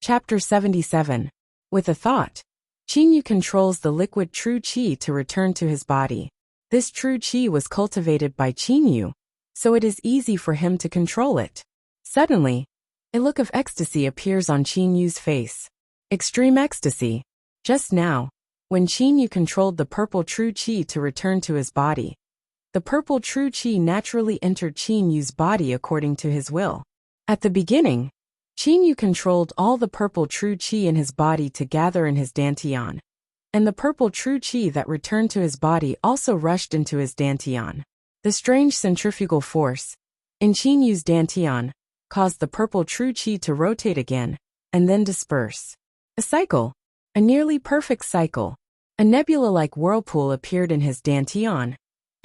Chapter 77. With a thought, Qingyu controls the liquid true qi to return to his body. This true qi was cultivated by Qingyu, so it is easy for him to control it. Suddenly, a look of ecstasy appears on Qingyu's face. Extreme ecstasy. Just now, when Qingyu controlled the purple true qi to return to his body, the purple true qi naturally entered Qingyu's body according to his will. At the beginning, Qingyu controlled all the purple true qi in his body to gather in his dantian, and the purple true qi that returned to his body also rushed into his dantian. The strange centrifugal force in Qingyu's dantian caused the purple true qi to rotate again and then disperse. A cycle, a nearly perfect cycle. A nebula-like whirlpool appeared in his dantian,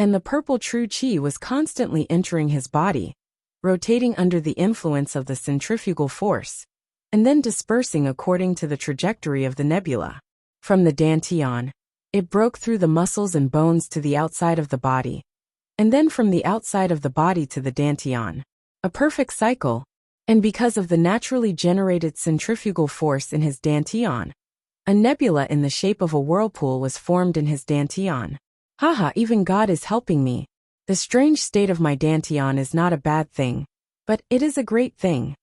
and the purple true qi was constantly entering his body, rotating under the influence of the centrifugal force, and then dispersing according to the trajectory of the nebula. From the dantian, it broke through the muscles and bones to the outside of the body, and then from the outside of the body to the dantian. A perfect cycle, and because of the naturally generated centrifugal force in his dantian, a nebula in the shape of a whirlpool was formed in his dantian. Haha, even God is helping me. The strange state of my dantian is not a bad thing, but it is a great thing.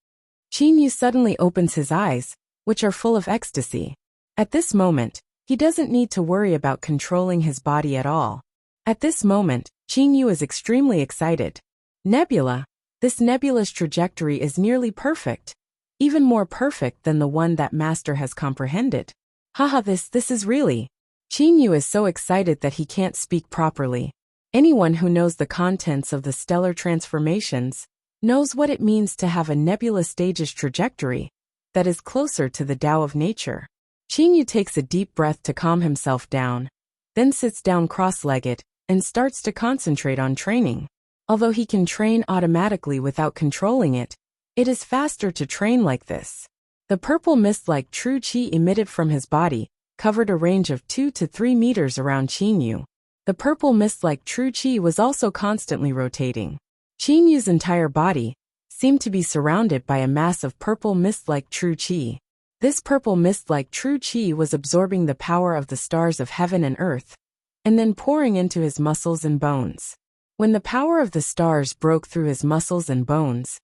Qingyu suddenly opens his eyes, which are full of ecstasy. At this moment, he doesn't need to worry about controlling his body at all. At this moment, Qingyu is extremely excited. Nebula. This nebula's trajectory is nearly perfect, even more perfect than the one that Master has comprehended. Haha, this is really. Qingyu is so excited that he can't speak properly. Anyone who knows the contents of the stellar transformations knows what it means to have a nebula stage's trajectory that is closer to the Tao of nature. Qingyu takes a deep breath to calm himself down, then sits down cross-legged and starts to concentrate on training. Although he can train automatically without controlling it, it is faster to train like this. The purple mist-like true qi emitted from his body covered a range of 2 to 3 meters around Qingyu. The purple mist-like true qi was also constantly rotating. Qingyu's entire body seemed to be surrounded by a mass of purple mist-like true qi. This purple mist-like true qi was absorbing the power of the stars of heaven and earth, and then pouring into his muscles and bones. When the power of the stars broke through his muscles and bones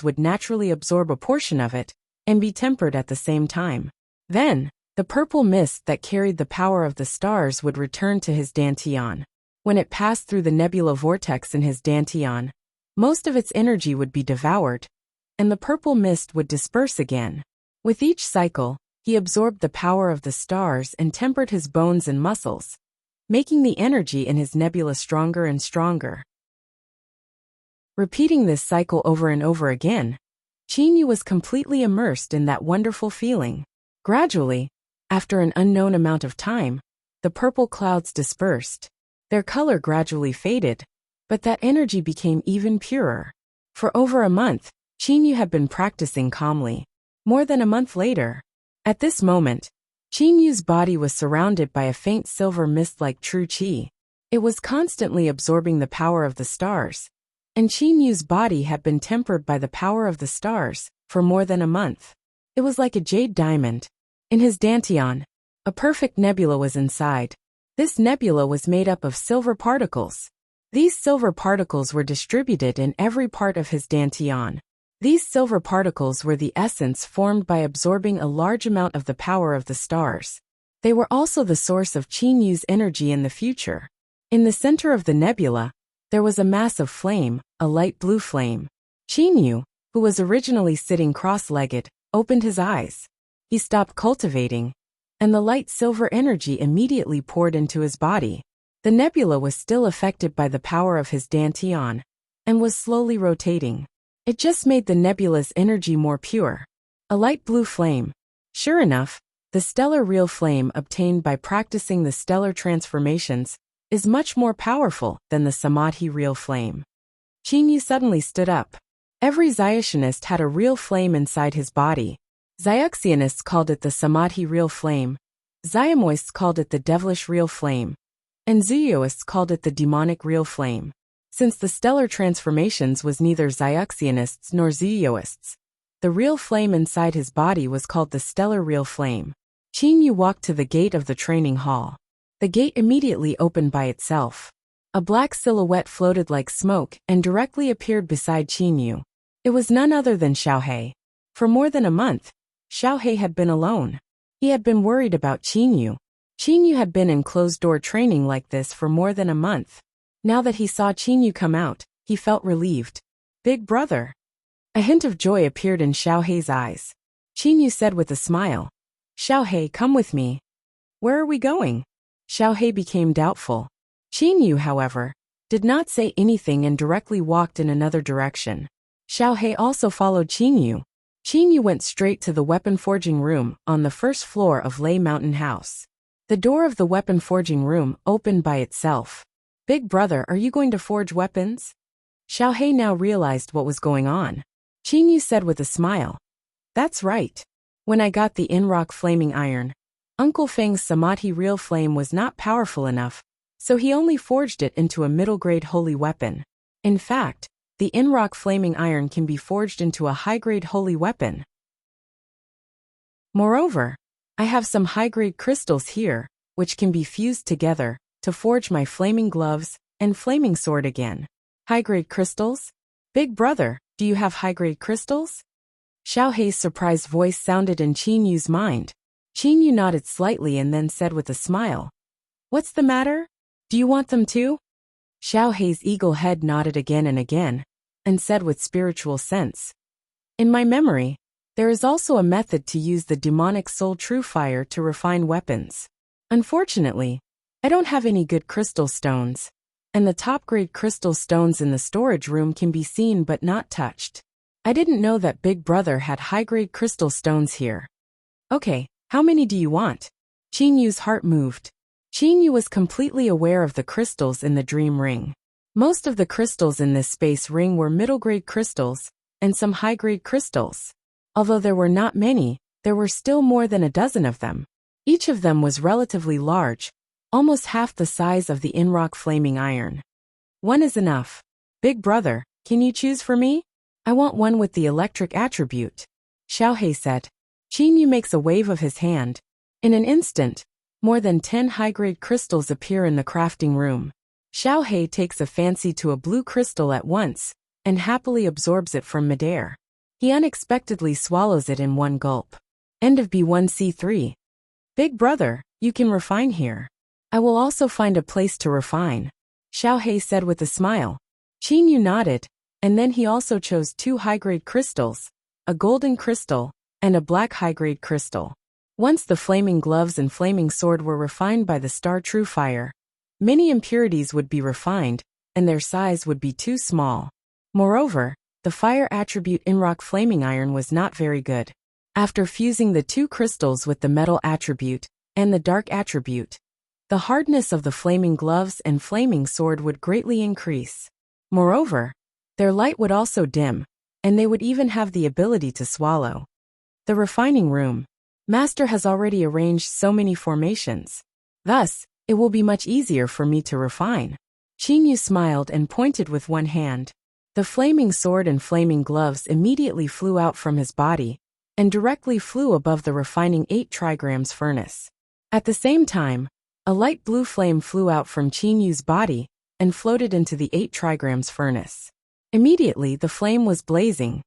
would naturally absorb a portion of it and be tempered at the same time. Then, the purple mist that carried the power of the stars would return to his dantian. When it passed through the nebula vortex in his dantian, most of its energy would be devoured, and the purple mist would disperse again. With each cycle, he absorbed the power of the stars and tempered his bones and muscles, making the energy in his nebula stronger and stronger. Repeating this cycle over and over again, Qingyu was completely immersed in that wonderful feeling. Gradually, after an unknown amount of time, the purple clouds dispersed. Their color gradually faded, but that energy became even purer. For over a month, Qingyu had been practicing calmly. More than a month later, at this moment, Qingyu's body was surrounded by a faint silver mist-like true qi. It was constantly absorbing the power of the stars, and Qingyu's body had been tempered by the power of the stars for more than a month. It was like a jade diamond. In his dantian, a perfect nebula was inside. This nebula was made up of silver particles. These silver particles were distributed in every part of his dantian. These silver particles were the essence formed by absorbing a large amount of the power of the stars. They were also the source of Qingyu's energy in the future. In the center of the nebula, there was a mass of flame, a light blue flame. Qingyu, who was originally sitting cross-legged, opened his eyes. He stopped cultivating, and the light silver energy immediately poured into his body. The nebula was still affected by the power of his dantian, and was slowly rotating. It just made the nebula's energy more pure. A light blue flame. Sure enough, the stellar real flame obtained by practicing the stellar transformations is much more powerful than the samadhi real flame. Qingyu suddenly stood up. Every Zayashanist had a real flame inside his body. Zayuxianists called it the samadhi real flame, Zayamoists called it the devilish real flame, and Zooists called it the demonic real flame. Since the stellar transformations was neither Zayuxianists nor Zooists, The real flame inside his body was called the stellar real flame. Qin Yu walked to the gate of the training hall. The gate immediately opened by itself. A black silhouette floated like smoke and directly appeared beside Qin Yu. It was none other than Xiaohei. For more than a month, Xiaohei had been alone. He had been worried about Qin Yu. Qin Yu had been in closed-door training like this for more than a month. Now that he saw Qin Yu come out, he felt relieved. Big brother. A hint of joy appeared in Xiaohei's eyes. Qin Yu said with a smile, Xiaohei, come with me. Where are we going? Xiaohei became doubtful. Qin Yu, however, did not say anything and directly walked in another direction. Xiaohei also followed Qin Yu. Qin Yu went straight to the weapon forging room on the first floor of Lei Mountain House. The door of the weapon forging room opened by itself. Big brother, are you going to forge weapons? Xiaohei now realized what was going on. Qin Yu said with a smile. That's right. When I got the Inrock flaming iron, Uncle Feng's Samadhi real flame was not powerful enough, so he only forged it into a middle-grade holy weapon. In fact, the Inrock flaming iron can be forged into a high-grade holy weapon. Moreover, I have some high-grade crystals here, which can be fused together to forge my flaming gloves and flaming sword again. High-grade crystals? Big brother, do you have high-grade crystals? Xiaohei's surprised voice sounded in Qin Yu's mind. Qin Yu nodded slightly and then said with a smile, What's the matter? Do you want them too? Xiaohei's eagle head nodded again and said with spiritual sense, In my memory, there is also a method to use the demonic soul true fire to refine weapons. Unfortunately, I don't have any good crystal stones, and the top-grade crystal stones in the storage room can be seen but not touched. I didn't know that Big Brother had high-grade crystal stones here. Okay, how many do you want? Qin Yu's heart moved. Qin Yu was completely aware of the crystals in the dream ring. Most of the crystals in this space ring were middle-grade crystals, and some high-grade crystals. Although there were not many, there were still more than a dozen of them. Each of them was relatively large, almost half the size of the Inrock flaming iron. One is enough. Big brother, can you choose for me? I want one with the electric attribute. Xiaohei said. Qin Yu makes a wave of his hand. In an instant, more than 10 high-grade crystals appear in the crafting room. Xiaohei takes a fancy to a blue crystal at once, and happily absorbs it from midair. He unexpectedly swallows it in one gulp. End of B1C3. Big brother, you can refine here. I will also find a place to refine, Xiaohei said with a smile. Qin Yu nodded, and then he also chose 2 high-grade crystals, a golden crystal, and a black high-grade crystal. Once the flaming gloves and flaming sword were refined by the star true fire, many impurities would be refined, and their size would be too small. Moreover, the fire attribute Inrock flaming iron was not very good. After fusing the 2 crystals with the metal attribute and the dark attribute, the hardness of the flaming gloves and flaming sword would greatly increase. Moreover, their light would also dim, and they would even have the ability to swallow. The refining room. Master has already arranged so many formations. Thus, it will be much easier for me to refine. Qin Yu smiled and pointed with one hand. The flaming sword and flaming gloves immediately flew out from his body, and directly flew above the refining 8 trigrams furnace. At the same time, a light blue flame flew out from Qin Yu's body, and floated into the 8 trigrams furnace. Immediately the flame was blazing.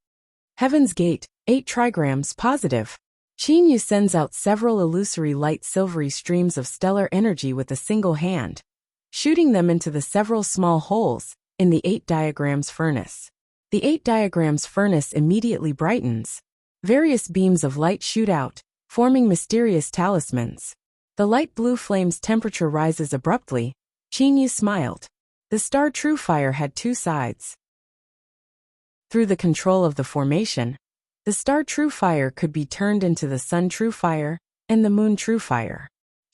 Heaven's Gate, 8 trigrams positive. Qin Yu sends out several illusory light silvery streams of stellar energy with a single hand, shooting them into the several small holes in the 8 diagrams furnace. The 8 diagrams furnace immediately brightens. Various beams of light shoot out, forming mysterious talismans. The light blue flame's temperature rises abruptly. Qin Yu smiled. The star true fire had 2 sides. Through the control of the formation, the star true fire could be turned into the sun true fire and the moon true fire.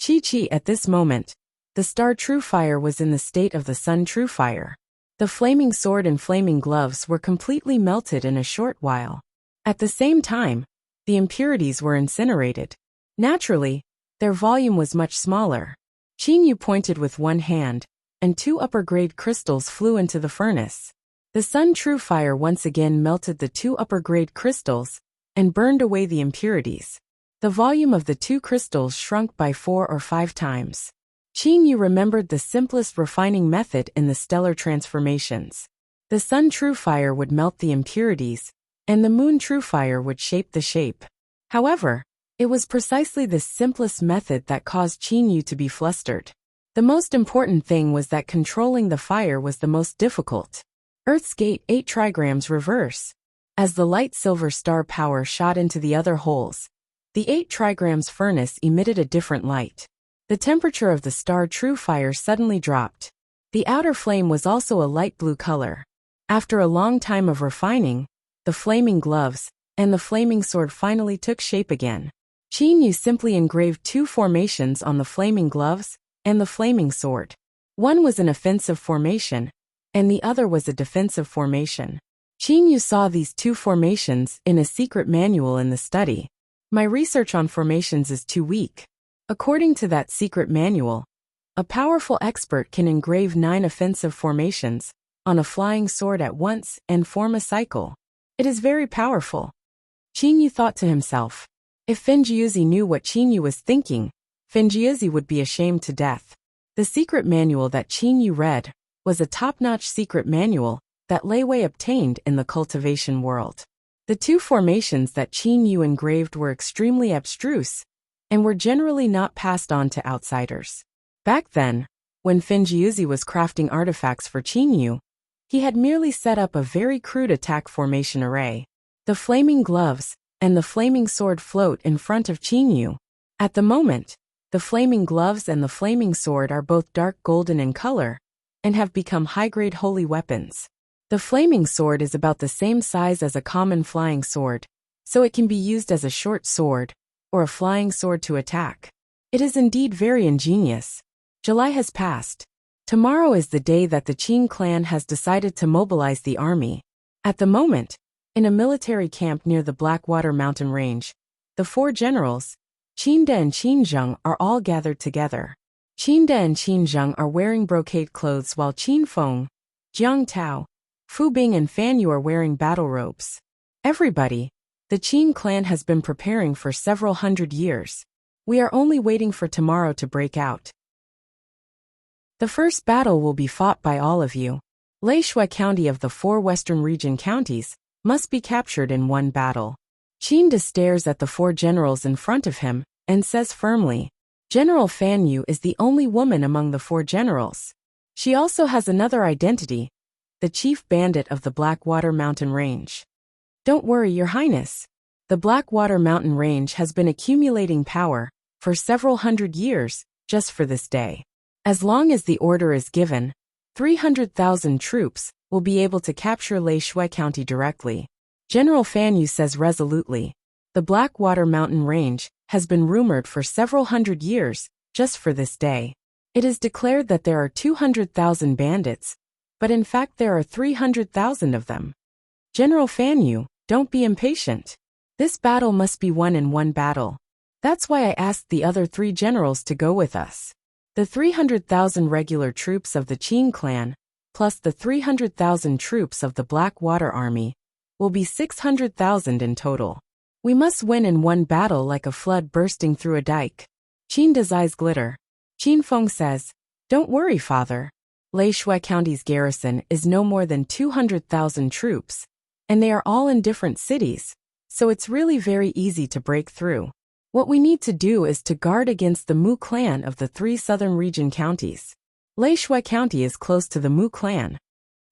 Chi at this moment, the star true fire was in the state of the sun true fire. The flaming sword and flaming gloves were completely melted in a short while. At the same time, the impurities were incinerated. Naturally, their volume was much smaller. Qin Yu pointed with one hand, and 2 upper-grade crystals flew into the furnace. The sun true fire once again melted the 2 upper-grade crystals, and burned away the impurities. The volume of the two crystals shrunk by 4 or 5 times. Qin Yu remembered the simplest refining method in the stellar transformations. The sun true fire would melt the impurities, and the moon true fire would shape the shape. However, it was precisely this simplest method that caused Qin Yu to be flustered. The most important thing was that controlling the fire was the most difficult. Earth's gate 8 trigrams reverse. As the light silver star power shot into the other holes, the 8 trigrams furnace emitted a different light. The temperature of the star true fire suddenly dropped. The outer flame was also a light blue color. After a long time of refining, the flaming gloves and the flaming sword finally took shape again. Qin Yu simply engraved 2 formations on the flaming gloves and the flaming sword. One was an offensive formation, and the other was a defensive formation. Qin Yu saw these 2 formations in a secret manual in the study. My research on formations is too weak. According to that secret manual, a powerful expert can engrave 9 offensive formations on a flying sword at once and form a cycle. It is very powerful. Qin Yu thought to himself. If Fenjiuzi knew what Qin Yu was thinking, Fenjiuzi would be ashamed to death. The secret manual that Qin Yu read was a top-notch secret manual that Lei Wei obtained in the cultivation world. The 2 formations that Qin Yu engraved were extremely abstruse and were generally not passed on to outsiders. Back then, when Fenjiuzi was crafting artifacts for Qin Yu, he had merely set up a very crude attack formation array. The flaming gloves and the flaming sword float in front of Qin Yu. At the moment, the flaming gloves and the flaming sword are both dark golden in color and have become high-grade holy weapons. The flaming sword is about the same size as a common flying sword, so it can be used as a short sword or a flying sword to attack. It is indeed very ingenious. July has passed. Tomorrow is the day that the Qin clan has decided to mobilize the army. At the moment, in a military camp near the Blackwater mountain range, the 4 generals, Qin De and Qin Zheng, are all gathered together. Qin De and Qin Zheng are wearing brocade clothes while Qin Feng, Jiang Tao, Fu Bing and Fan Yu are wearing battle robes. Everybody, the Qin clan has been preparing for several hundred years. We are only waiting for tomorrow to break out. The first battle will be fought by all of you. Lei Shui County of the 4 western region counties must be captured in one battle. Qin De stares at the 4 generals in front of him and says firmly, General Fan Yu is the only woman among the 4 generals. She also has another identity, the chief bandit of the Blackwater mountain range. Don't worry, Your Highness. The Blackwater mountain range has been accumulating power for several hundred years just for this day. As long as the order is given, 300,000 troops will be able to capture Lei Shui County directly. General Fan Yu says resolutely. The Blackwater mountain range has been rumored for several hundred years just for this day. It is declared that there are 200,000 bandits, but in fact there are 300,000 of them. General Fan Yu, don't be impatient. This battle must be won in one battle. That's why I asked the other 3 generals to go with us. The 300,000 regular troops of the Qin clan, plus the 300,000 troops of the Blackwater army, will be 600,000 in total. We must win in one battle like a flood bursting through a dike. Qin De's eyes glitter. Qin Feng says, Don't worry, father. Lei Shui County's garrison is no more than 200,000 troops, and they are all in different cities, so it's really very easy to break through. What we need to do is to guard against the Mu clan of the 3 southern region counties. Lei Shui County is close to the Mu clan.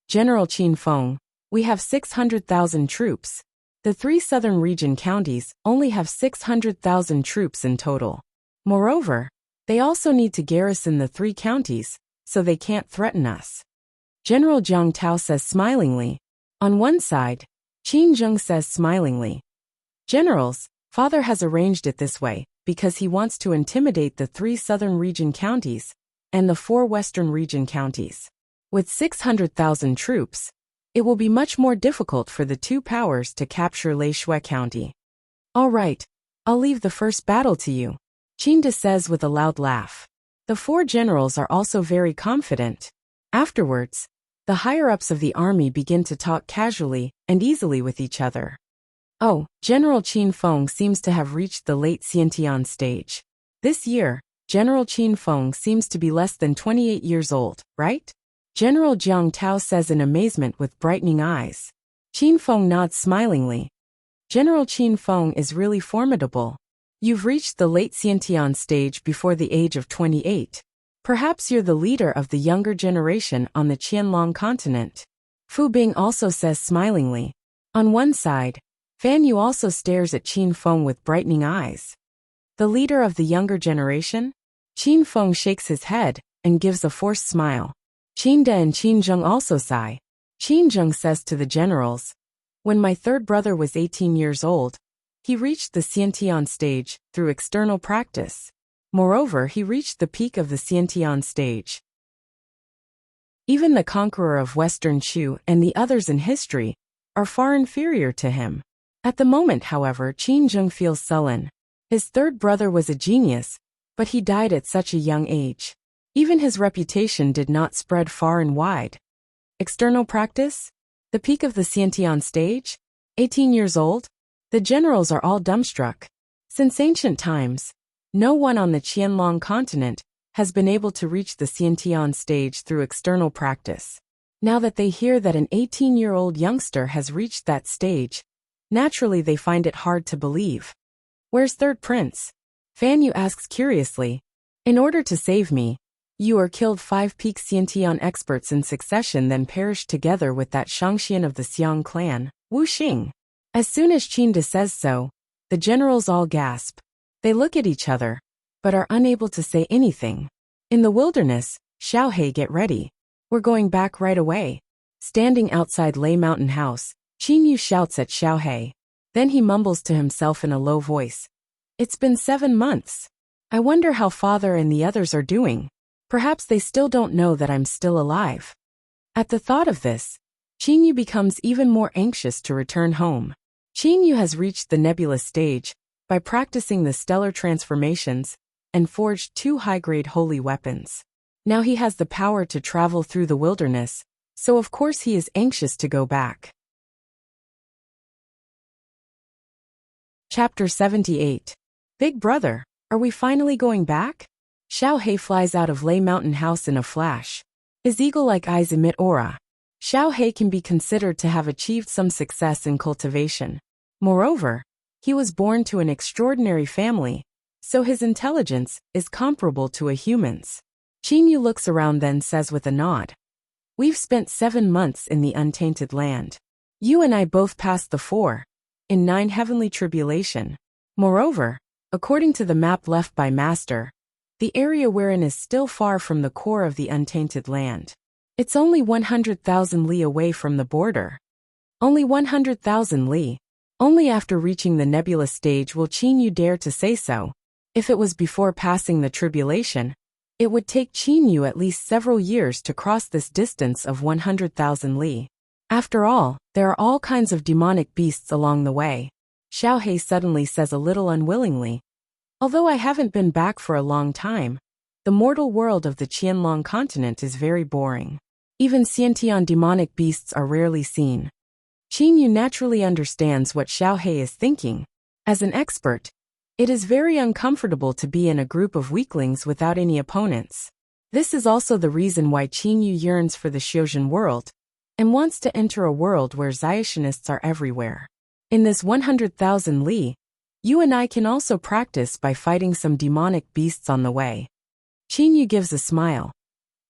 General Qin Feng, we have 600,000 troops. The 3 southern region counties only have 600,000 troops in total. Moreover, they also need to garrison the 3 counties, so they can't threaten us. General Jiang Tao says smilingly. On one side, Qin Zheng says smilingly, Generals, Father has arranged it this way because he wants to intimidate the 3 southern region counties and the 4 western region counties. With 600,000 troops, it will be much more difficult for the 2 powers to capture Lei Shui County. All right, I'll leave the first battle to you, Qin De says with a loud laugh. The 4 generals are also very confident. Afterwards, the higher-ups of the army begin to talk casually and easily with each other. Oh, General Qin Feng seems to have reached the late Xiantian stage. This year, General Qin Feng seems to be less than 28 years old, right? General Jiang Tao says in amazement with brightening eyes. Qin Feng nods smilingly. General Qin Feng is really formidable. You've reached the late Xiantian stage before the age of 28. Perhaps you're the leader of the younger generation on the Qianlong continent. Fu Bing also says smilingly. On one side, Fan Yu also stares at Qin Feng with brightening eyes. The leader of the younger generation? Qin Feng shakes his head and gives a forced smile. Qin De and Qin Zheng also sigh. Qin Zheng says to the generals, when my third brother was 18 years old, he reached the Xiantian stage through external practice. Moreover, he reached the peak of the Xiantian stage. Even the conqueror of Western Chu and the others in history are far inferior to him. At the moment, however, Qin Zheng feels sullen. His third brother was a genius, but he died at such a young age. Even his reputation did not spread far and wide. External practice? The peak of the Xiantian stage? 18 years old? The generals are all dumbstruck. Since ancient times, no one on the Qianlong continent has been able to reach the Xiantian stage through external practice. Now that they hear that an 18-year-old youngster has reached that stage, naturally they find it hard to believe. Where's third prince? Fan Yu asks curiously. In order to save me, you or killed 5 peak Xiantian experts in succession, then perished together with that Shangxian of the Xiang clan, Wu Xing. As soon as Qin De says so, the generals all gasp. They look at each other, but are unable to say anything. In the wilderness, Xiaohei, get ready. We're going back right away. Standing outside Lei Mountain House, Qin Yu shouts at Xiaohei. Then he mumbles to himself in a low voice. It's been 7 months. I wonder how father and the others are doing. Perhaps they still don't know that I'm still alive. At the thought of this, Qin Yu becomes even more anxious to return home. Qin Yu has reached the nebulous stage by practicing the stellar transformations and forged 2 high-grade holy weapons. Now he has the power to travel through the wilderness, so of course he is anxious to go back. Chapter 78. Big brother, are we finally going back? Xiaohei flies out of Lei Mountain House in a flash. His eagle-like eyes emit aura. Xiaohei can be considered to have achieved some success in cultivation. Moreover, he was born to an extraordinary family, so his intelligence is comparable to a human's. Qin Yu looks around, then says with a nod. We've spent 7 months in the untainted land. You and I both passed the 4 in 9 heavenly tribulation. Moreover, according to the map left by Master, the area wherein is still far from the core of the untainted land. It's only 100,000 li away from the border. Only 100,000 li. Only after reaching the nebulous stage will Qin Yu dare to say so. If it was before passing the tribulation, it would take Qin Yu at least several years to cross this distance of 100,000 li. After all, there are all kinds of demonic beasts along the way. Xiaohei suddenly says a little unwillingly. Although I haven't been back for a long time, the mortal world of the Qianlong continent is very boring. Even Xiantian demonic beasts are rarely seen. Qin Yu naturally understands what Xiaohei is thinking. As an expert, it is very uncomfortable to be in a group of weaklings without any opponents. This is also the reason why Qin Yu yearns for the Xiuzhen world, and wants to enter a world where Xiationists are everywhere. In this 100,000 li, you and I can also practice by fighting some demonic beasts on the way. Qin Yu gives a smile.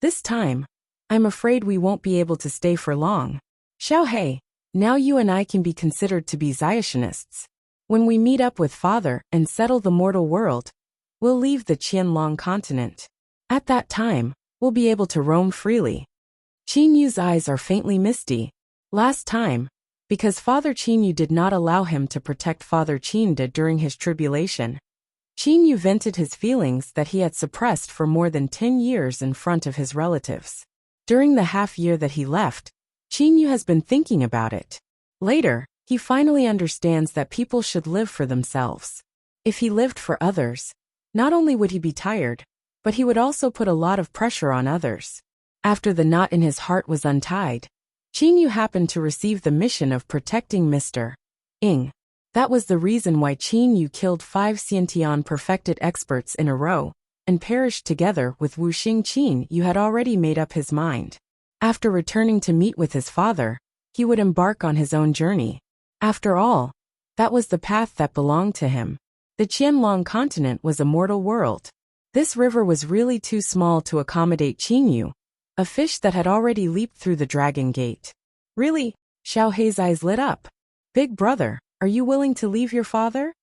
This time, I'm afraid we won't be able to stay for long. Xiaohei, now you and I can be considered to be Xiationists. When we meet up with father and settle the mortal world, we'll leave the Qianlong continent. At that time, we'll be able to roam freely. Qin Yu's eyes are faintly misty. Last time, because Father Qin Yu did not allow him to protect Father Qin De during his tribulation, Qin Yu vented his feelings that he had suppressed for more than 10 years in front of his relatives. During the half year that he left, Qin Yu has been thinking about it. Later, he finally understands that people should live for themselves. If he lived for others, not only would he be tired, but he would also put a lot of pressure on others. After the knot in his heart was untied, Qin Yu happened to receive the mission of protecting Mr. Ing. That was the reason why Qin Yu killed 5 Xiantian perfected experts in a row, and perished together with Wu Xing. Qin Yu had already made up his mind. After returning to meet with his father, he would embark on his own journey. After all, that was the path that belonged to him. The Qianlong continent was a mortal world. This river was really too small to accommodate Qin Yu, a fish that had already leaped through the dragon gate. Really? Xiao Hei's eyes lit up. Big brother, are you willing to leave your father?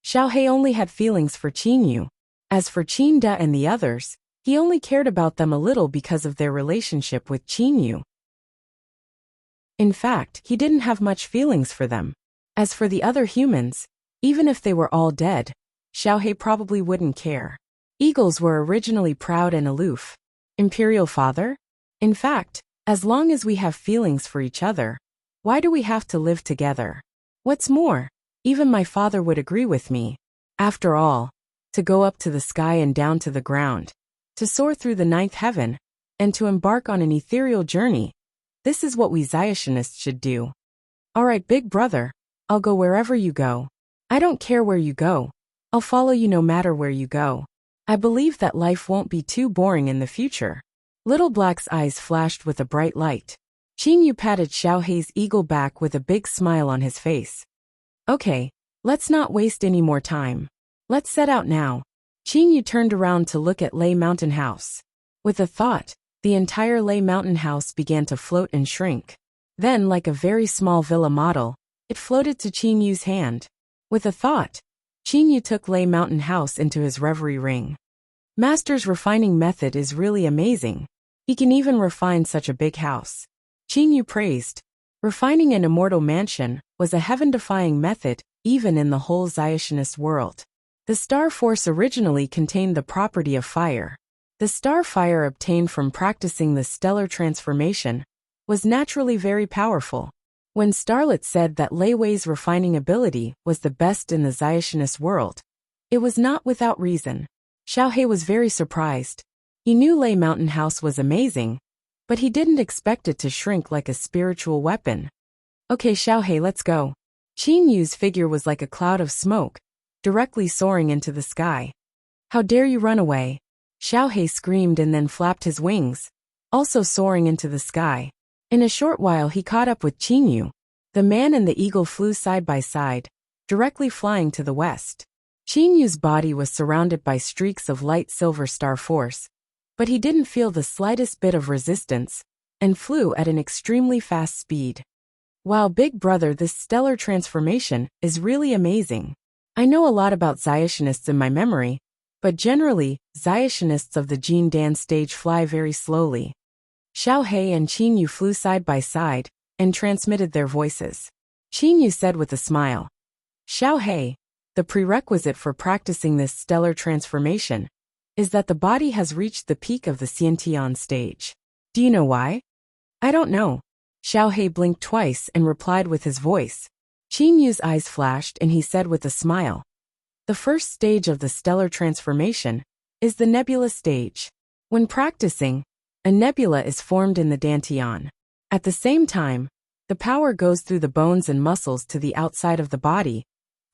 Xiao Hei only had feelings for Qin Yu. As for Qin Da and the others, he only cared about them a little because of their relationship with Qin Yu. In fact, he didn't have much feelings for them. As for the other humans, even if they were all dead, Xiao Hei probably wouldn't care. Eagles were originally proud and aloof. Imperial father? In fact, as long as we have feelings for each other, why do we have to live together? What's more, even my father would agree with me. After all, to go up to the sky and down to the ground, to soar through the 9th heaven, and to embark on an ethereal journey, this is what we Zayationists should do. Alright, big brother, I'll go wherever you go. I don't care where you go. I'll follow you no matter where you go. I believe that life won't be too boring in the future. Little Black's eyes flashed with a bright light. Qin Yu patted Xiao Hei's eagle back with a big smile on his face. Okay, let's not waste any more time. Let's set out now. Qin Yu turned around to look at Lei Mountain House. With a thought, the entire Lei Mountain House began to float and shrink. Then, like a very small villa model, it floated to Qin Yu's hand. With a thought, Qin Yu took Lei Mountain House into his reverie ring. Master's refining method is really amazing. He can even refine such a big house. Qin Yu praised. Refining an immortal mansion was a heaven-defying method, even in the whole Zyationist world. The star force originally contained the property of fire. The star fire obtained from practicing the stellar transformation was naturally very powerful. When Starlet said that Lei Wei's refining ability was the best in the Zyationist world, it was not without reason. Xiao Hei was very surprised. He knew Lei Mountain House was amazing, but he didn't expect it to shrink like a spiritual weapon. Okay, Xiao Hei, let's go. Qin Yu's figure was like a cloud of smoke, directly soaring into the sky. How dare you run away? Xiao Hei screamed and then flapped his wings, also soaring into the sky. In a short while he caught up with Qin Yu. The man and the eagle flew side by side, directly flying to the west. Qin Yu's body was surrounded by streaks of light silver star force, but he didn't feel the slightest bit of resistance, and flew at an extremely fast speed. Wow, big brother, this stellar transformation is really amazing. I know a lot about Zayationists in my memory, but generally, Zayationists of the Jin Dan stage fly very slowly. Xiao Hei and Qin Yu flew side by side, and transmitted their voices. Qin Yu said with a smile. Xiao Hei, the prerequisite for practicing this stellar transformation is that the body has reached the peak of the Xiantian stage. Do you know why? I don't know. Xiao Hei blinked twice and replied with his voice. Qin Yu's eyes flashed and he said with a smile. The first stage of the stellar transformation is the nebula stage. When practicing, a nebula is formed in the dantian. At the same time, the power goes through the bones and muscles to the outside of the body,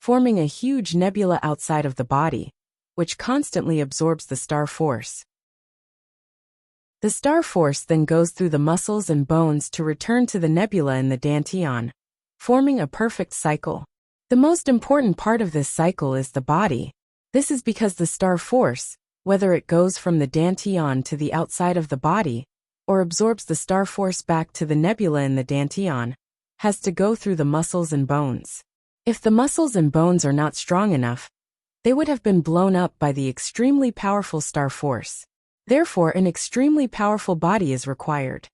forming a huge nebula outside of the body, which constantly absorbs the star force. The star force then goes through the muscles and bones to return to the nebula in the dantian, forming a perfect cycle. The most important part of this cycle is the body. This is because the star force, whether it goes from the dantian to the outside of the body, or absorbs the star force back to the nebula in the dantian, has to go through the muscles and bones. If the muscles and bones are not strong enough, they would have been blown up by the extremely powerful star force. Therefore, an extremely powerful body is required.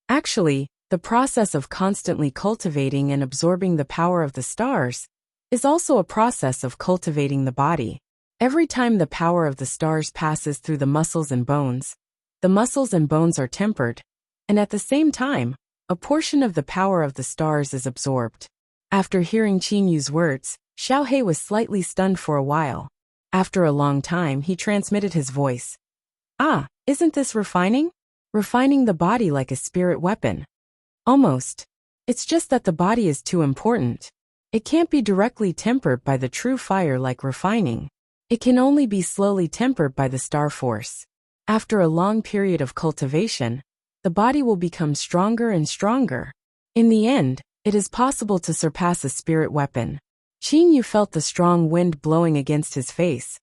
Actually, the process of constantly cultivating and absorbing the power of the stars is also a process of cultivating the body. Every time the power of the stars passes through the muscles and bones, the muscles and bones are tempered, and at the same time, a portion of the power of the stars is absorbed. After hearing Qin Yu's words, Xiao Hei was slightly stunned for a while. After a long time, he transmitted his voice. Ah, isn't this refining? Refining the body like a spirit weapon. Almost. It's just that the body is too important. It can't be directly tempered by the true fire like refining. It can only be slowly tempered by the star force. After a long period of cultivation, the body will become stronger and stronger. In the end, it is possible to surpass a spirit weapon. Qin Yu felt the strong wind blowing against his face,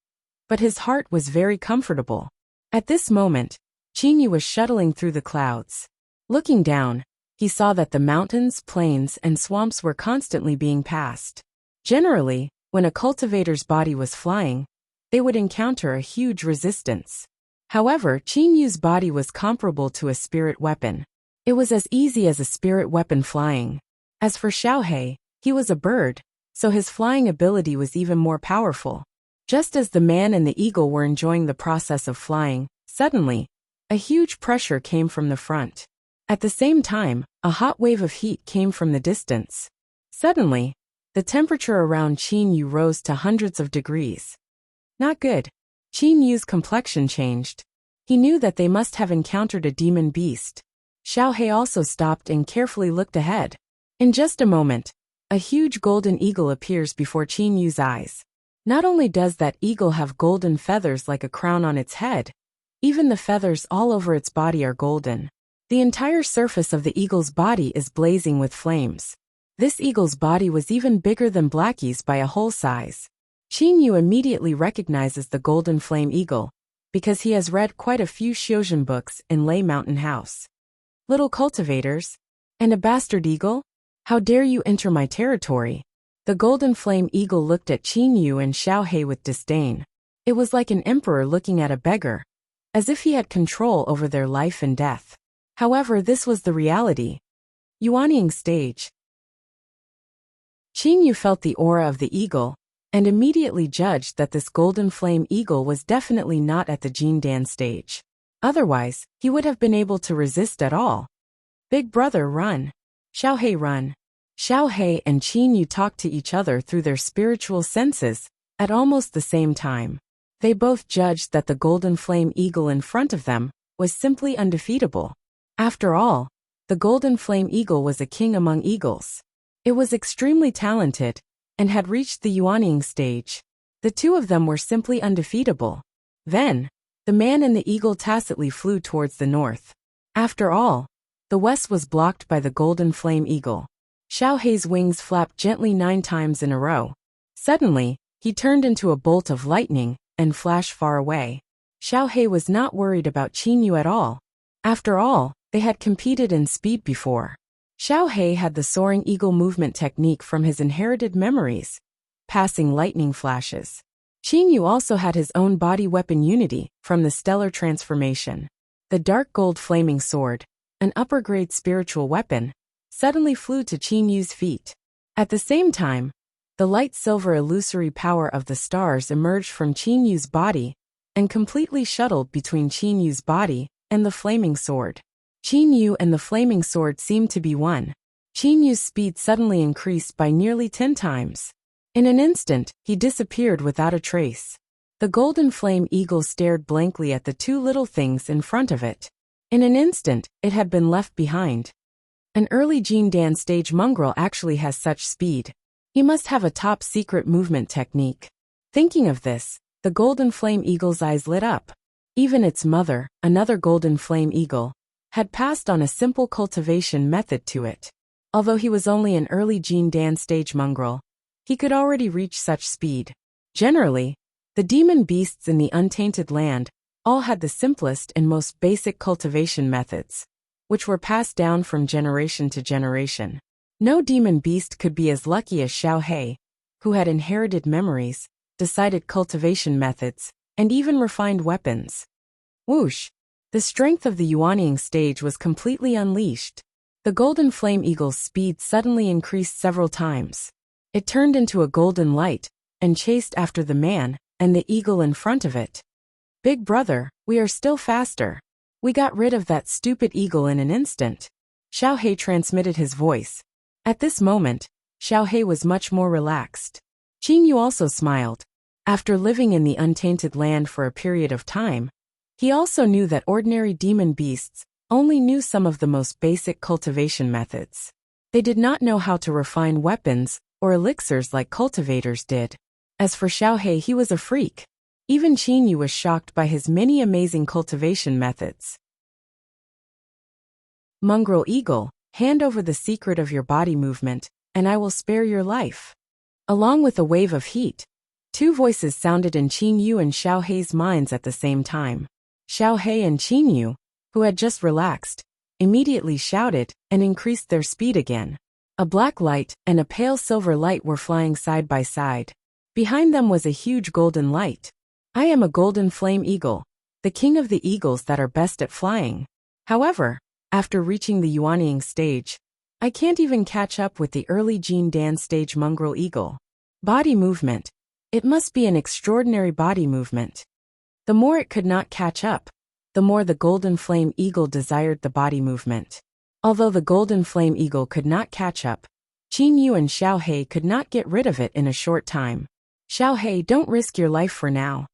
but his heart was very comfortable. At this moment, Qin Yu was shuttling through the clouds. Looking down, he saw that the mountains, plains, and swamps were constantly being passed. Generally, when a cultivator's body was flying, they would encounter a huge resistance. However, Qin Yu's body was comparable to a spirit weapon. It was as easy as a spirit weapon flying. As for Xiaohei, he was a bird, so his flying ability was even more powerful. Just as the man and the eagle were enjoying the process of flying, suddenly, a huge pressure came from the front. At the same time, a hot wave of heat came from the distance. Suddenly, the temperature around Qin Yu rose to hundreds of degrees. Not good. Qin Yu's complexion changed. He knew that they must have encountered a demon beast. Xiaohei also stopped and carefully looked ahead. In just a moment, a huge golden eagle appears before Qin Yu's eyes. Not only does that eagle have golden feathers like a crown on its head, even the feathers all over its body are golden. The entire surface of the eagle's body is blazing with flames. This eagle's body was even bigger than Blackie's by a whole size. Qin Yu immediately recognizes the golden flame eagle, because he has read quite a few Xiuzhen books in Lei Mountain House. Little cultivators? And a bastard eagle? How dare you enter my territory? The golden flame eagle looked at Qin Yu and Xiaohei with disdain. It was like an emperor looking at a beggar, as if he had control over their life and death. However, this was the reality. Yuanying stage. Qin Yu felt the aura of the eagle, and immediately judged that this golden flame eagle was definitely not at the Jindan stage. Otherwise, he would have been able to resist at all. Big brother, run. Xiaohei, run. Xiaohei and Qin Yu talked to each other through their spiritual senses, at almost the same time. They both judged that the golden flame eagle in front of them was simply undefeatable. After all, the golden flame eagle was a king among eagles. It was extremely talented, and had reached the Yuanying stage. The two of them were simply undefeatable. Then, the man and the eagle tacitly flew towards the north. After all, the west was blocked by the golden flame eagle. Xiaohei's wings flapped gently 9 times in a row. Suddenly, he turned into a bolt of lightning and flashed far away. Xiaohei was not worried about Qin Yu at all. After all, they had competed in speed before. Xiaohei had the soaring eagle movement technique from his inherited memories, passing lightning flashes. Qin Yu also had his own body weapon unity from the stellar transformation. The dark gold flaming sword, an upper-grade spiritual weapon, suddenly flew to Qin Yu's feet. At the same time, the light silver illusory power of the stars emerged from Qin Yu's body and completely shuttled between Qin Yu's body and the flaming sword. Qin Yu and the flaming sword seemed to be one. Qin Yu's speed suddenly increased by nearly 10 times. In an instant, he disappeared without a trace. The golden flame eagle stared blankly at the two little things in front of it. In an instant, it had been left behind. An early Jindan stage mongrel actually has such speed. He must have a top secret movement technique. Thinking of this, the golden flame eagle's eyes lit up. Even its mother, another golden flame eagle, had passed on a simple cultivation method to it. Although he was only an early Jindan stage mongrel, he could already reach such speed. Generally, the demon beasts in the untainted land all had the simplest and most basic cultivation methods, which were passed down from generation to generation. No demon beast could be as lucky as Xiaohei, who had inherited memories, decided cultivation methods, and even refined weapons. Whoosh! The strength of the Yuanying stage was completely unleashed. The golden flame eagle's speed suddenly increased several times. It turned into a golden light and chased after the man and the eagle in front of it. Big brother, we are still faster. We got rid of that stupid eagle in an instant. Xiaohei transmitted his voice. At this moment, Xiaohei was much more relaxed. Qin Yu also smiled. After living in the untainted land for a period of time, he also knew that ordinary demon beasts only knew some of the most basic cultivation methods. They did not know how to refine weapons or elixirs like cultivators did. As for Xiaohei, he was a freak. Even Qin Yu was shocked by his many amazing cultivation methods. Mongrel Eagle, hand over the secret of your body movement, and I will spare your life. Along with a wave of heat, two voices sounded in Qin Yu and Xiaohei's minds at the same time. Xiaohei and Qin Yu, who had just relaxed, immediately shouted and increased their speed again. A black light and a pale silver light were flying side by side. Behind them was a huge golden light. I am a golden flame eagle, the king of the eagles that are best at flying. However, after reaching the Yuanying stage, I can't even catch up with the early Jin Dan stage mongrel eagle. Body movement. It must be an extraordinary body movement. The more it could not catch up, the more the golden flame eagle desired the body movement. Although the golden flame eagle could not catch up, Qin Yu and Xiaohei could not get rid of it in a short time. Xiaohei, don't risk your life for now.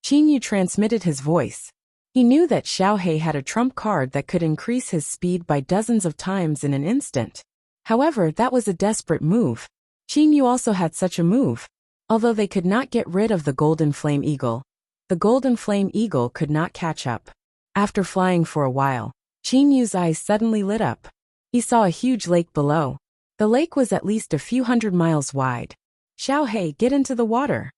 Qin Yu transmitted his voice. He knew that Xiaohei had a trump card that could increase his speed by dozens of times in an instant. However, that was a desperate move. Qin Yu also had such a move. Although they could not get rid of the golden flame eagle, the golden flame eagle could not catch up. After flying for a while, Qin Yu's eyes suddenly lit up. He saw a huge lake below. The lake was at least a few hundred miles wide. Xiaohei, get into the water.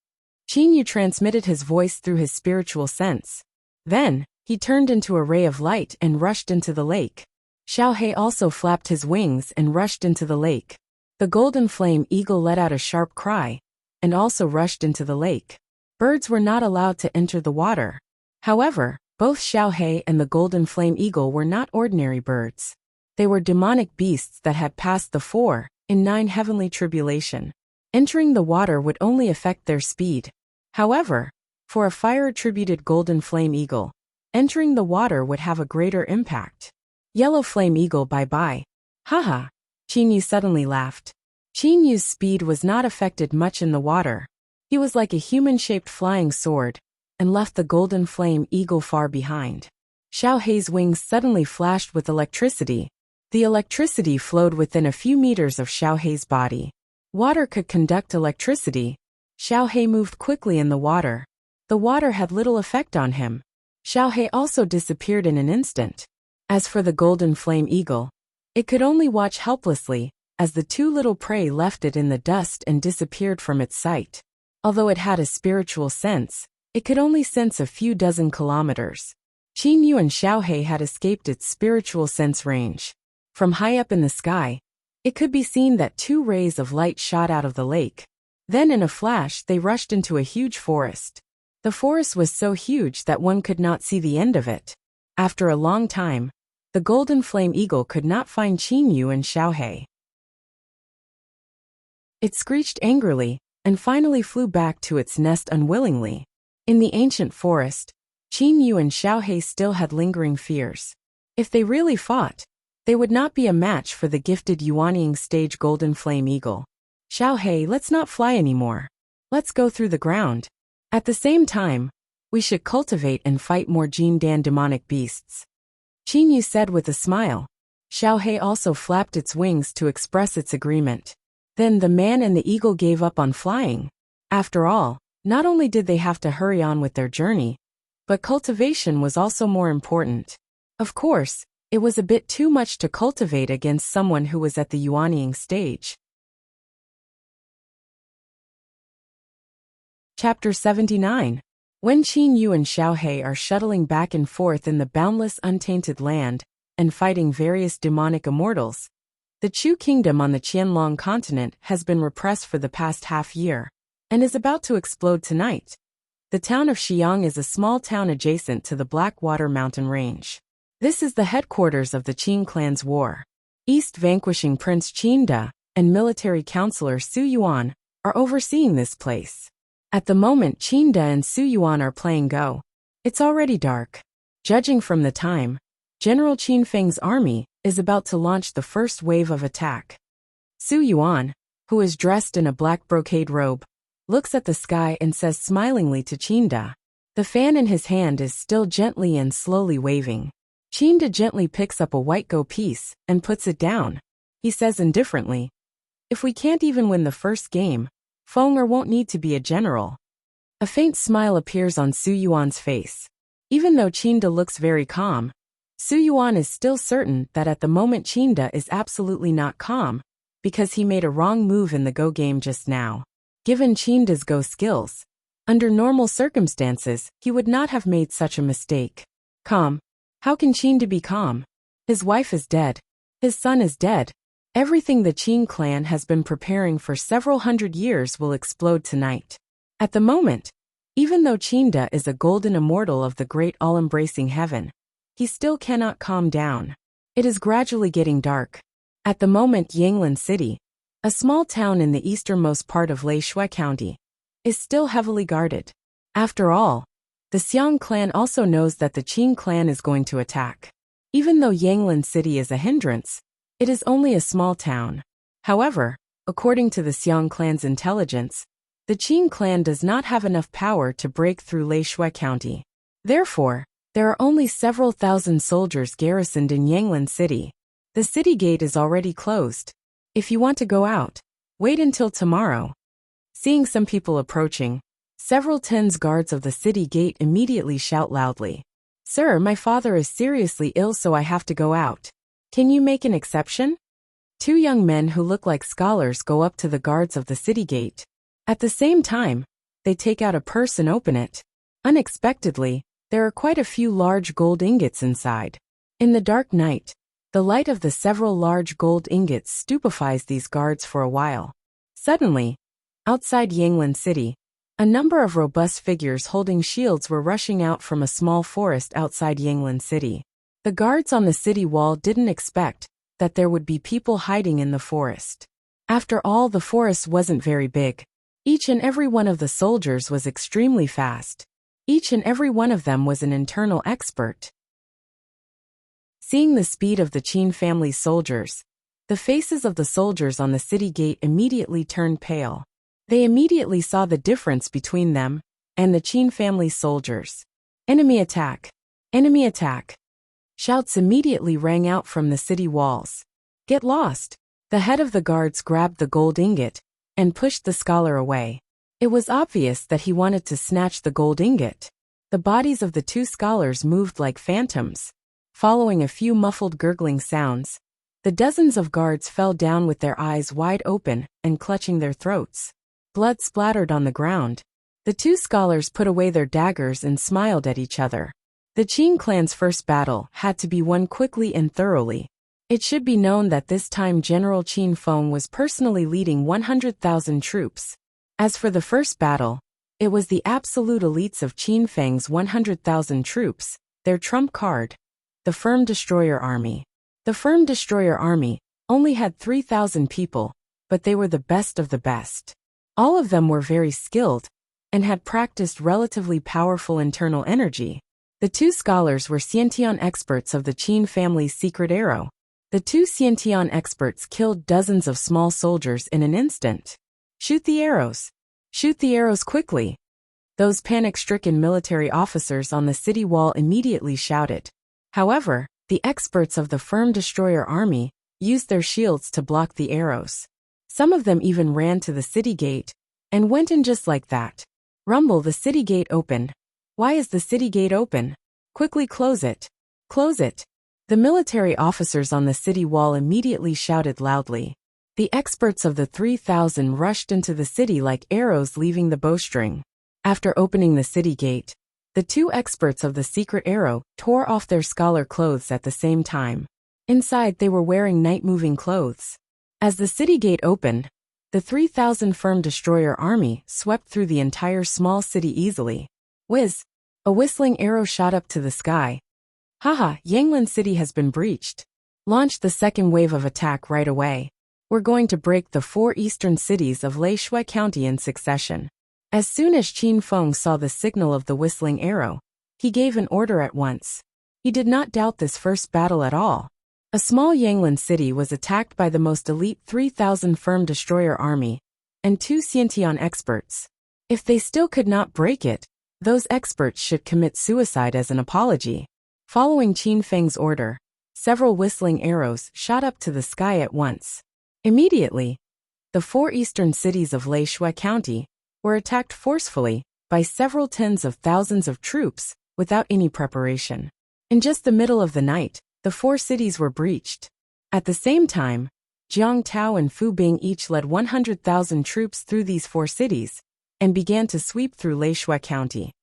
Qin Yu transmitted his voice through his spiritual sense. Then, he turned into a ray of light and rushed into the lake. Xiaohei also flapped his wings and rushed into the lake. The golden flame eagle let out a sharp cry, and also rushed into the lake. Birds were not allowed to enter the water. However, both Xiaohei and the golden flame eagle were not ordinary birds. They were demonic beasts that had passed the 4 in 9 heavenly tribulation. Entering the water would only affect their speed. However, for a fire-attributed golden flame eagle, entering the water would have a greater impact. Yellow flame eagle, bye-bye. Haha. Qin Yu suddenly laughed. Qin Yu's speed was not affected much in the water. He was like a human-shaped flying sword, and left the golden flame eagle far behind. Xiaohei's wings suddenly flashed with electricity. The electricity flowed within a few meters of Xiaohei's body. Water could conduct electricity. Xiaohei moved quickly in the water. The water had little effect on him. Xiaohei also disappeared in an instant. As for the golden flame eagle, it could only watch helplessly, as the two little prey left it in the dust and disappeared from its sight. Although it had a spiritual sense, it could only sense a few dozen kilometers. Qin Yu and Xiaohei had escaped its spiritual sense range. From high up in the sky, it could be seen that 2 rays of light shot out of the lake. Then in a flash they rushed into a huge forest. The forest was so huge that one could not see the end of it. After a long time, the golden flame eagle could not find Qin Yu and Xiaohei. It screeched angrily, and finally flew back to its nest unwillingly. In the ancient forest, Qin Yu and Xiaohei still had lingering fears. If they really fought, they would not be a match for the gifted Yuanying stage golden flame eagle. Xiaohei, let's not fly anymore. Let's go through the ground. At the same time, we should cultivate and fight more Jin Dan demonic beasts. Qin Yu said with a smile. Xiaohei also flapped its wings to express its agreement. Then the man and the eagle gave up on flying. After all, not only did they have to hurry on with their journey, but cultivation was also more important. Of course, it was a bit too much to cultivate against someone who was at the Yuanying stage. Chapter 79. When Qin Yu and Xiaohei are shuttling back and forth in the boundless untainted land, and fighting various demonic immortals, the Chu kingdom on the Qianlong continent has been repressed for the past half-year, and is about to explode tonight. The town of Xiang is a small town adjacent to the Blackwater mountain range. This is the headquarters of the Qin clan's war. East vanquishing Prince Qinda and military counselor Su Yuan are overseeing this place. At the moment Qinda and Su Yuan are playing Go. It's already dark. Judging from the time, General Qin Feng's army is about to launch the first wave of attack. Su Yuan, who is dressed in a black brocade robe, looks at the sky and says smilingly to Qinda. The fan in his hand is still gently and slowly waving. Qinda gently picks up a white Go piece and puts it down. He says indifferently, If we can't even win the first game, Feng won't need to be a general. A faint smile appears on Su Yuan's face. Even though Qinda looks very calm, Su Yuan is still certain that at the moment Qinda is absolutely not calm, because he made a wrong move in the Go game just now. Given Qinda's Go skills, under normal circumstances, he would not have made such a mistake. Calm? How can Qinda be calm? His wife is dead. His son is dead. Everything the Qin clan has been preparing for several hundred years will explode tonight. At the moment, even though Qinda is a golden immortal of the great all-embracing heaven, he still cannot calm down. It is gradually getting dark. At the moment Yanglin City, a small town in the easternmost part of Leishui County, is still heavily guarded. After all, the Xiang clan also knows that the Qin clan is going to attack. Even though Yanglin City is a hindrance, it is only a small town. However, according to the Xiang clan's intelligence, the Qin clan does not have enough power to break through Leishui County. Therefore, there are only several thousand soldiers garrisoned in Yanglin City. The city gate is already closed. If you want to go out, wait until tomorrow. Seeing some people approaching, several tens guards of the city gate immediately shout loudly, "Sir, my father is seriously ill, so I have to go out. Can you make an exception?" Two young men who look like scholars go up to the guards of the city gate. At the same time, they take out a purse and open it. Unexpectedly, there are quite a few large gold ingots inside. In the dark night, the light of the several large gold ingots stupefies these guards for a while. Suddenly, outside Yanglin City, a number of robust figures holding shields were rushing out from a small forest outside Yanglin City. The guards on the city wall didn't expect that there would be people hiding in the forest. After all, the forest wasn't very big. Each and every one of the soldiers was extremely fast. Each and every one of them was an internal expert. Seeing the speed of the Qin family's soldiers, the faces of the soldiers on the city gate immediately turned pale. They immediately saw the difference between them and the Qin family soldiers. "Enemy attack! Enemy attack!" Shouts immediately rang out from the city walls. "Get lost!" The head of the guards grabbed the gold ingot and pushed the scholar away. It was obvious that he wanted to snatch the gold ingot. The bodies of the two scholars moved like phantoms. Following a few muffled gurgling sounds, the dozens of guards fell down with their eyes wide open and clutching their throats. Blood splattered on the ground. The two scholars put away their daggers and smiled at each other. The Qin clan's first battle had to be won quickly and thoroughly. It should be known that this time General Qin Feng was personally leading 100,000 troops. As for the first battle, it was the absolute elites of Qin Feng's 100,000 troops, their trump card, the Firm Destroyer Army. The Firm Destroyer Army only had 3,000 people, but they were the best of the best. All of them were very skilled and had practiced relatively powerful internal energy. The two scholars were Xiantian experts of the Qin family's secret arrow. The two Xiantian experts killed dozens of small soldiers in an instant. "Shoot the arrows! Shoot the arrows quickly!" Those panic-stricken military officers on the city wall immediately shouted. However, the experts of the Firm Destroyer Army used their shields to block the arrows. Some of them even ran to the city gate and went in just like that. Rumble, the city gate open. Why is the city gate open? Quickly close it. Close it. The military officers on the city wall immediately shouted loudly. The experts of the 3,000 rushed into the city like arrows leaving the bowstring. After opening the city gate, the two experts of the secret arrow tore off their scholar clothes at the same time. Inside they were wearing night-moving clothes. As the city gate opened, the 3,000 Firm Destroyer Army swept through the entire small city easily. Whiz! A whistling arrow shot up to the sky. "Haha, Yanglin City has been breached. Launch the second wave of attack right away. We're going to break the 4 eastern cities of Leishui County in succession." As soon as Qin Feng saw the signal of the whistling arrow, he gave an order at once. He did not doubt this first battle at all. A small Yanglin City was attacked by the most elite 3,000 Firm Destroyer Army and 2 Xiantian experts. If they still could not break it, those experts should commit suicide as an apology. Following Qin Feng's order, several whistling arrows shot up to the sky at once. Immediately, the 4 eastern cities of Leishui County were attacked forcefully by several tens of thousands of troops without any preparation. In just the middle of the night, the 4 cities were breached. At the same time, Jiang Tao and Fu Bing each led 100,000 troops through these 4 cities and began to sweep through Leishui County.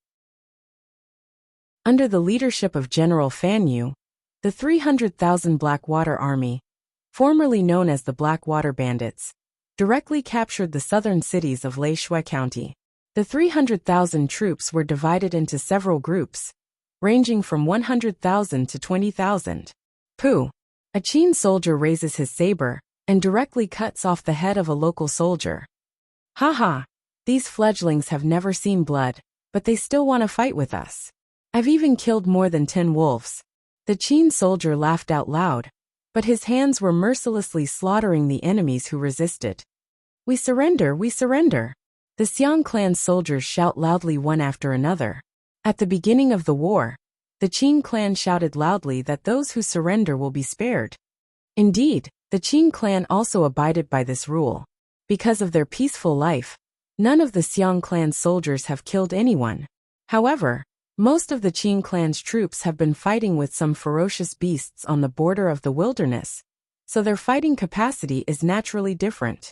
Under the leadership of General Fan Yu, the 300,000 Blackwater Army, formerly known as the Blackwater Bandits, directly captured the southern cities of Leishui County. The 300,000 troops were divided into several groups, ranging from 100,000 to 20,000. Pu, a Qin soldier, raises his saber and directly cuts off the head of a local soldier. Haha, these fledglings have never seen blood, but they still want to fight with us. I've even killed more than 10 wolves. The Qin soldier laughed out loud, but his hands were mercilessly slaughtering the enemies who resisted. We surrender, we surrender. The Xiang clan soldiers shout loudly one after another. At the beginning of the war, the Qin clan shouted loudly that those who surrender will be spared. Indeed, the Qin clan also abided by this rule. Because of their peaceful life, none of the Xiang clan soldiers have killed anyone. However, most of the Qin clan's troops have been fighting with some ferocious beasts on the border of the wilderness, so their fighting capacity is naturally different.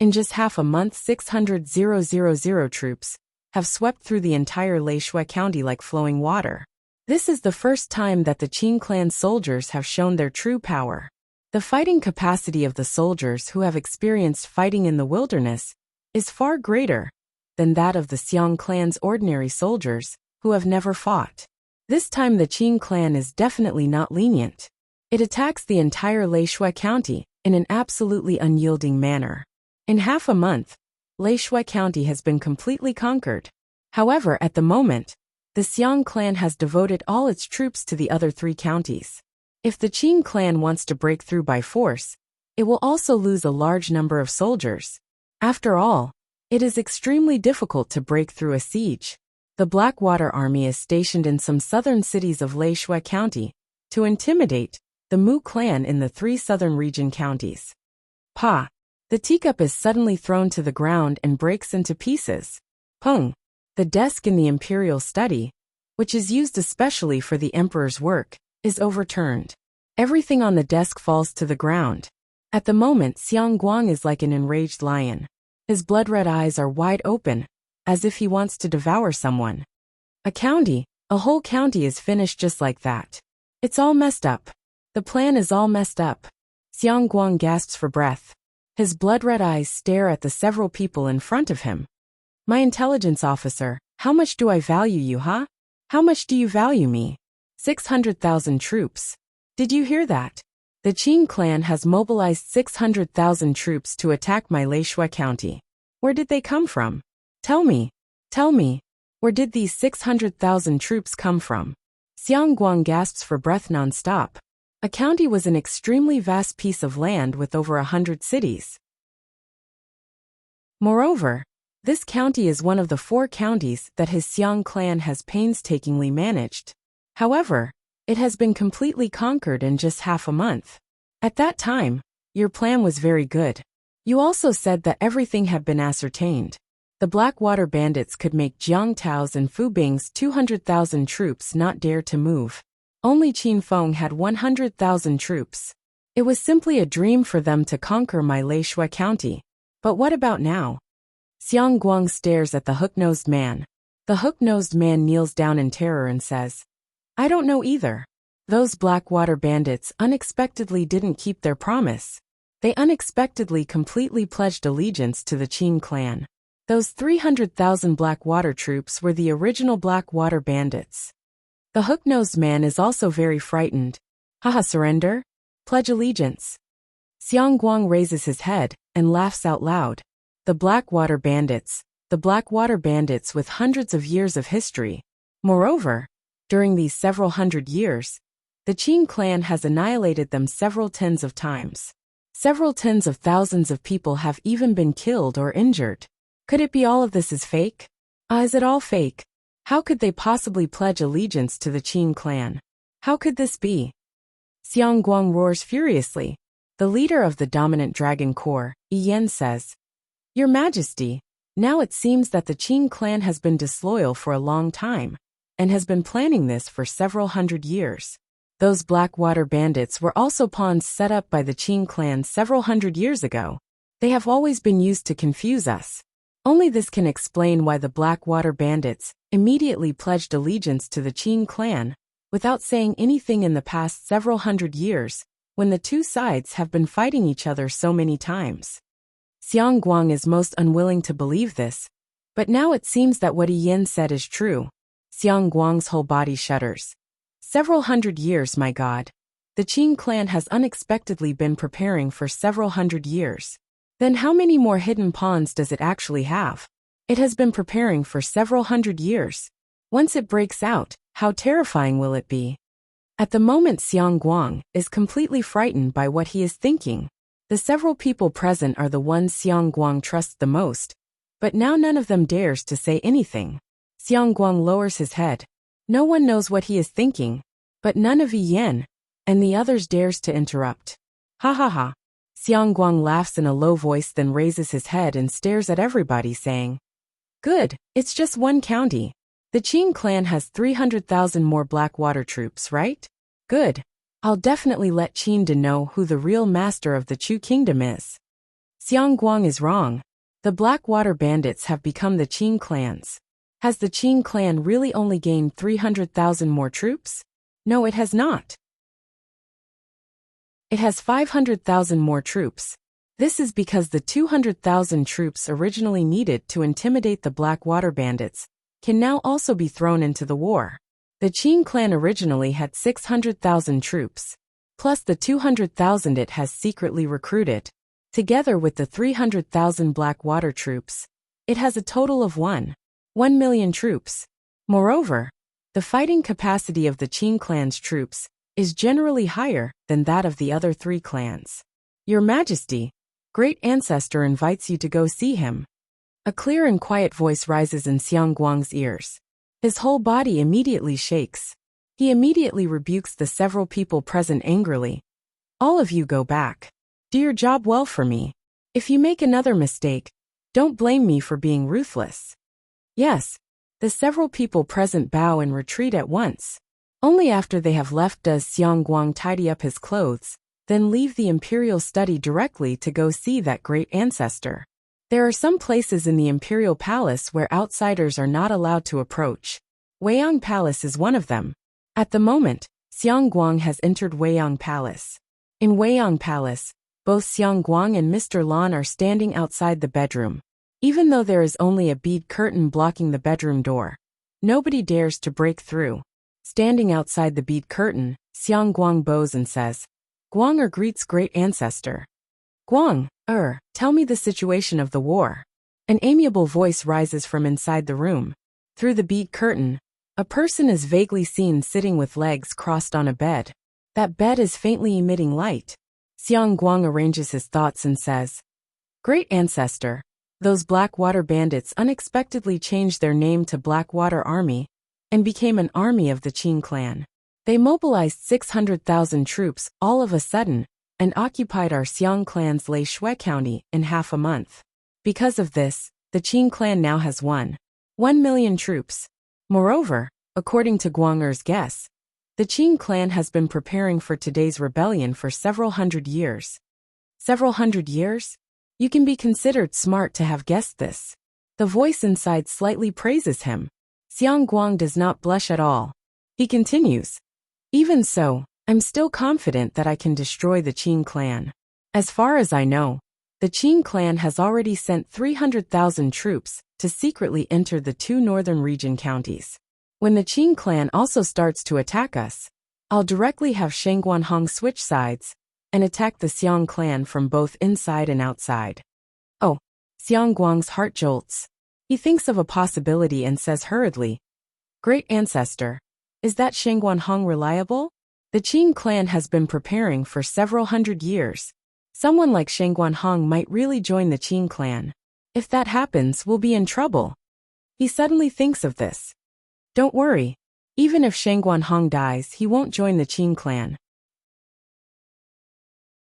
In just half a month 600,000 troops have swept through the entire Leishui County like flowing water. This is the first time that the Qin clan soldiers have shown their true power. The fighting capacity of the soldiers who have experienced fighting in the wilderness is far greater than that of the Xiang clan's ordinary soldiers who have never fought. This time the Qin clan is definitely not lenient. It attacks the entire Leishui County in an absolutely unyielding manner. In half a month, Leishui County has been completely conquered. However, at the moment, the Xiang clan has devoted all its troops to the other 3 counties. If the Qin clan wants to break through by force, it will also lose a large number of soldiers. After all, it is extremely difficult to break through a siege. The Blackwater Army is stationed in some southern cities of Leishui County to intimidate the Mu clan in the 3 southern region counties. Pa! The teacup is suddenly thrown to the ground and breaks into pieces. Pung! The desk in the imperial study, which is used especially for the emperor's work, is overturned. Everything on the desk falls to the ground. At the moment, Xiang Guang is like an enraged lion. His blood-red eyes are wide open, as if he wants to devour someone. A whole county is finished just like that. It's all messed up. The plan is all messed up. Xiang Guang gasps for breath. His blood-red eyes stare at the several people in front of him. My intelligence officer, how much do I value you, huh? How much do you value me? 600,000 troops. Did you hear that? The Qin clan has mobilized 600,000 troops to attack my Leishui County. Where did they come from? Tell me, where did these 600,000 troops come from? Xiang Guang gasps for breath non-stop. A county was an extremely vast piece of land with over 100 cities. Moreover, this county is one of the 4 counties that his Xiang clan has painstakingly managed. However, it has been completely conquered in just half a month. At that time, your plan was very good. You also said that everything had been ascertained. The Blackwater Bandits could make Jiang Tao's and Fu Bing's 200,000 troops not dare to move. Only Qin Feng had 100,000 troops. It was simply a dream for them to conquer my Leishui County. But what about now? Xiang Guang stares at the hook-nosed man. The hook-nosed man kneels down in terror and says, I don't know either. Those Blackwater Bandits unexpectedly didn't keep their promise. They unexpectedly completely pledged allegiance to the Qin clan. Those 300,000 Blackwater troops were the original Blackwater Bandits. The hook-nosed man is also very frightened. Haha, surrender? Pledge allegiance. Xiang Guang raises his head and laughs out loud. The Blackwater Bandits with hundreds of years of history. Moreover, during these several hundred years, the Qin clan has annihilated them several tens of times. Several tens of thousands of people have even been killed or injured. Could it be all of this is fake? Is it all fake? How could they possibly pledge allegiance to the Qin clan? How could this be? Xiang Guang roars furiously. The leader of the dominant dragon corps, Yen, says, "Your Majesty, now it seems that the Qing clan has been disloyal for a long time, and has been planning this for several hundred years. Those Blackwater bandits were also pawns set up by the Qing clan several hundred years ago. They have always been used to confuse us. Only this can explain why the Blackwater bandits immediately pledged allegiance to the Qing clan, without saying anything in the past several hundred years, when the two sides have been fighting each other so many times." Xiang Guang is most unwilling to believe this, but now it seems that what Yin said is true. Xiang Guang's whole body shudders. Several hundred years, my God. The Qing clan has unexpectedly been preparing for several hundred years. Then how many more hidden pawns does it actually have? It has been preparing for several hundred years. Once it breaks out, how terrifying will it be? At the moment, Xiang Guang is completely frightened by what he is thinking. The several people present are the ones Xiang Guang trusts the most, but now none of them dares to say anything. Xiang Guang lowers his head. No one knows what he is thinking, but none of Yen and the others dares to interrupt. Ha ha ha. Xiang Guang laughs in a low voice, then raises his head and stares at everybody, saying, "Good, it's just one county. The Qing clan has 300,000 more Blackwater troops, right? Good. I'll definitely let Qin know who the real master of the Chu kingdom is." Xiang Guang is wrong. The Blackwater bandits have become the Qing clans. Has the Qing clan really only gained 300,000 more troops? No, it has not. It has 500,000 more troops. This is because the 200,000 troops originally needed to intimidate the Blackwater bandits can now also be thrown into the war. The Qing clan originally had 600,000 troops, plus the 200,000 it has secretly recruited. Together with the 300,000 Blackwater troops, it has a total of 1 million troops. Moreover, the fighting capacity of the Qing clan's troops is generally higher than that of the other three clans. Your Majesty, Great Ancestor invites you to go see him. A clear and quiet voice rises in Xiang Guang's ears. His whole body immediately shakes. He immediately rebukes the several people present angrily. All of you go back. Do your job well for me. If you make another mistake, don't blame me for being ruthless. Yes. The several people present bow and retreat at once. Only after they have left does Xiang Guang tidy up his clothes, then leave the imperial study directly to go see that great ancestor. There are some places in the imperial palace where outsiders are not allowed to approach. Weiyang Palace is one of them. At the moment, Xiang Guang has entered Weiyang Palace. In Weiyang Palace, both Xiang Guang and Mr. Lan are standing outside the bedroom. Even though there is only a bead curtain blocking the bedroom door, nobody dares to break through. Standing outside the bead curtain, Xiang Guang bows and says, "Guang greets great ancestor." "Guang, tell me the situation of the war." An amiable voice rises from inside the room. Through the bead curtain, a person is vaguely seen sitting with legs crossed on a bed. That bed is faintly emitting light. Xiang Guang arranges his thoughts and says, "Great ancestor, those Blackwater bandits unexpectedly changed their name to Blackwater Army and became an army of the Qing clan. They mobilized 600,000 troops all of a sudden and occupied our Xiang clan's Lei Shui County in half a month. Because of this, the Qing clan now has 1 million troops. Moreover, according to Guang guess, the Qing clan has been preparing for today's rebellion for several hundred years. Several hundred years? You can be considered smart to have guessed this. The voice inside slightly praises him. Xiang Guang does not blush at all. He continues, "Even so, I'm still confident that I can destroy the Qing clan. As far as I know, the Qing clan has already sent 300,000 troops to secretly enter the 2 northern region counties. When the Qing clan also starts to attack us, I'll directly have Shangguan Hong switch sides and attack the Xiang clan from both inside and outside." Oh, Xiang Guang's heart jolts. He thinks of a possibility and says hurriedly, "Great ancestor, is that Shangguan Hong reliable? The Qing clan has been preparing for several hundred years. Someone like Shangguan Hong might really join the Qing clan. If that happens, we'll be in trouble." He suddenly thinks of this. Don't worry. Even if Shangguan Hong dies, he won't join the Qing clan.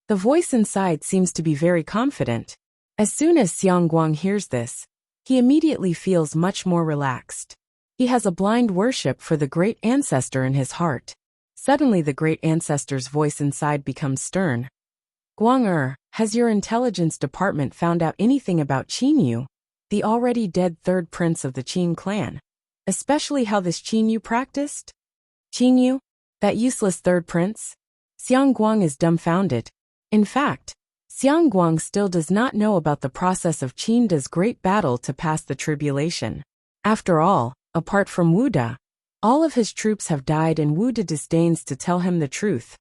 The voice inside seems to be very confident. As soon as Xiangguang hears this, he immediately feels much more relaxed. He has a blind worship for the great ancestor in his heart. Suddenly the great ancestor's voice inside becomes stern. Guang has your intelligence department found out anything about Qin Yu, the already dead third prince of the Qin clan? Especially how this Qin Yu practiced? Qin Yu? That useless third prince? Xiangguang is dumbfounded. In fact, Xiangguang still does not know about the process of Qin Da's great battle to pass the tribulation. After all, apart from Wu Da, all of his troops have died and Wu Da disdains to tell him the truth.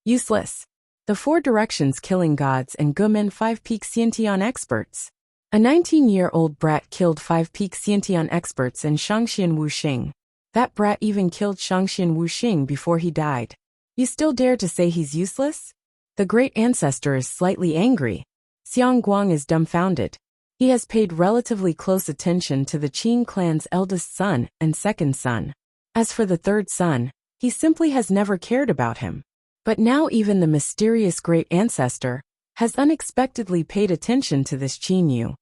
Useless. The Four Directions Killing Gods and Gumen 5 Peak Xiantian experts. A 19-year-old brat killed 5 Peak Xiantian experts in Shangxian Wuxing. That brat even killed Shangxian Wuxing before he died. You still dare to say he's useless? The great ancestor is slightly angry. Xiangguang is dumbfounded. He has paid relatively close attention to the Qin clan's eldest son and second son. As for the third son, he simply has never cared about him. But now even the mysterious great ancestor has unexpectedly paid attention to this Qin Yu.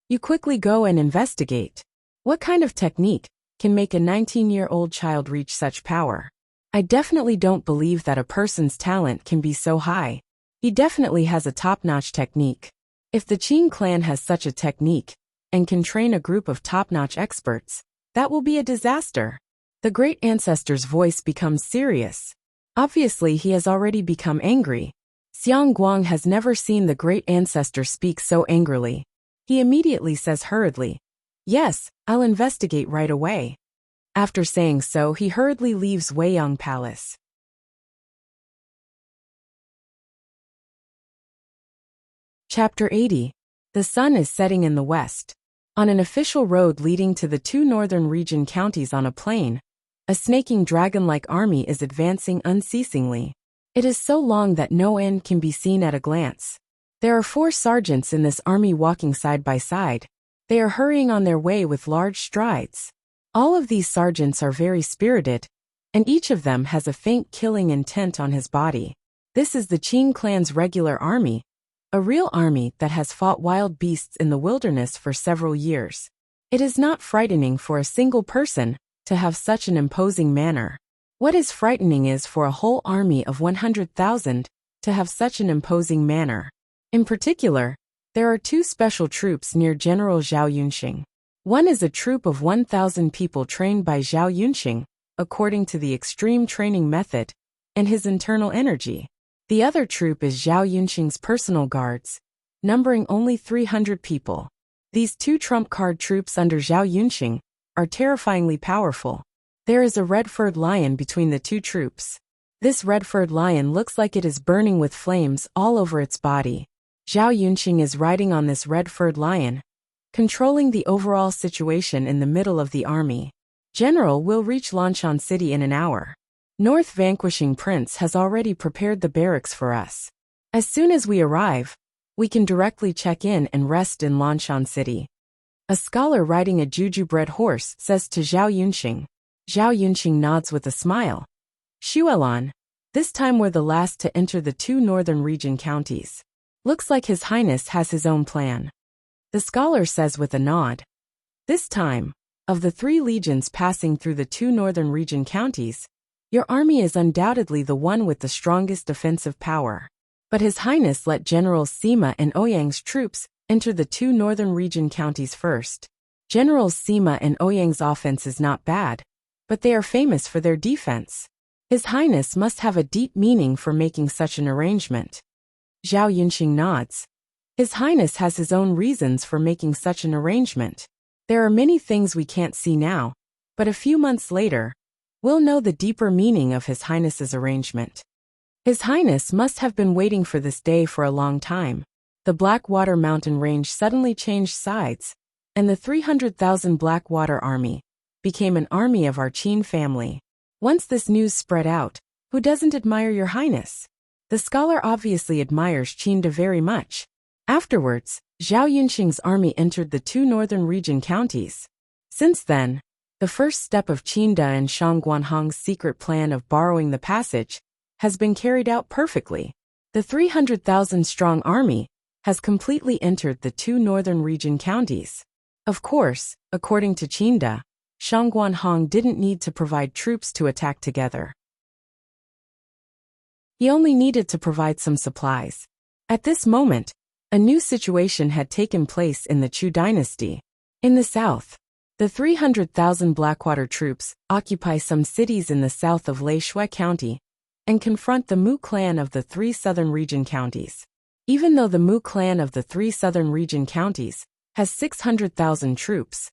You quickly go and investigate. What kind of technique can make a 19-year-old child reach such power? I definitely don't believe that a person's talent can be so high. He definitely has a top-notch technique. If the Qin clan has such a technique and can train a group of top-notch experts, that will be a disaster. The great ancestor's voice becomes serious. Obviously, he has already become angry. Xiangguang has never seen the great ancestor speak so angrily. He immediately says hurriedly, "Yes, I'll investigate right away." After saying so, he hurriedly leaves Weiyang Palace. Chapter 80. The sun is setting in the west. On an official road leading to the two northern region counties on a plain, a snaking dragon-like army is advancing unceasingly. It is so long that no end can be seen at a glance. There are 4 sergeants in this army walking side by side. They are hurrying on their way with large strides. All of these sergeants are very spirited, and each of them has a faint killing intent on his body. This is the Qin clan's regular army, a real army that has fought wild beasts in the wilderness for several years. It is not frightening for a single person to have such an imposing manner. What is frightening is for a whole army of 100,000 to have such an imposing manner. In particular, there are 2 special troops near General Zhao Yunxing. One is a troop of 1,000 people trained by Zhao Yunxing, according to the extreme training method, and his internal energy. The other troop is Zhao Yunxing's personal guards, numbering only 300 people. These 2 trump card troops under Zhao Yunxing are terrifyingly powerful. There is a red-furred lion between the 2 troops. This red-furred lion looks like it is burning with flames all over its body. Zhao Yunxing is riding on this red-furred lion, controlling the overall situation in the middle of the army. General will reach Lanshan City in an hour. North Vanquishing Prince has already prepared the barracks for us. As soon as we arrive, we can directly check in and rest in Lanshan City. A scholar riding a juju-bred horse says to Zhao Yunxing. Zhao Yunxing nods with a smile. Xuelan, this time we're the last to enter the 2 northern region counties. Looks like His Highness has his own plan. The scholar says with a nod. This time, of the 3 legions passing through the 2 northern region counties, your army is undoubtedly the one with the strongest defensive power. But His Highness let Generals Sima and Ouyang's troops enter the 2 northern region counties first. Generals Sima and Ouyang's offense is not bad, but they are famous for their defense. His Highness must have a deep meaning for making such an arrangement. Zhao Yunxing nods. His Highness has his own reasons for making such an arrangement. There are many things we can't see now, but a few months later, we'll know the deeper meaning of His Highness's arrangement. His Highness must have been waiting for this day for a long time. The Blackwater mountain range suddenly changed sides, and the 300,000 Blackwater army became an army of our Qin family. Once this news spread out, who doesn't admire your Highness? The scholar obviously admires Qin very much. Afterwards, Zhao Yunxing's army entered the 2 northern region counties. Since then, the first step of Qin and Shang Guanhong's secret plan of borrowing the passage has been carried out perfectly. The 300,000-strong army has completely entered the two northern region counties. Of course, according to Qinda, Shangguanhong didn't need to provide troops to attack together. He only needed to provide some supplies. At this moment, a new situation had taken place in the Chu dynasty. In the south, the 300,000 Blackwater troops occupy some cities in the south of Leishui County and confront the Mu clan of the three southern region counties. Even though the Mu clan of the three southern region counties has 600,000 troops,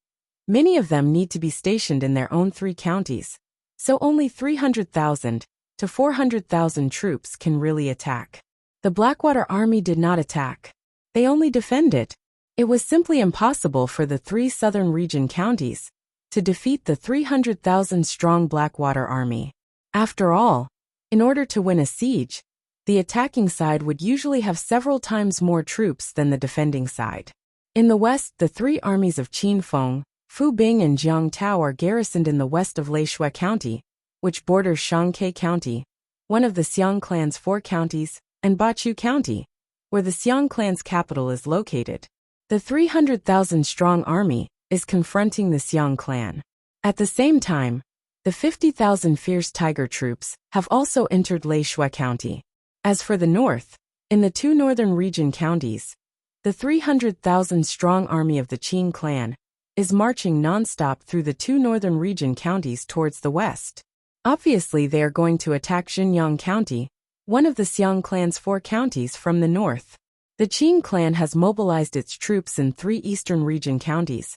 many of them need to be stationed in their own three counties, so only 300,000 to 400,000 troops can really attack. The Blackwater army did not attack. They only defended. It was simply impossible for the three southern region counties to defeat the 300,000-strong Blackwater army. After all, in order to win a siege, the attacking side would usually have several times more troops than the defending side. In the west, the three armies of Qinfeng, Fubing and Jiangtao are garrisoned in the west of Leishui County, which borders Shanghai County, one of the Xiang clan's 4 counties, and Bachu County, where the Xiang clan's capital is located. The 300,000-strong army is confronting the Xiang clan. At the same time, the 50,000 fierce tiger troops have also entered Leishui County. As for the north, in the two northern region counties, the 300,000-strong army of the Qin clan is marching non-stop through the two northern region counties towards the west. Obviously, they are going to attack Xinyang County, one of the Xiang clan's 4 counties from the north. The Qin clan has mobilized its troops in 3 eastern region counties,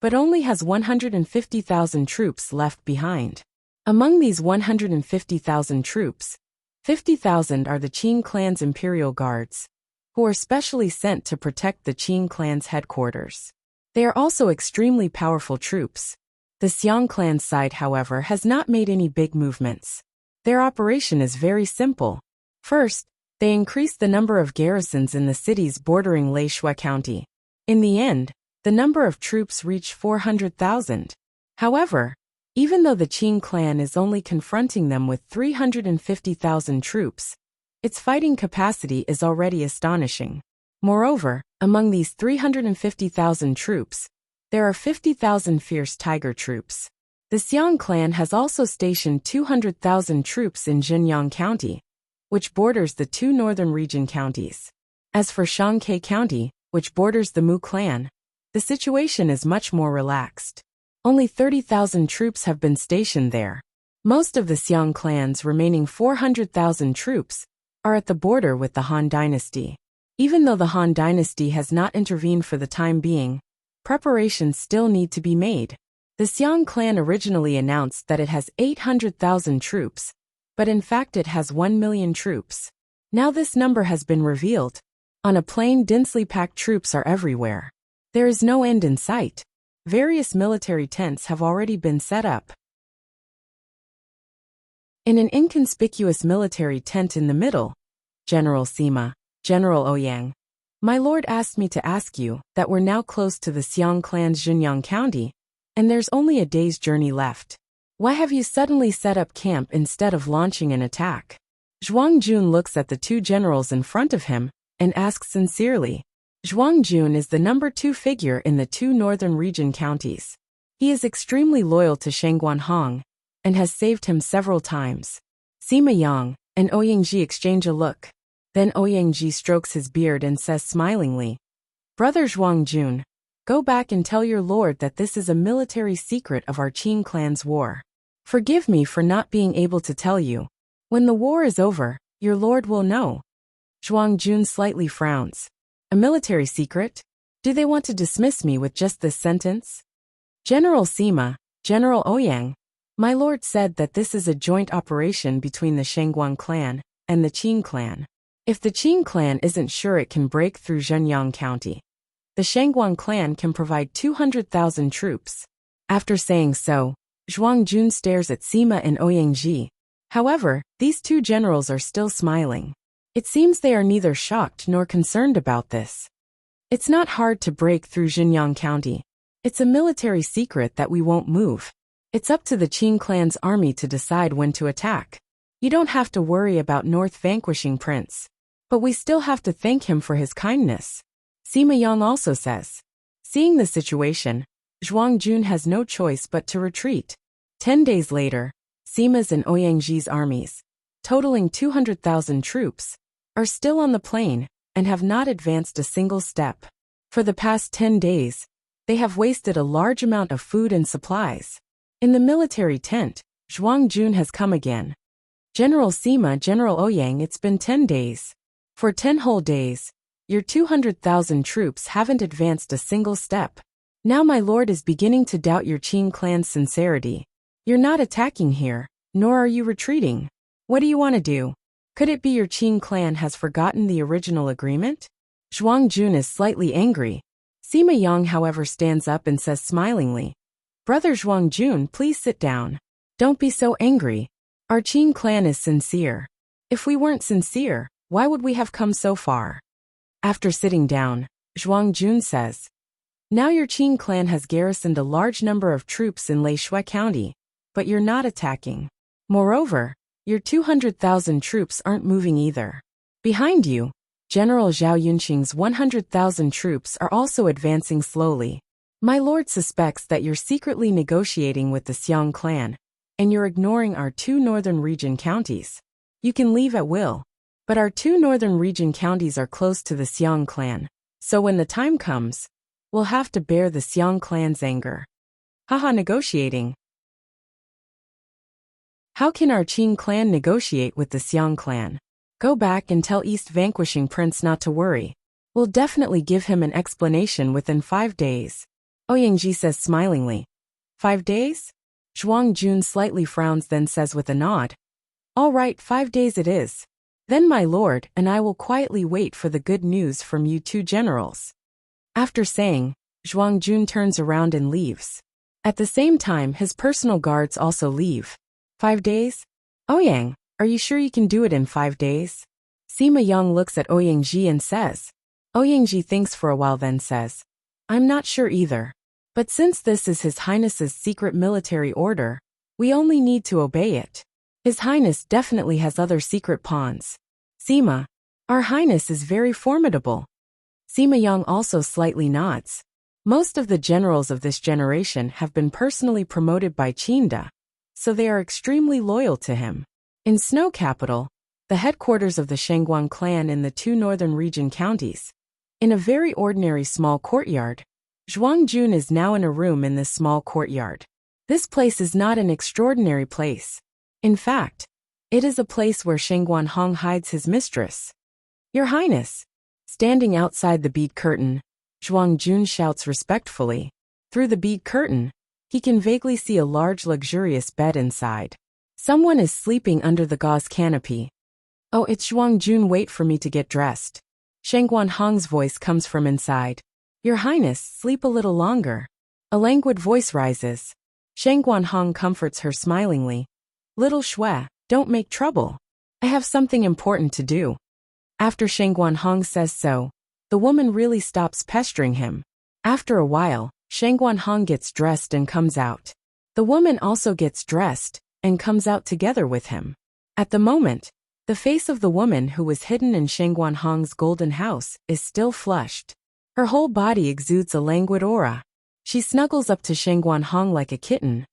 but only has 150,000 troops left behind. Among these 150,000 troops, 50,000 are the Qin clan's imperial guards, who are specially sent to protect the Qin clan's headquarters. They are also extremely powerful troops. The Xiang clan side, however, has not made any big movements. Their operation is very simple. First, they increased the number of garrisons in the cities bordering Leishui County. In the end, the number of troops reached 400,000. However, even though the Qin clan is only confronting them with 350,000 troops, its fighting capacity is already astonishing. Moreover, among these 350,000 troops, there are 50,000 fierce tiger troops. The Xiang clan has also stationed 200,000 troops in Jinyang County, which borders the two northern region counties. As for Shanghai County, which borders the Mu clan, the situation is much more relaxed. Only 30,000 troops have been stationed there. Most of the Xiang clan's remaining 400,000 troops are at the border with the Han dynasty. Even though the Han dynasty has not intervened for the time being, preparations still need to be made. The Xiang clan originally announced that it has 800,000 troops, but in fact it has 1 million troops. Now this number has been revealed. On a plain, densely packed troops are everywhere. There is no end in sight. Various military tents have already been set up. In an inconspicuous military tent in the middle, General Sima, General Ouyang, my lord asked me to ask you that we're now close to the Xiang clan's Jinyang County, and there's only a day's journey left. Why have you suddenly set up camp instead of launching an attack? Zhuang Jun looks at the 2 generals in front of him and asks sincerely. Zhuang Jun is the number 2 figure in the 2 northern region counties. He is extremely loyal to Shangguanhong and has saved him several times. Sima Yang and Ouyangji exchange a look. Then Ouyangji strokes his beard and says smilingly, Brother Zhuang Jun, go back and tell your lord that this is a military secret of our Qin clan's war. Forgive me for not being able to tell you. When the war is over, your lord will know. Zhuang Jun slightly frowns. A military secret? Do they want to dismiss me with just this sentence? General Sima, General Ouyang, my lord said that this is a joint operation between the Shangguan clan and the Qin clan. If the Qin clan isn't sure it can break through Jinyang County, the Shangguan clan can provide 200,000 troops. After saying so, Zhuang Jun stares at Sima and Ouyangji. However, these 2 generals are still smiling. It seems they are neither shocked nor concerned about this. It's not hard to break through Jinyang County. It's a military secret that we won't move. It's up to the Qin clan's army to decide when to attack. You don't have to worry about North vanquishing Prince. But we still have to thank him for his kindness. Sima Yang also says. Seeing the situation, Zhuang Jun has no choice but to retreat. 10 days later, Sima's and Ouyangji's armies, totaling 200,000 troops, are still on the plain and have not advanced a single step. For the past 10 days, they have wasted a large amount of food and supplies. In the military tent, Zhuang Jun has come again. General Sima, General Ouyang, it's been 10 days. For 10 whole days, your 200,000 troops haven't advanced a single step. Now my lord is beginning to doubt your Qing clan's sincerity. You're not attacking here, nor are you retreating. What do you want to do? Could it be your Qing clan has forgotten the original agreement? Zhuang Jun is slightly angry. Sima Yang, however, stands up and says smilingly, Brother Zhuang Jun, please sit down. Don't be so angry. Our Qing clan is sincere. If we weren't sincere, why would we have come so far? After sitting down, Zhuang Jun says, Now your Qing clan has garrisoned a large number of troops in Leishui County, but you're not attacking. Moreover, your 200,000 troops aren't moving either. Behind you, General Zhao Yunqing's 100,000 troops are also advancing slowly. My lord suspects that you're secretly negotiating with the Xiang clan, and you're ignoring our 2 northern region counties. You can leave at will, but our 2 northern region counties are close to the Xiang clan, so when the time comes, we'll have to bear the Xiang clan's anger. Haha, negotiating. How can our Qing clan negotiate with the Xiang clan? Go back and tell East Vanquishing Prince not to worry. We'll definitely give him an explanation within 5 days. Ouyangji says smilingly. 5 days? Zhuang Jun slightly frowns, then says with a nod. All right, 5 days it is. Then my lord and I will quietly wait for the good news from you 2 generals. After saying, Zhuang Jun turns around and leaves. At the same time, his personal guards also leave. 5 days? Ouyang, are you sure you can do it in 5 days? Sima Yang looks at Ouyangji and says. Ouyangji thinks for a while, then says, I'm not sure either. But since this is His Highness's secret military order, we only need to obey it. His Highness definitely has other secret pawns. Sima, Our Highness is very formidable. Sima Yang also slightly nods. Most of the generals of this generation have been personally promoted by Qinda, so they are extremely loyal to him. In Snow Capital, the headquarters of the Shangguan clan in the 2 northern region counties, in a very ordinary small courtyard, Zhuang Jun is now in a room in this small courtyard. This place is not an extraordinary place. In fact, it is a place where Shangguan Hong hides his mistress. Your Highness. Standing outside the bead curtain, Zhuang Jun shouts respectfully. Through the bead curtain, he can vaguely see a large luxurious bed inside. Someone is sleeping under the gauze canopy. Oh, it's Zhuang Jun, wait for me to get dressed. Shangguan Hong's voice comes from inside. Your Highness, sleep a little longer. A languid voice rises. Shangguan Hong comforts her smilingly. Little Shui, don't make trouble. I have something important to do. After Shangguan Hong says so, the woman really stops pestering him. After a while, Shangguan Hong gets dressed and comes out. The woman also gets dressed and comes out together with him. At the moment, the face of the woman who was hidden in Shangguan Hong's golden house is still flushed. Her whole body exudes a languid aura. She snuggles up to Shangguan Hong like a kitten.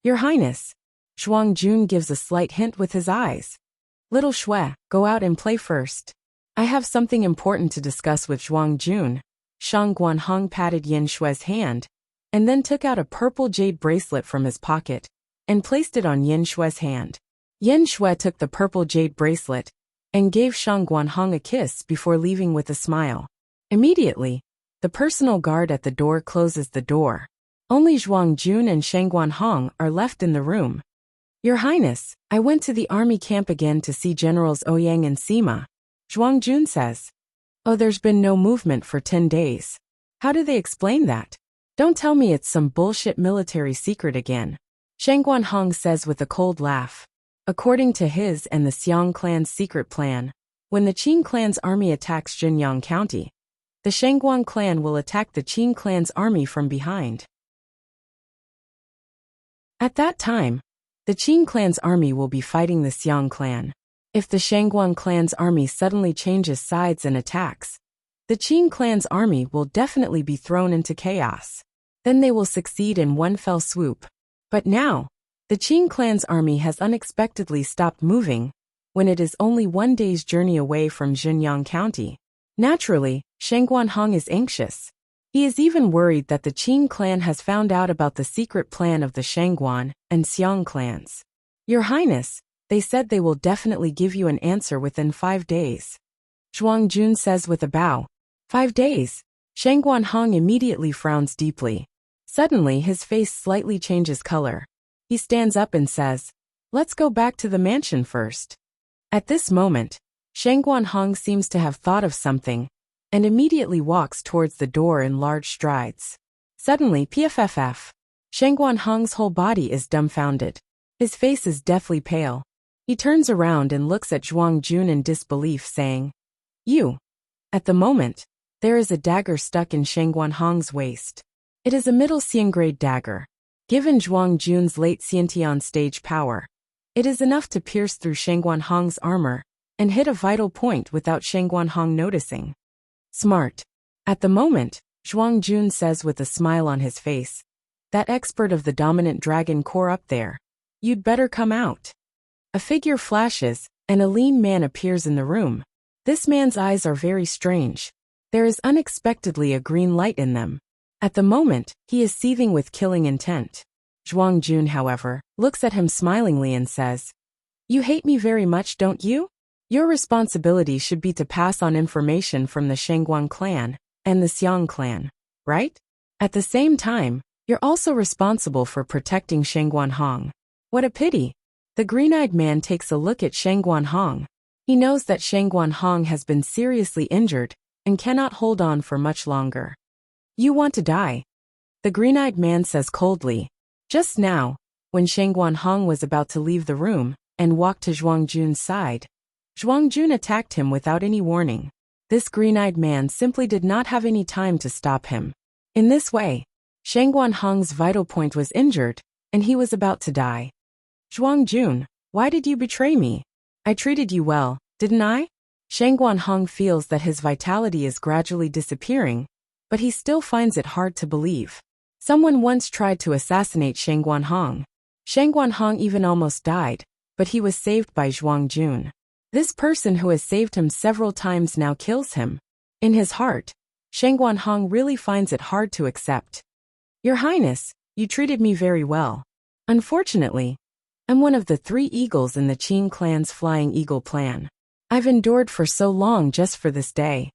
Your Highness. Zhuang Jun gives a slight hint with his eyes. Little Shui, go out and play first. I have something important to discuss with Zhuang Jun. Shangguan Hong patted Yin Shui's hand, and then took out a purple jade bracelet from his pocket, and placed it on Yin Shui's hand. Yin Shui took the purple jade bracelet, and gave Shangguan Hong a kiss before leaving with a smile. Immediately, the personal guard at the door closes the door. Only Zhuang Jun and Shangguan Hong are left in the room. Your Highness, I went to the army camp again to see Generals Ouyang and Sima. Zhuang Jun says. Oh, there's been no movement for 10 days. How do they explain that? Don't tell me it's some bullshit military secret again. Shangguan Hong says with a cold laugh. According to his and the Xiang clan's secret plan, when the Qing clan's army attacks Jinyang County, the Shangguan clan will attack the Qing clan's army from behind. At that time, the Qing clan's army will be fighting the Xiang clan. If the Shangguan clan's army suddenly changes sides and attacks, the Qin clan's army will definitely be thrown into chaos. Then they will succeed in one fell swoop. But now, the Qin clan's army has unexpectedly stopped moving, when it is only 1 day's journey away from Zhenyang County. Naturally, Shangguan Hong is anxious. He is even worried that the Qin clan has found out about the secret plan of the Shangguan and Xiang clans. Your Highness, they said they will definitely give you an answer within 5 days. Zhuang Jun says with a bow. 5 days? Shangguan Hong immediately frowns deeply. Suddenly his face slightly changes color. He stands up and says, let's go back to the mansion first. At this moment, Shangguan Hong seems to have thought of something, and immediately walks towards the door in large strides. Suddenly PFFF. Shangguan Hong's whole body is dumbfounded. His face is deathly pale. He turns around and looks at Zhuang Jun in disbelief, saying, You. At the moment, there is a dagger stuck in Shangguan Hong's waist. It is a middle Xian-grade dagger. Given Zhuang Jun's late Xiantian stage power, it is enough to pierce through Shangguan Hong's armor and hit a vital point without Shangguan Hong noticing. Smart. At the moment, Zhuang Jun says with a smile on his face, that expert of the dominant dragon core up there, you'd better come out. A figure flashes, and a lean man appears in the room. This man's eyes are very strange. There is unexpectedly a green light in them. At the moment, he is seething with killing intent. Zhuang Jun, however, looks at him smilingly and says, You hate me very much, don't you? Your responsibility should be to pass on information from the Shangguan clan and the Xiang clan, right? At the same time, you're also responsible for protecting Shangguan Hong. What a pity. The green-eyed man takes a look at Shangguan Hong. He knows that Shangguan Hong has been seriously injured and cannot hold on for much longer. You want to die? The green-eyed man says coldly. Just now, when Shangguan Hong was about to leave the room and walk to Zhuang Jun's side, Zhuang Jun attacked him without any warning. This green-eyed man simply did not have any time to stop him. In this way, Shangguan Hong's vital point was injured, and he was about to die. Zhuang Jun, why did you betray me? I treated you well, didn't I? Shangguan Hong feels that his vitality is gradually disappearing, but he still finds it hard to believe. Someone once tried to assassinate Shangguan Hong. Shangguan Hong even almost died, but he was saved by Zhuang Jun. This person who has saved him several times now kills him. In his heart, Shangguan Hong really finds it hard to accept. Your Highness, you treated me very well. Unfortunately, I'm one of the 3 eagles in the Qin clan's Flying Eagle plan. I've endured for so long just for this day.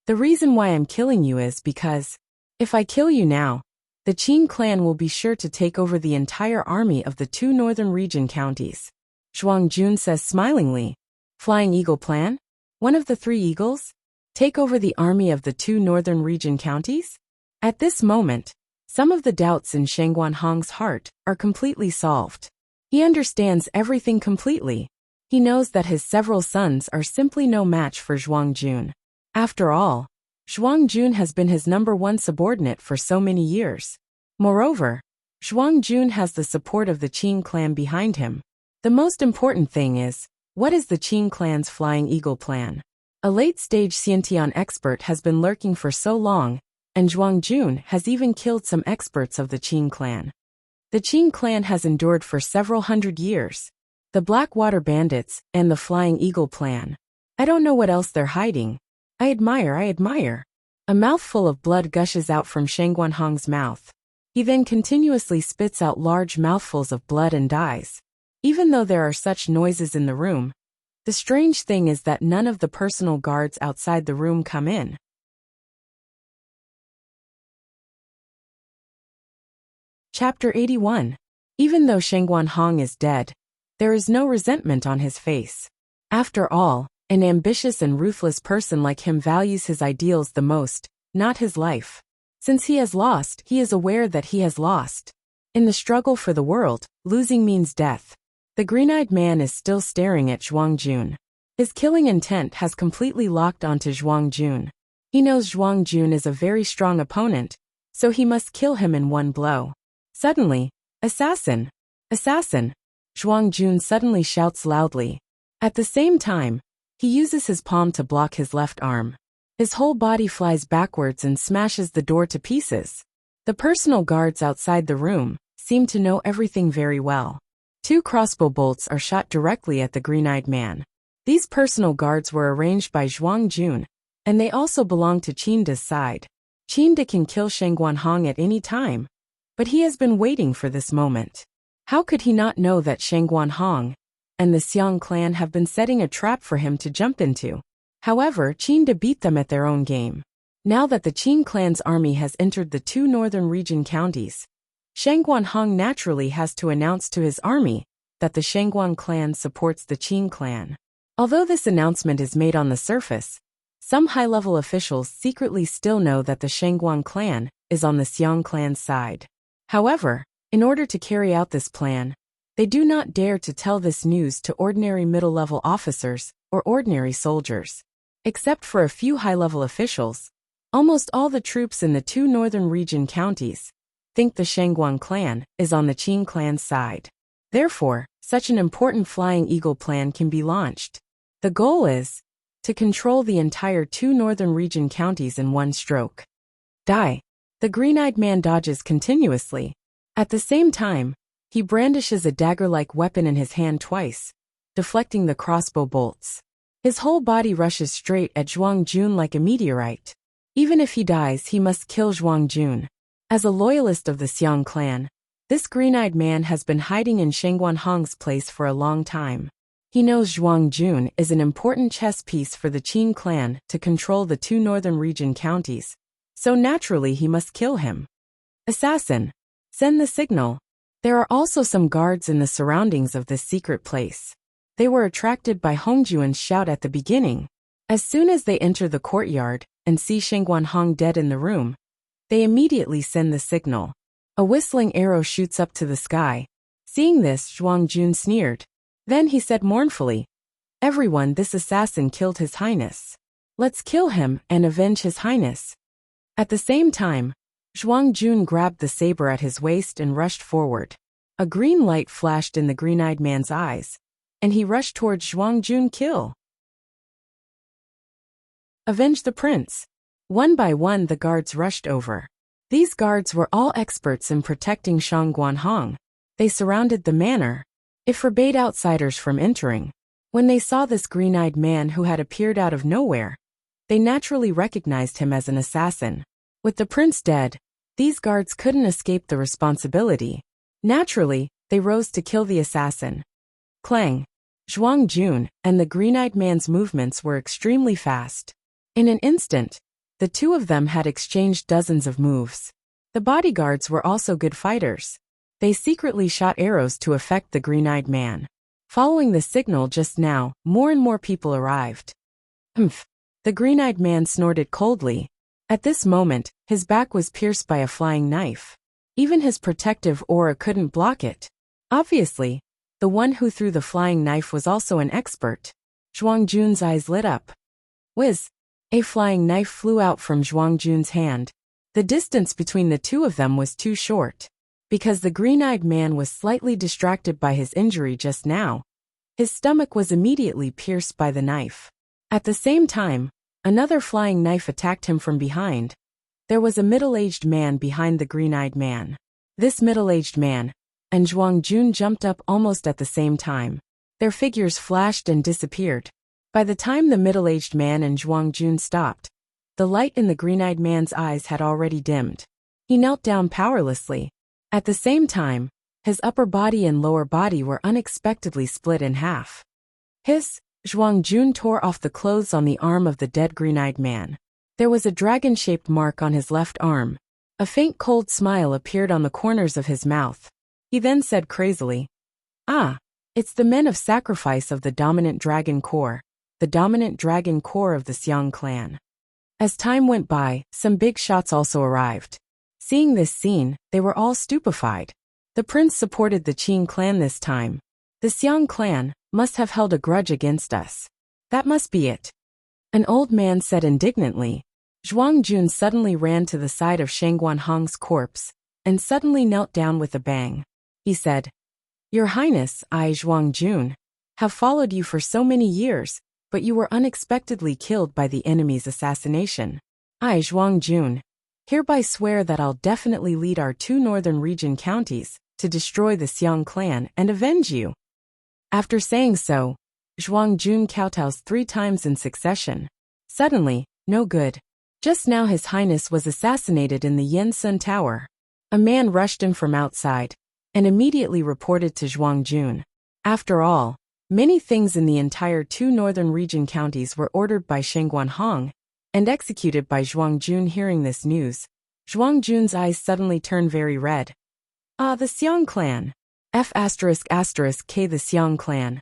The reason why I'm killing you is because, if I kill you now, the Qin clan will be sure to take over the entire army of the 2 northern region counties. Zhuang Jun says smilingly. Flying Eagle plan? One of the 3 eagles? Take over the army of the 2 northern region counties? At this moment, some of the doubts in Shangguan Hong's heart are completely solved. He understands everything completely. He knows that his several sons are simply no match for Zhuang Jun. After all, Zhuang Jun has been his #1 subordinate for so many years. Moreover, Zhuang Jun has the support of the Qin clan behind him. The most important thing is, what is the Qin clan's Flying Eagle plan? A late-stage Xiantian expert has been lurking for so long, and Zhuang Jun has even killed some experts of the Qin clan. The Qin clan has endured for several hundred years. The Blackwater Bandits and the Flying Eagle plan. I don't know what else they're hiding. I admire. A mouthful of blood gushes out from Shangguan Hong's mouth. He then continuously spits out large mouthfuls of blood and dies. Even though there are such noises in the room, the strange thing is that none of the personal guards outside the room come in. Chapter 81. Even though Shangguan Hong is dead, there is no resentment on his face. After all, an ambitious and ruthless person like him values his ideals the most, not his life. Since he has lost, he is aware that he has lost. In the struggle for the world, losing means death. The green-eyed man is still staring at Zhuang Jun. His killing intent has completely locked onto Zhuang Jun. He knows Zhuang Jun is a very strong opponent, so he must kill him in one blow. Suddenly, assassin! Assassin! Zhuang Jun suddenly shouts loudly. At the same time, he uses his palm to block his left arm. His whole body flies backwards and smashes the door to pieces. The personal guards outside the room seem to know everything very well. 2 crossbow bolts are shot directly at the green-eyed man. These personal guards were arranged by Zhuang Jun, and they also belong to Qinda's side. Qinda can kill Sheng Guanhong at any time, but he has been waiting for this moment. How could he not know that Sheng Guanhong and the Xiang clan have been setting a trap for him to jump into? However, Qinda beat them at their own game. Now that the Qin clan's army has entered the 2 northern region counties, Sheng Guanhong naturally has to announce to his army that the Shengguan clan supports the Qin clan. Although this announcement is made on the surface, some high-level officials secretly still know that the Shengguan clan is on the Xiang clan's side. However, in order to carry out this plan, they do not dare to tell this news to ordinary middle-level officers or ordinary soldiers. Except for a few high-level officials, almost all the troops in the 2 northern region counties think the Shengguan clan is on the Qin clan's side. Therefore, such an important Flying Eagle plan can be launched. The goal is to control the entire 2 northern region counties in one stroke. Die. The green-eyed man dodges continuously. At the same time, he brandishes a dagger-like weapon in his hand twice, deflecting the crossbow bolts. His whole body rushes straight at Zhuang Jun like a meteorite. Even if he dies, he must kill Zhuang Jun. As a loyalist of the Xiang clan, this green-eyed man has been hiding in Sheng Guanhong's place for a long time. He knows Zhuang Jun is an important chess piece for the Qin clan to control the 2 northern region counties, so naturally he must kill him. Assassin, send the signal. There are also some guards in the surroundings of this secret place. They were attracted by Hongjuan's shout at the beginning. As soon as they enter the courtyard and see Sheng Guanhong dead in the room, they immediately send the signal. A whistling arrow shoots up to the sky. Seeing this, Zhuang Jun sneered. Then he said mournfully, "Everyone, this assassin killed His Highness. Let's kill him and avenge His Highness." At the same time, Zhuang Jun grabbed the saber at his waist and rushed forward. A green light flashed in the green-eyed man's eyes, and he rushed towards Zhuang Jun. Kill. Avenge the prince. One by one the guards rushed over. These guards were all experts in protecting Sheng Guanhong. They surrounded the manor. It forbade outsiders from entering. When they saw this green-eyed man who had appeared out of nowhere, they naturally recognized him as an assassin. With the prince dead, these guards couldn't escape the responsibility. Naturally, they rose to kill the assassin. Clang! Zhuang Jun and the green-eyed man's movements were extremely fast. In an instant, the 2 of them had exchanged dozens of moves. The bodyguards were also good fighters. They secretly shot arrows to affect the green-eyed man. Following the signal just now, more and more people arrived. Humph! The green-eyed man snorted coldly. At this moment, his back was pierced by a flying knife. Even his protective aura couldn't block it. Obviously, the one who threw the flying knife was also an expert. Zhuang Jun's eyes lit up. Whiz! A flying knife flew out from Zhuang Jun's hand. The distance between the 2 of them was too short. Because the green-eyed man was slightly distracted by his injury just now, his stomach was immediately pierced by the knife. At the same time, another flying knife attacked him from behind. There was a middle-aged man behind the green-eyed man. This middle-aged man and Zhuang Jun jumped up almost at the same time. Their figures flashed and disappeared. By the time the middle-aged man and Zhuang Jun stopped, the light in the green-eyed man's eyes had already dimmed. He knelt down powerlessly. At the same time, his upper body and lower body were unexpectedly split in half. Zhuang Jun tore off the clothes on the arm of the dead green-eyed man. There was a dragon-shaped mark on his left arm. A faint cold smile appeared on the corners of his mouth. He then said crazily, "Ah, it's the men of sacrifice of the dominant dragon core, the dominant dragon core of the Xiang clan." As time went by, some big shots also arrived. Seeing this scene, they were all stupefied. The prince supported the Qin clan this time. The Xiang clan must have held a grudge against us. That must be it. An old man said indignantly. Zhuang Jun suddenly ran to the side of Sheng Guanhong's corpse and suddenly knelt down with a bang. He said, Your Highness, I, Zhuangjun, have followed you for so many years, but you were unexpectedly killed by the enemy's assassination. I, Zhuangjun, hereby swear that I'll definitely lead our 2 northern region counties to destroy the Xiang clan and avenge you. After saying so, Zhuangjun kowtows 3 times in succession. Suddenly, no good. Just now His Highness was assassinated in the Yansun Tower. A man rushed in from outside and immediately reported to Zhuangjun. After all, many things in the entire 2 northern region counties were ordered by Shengguanhong and executed by Zhuangjun. Hearing this news, Zhuangjun's eyes suddenly turned very red. Ah, the Xiang clan. F***** K the Xiang clan.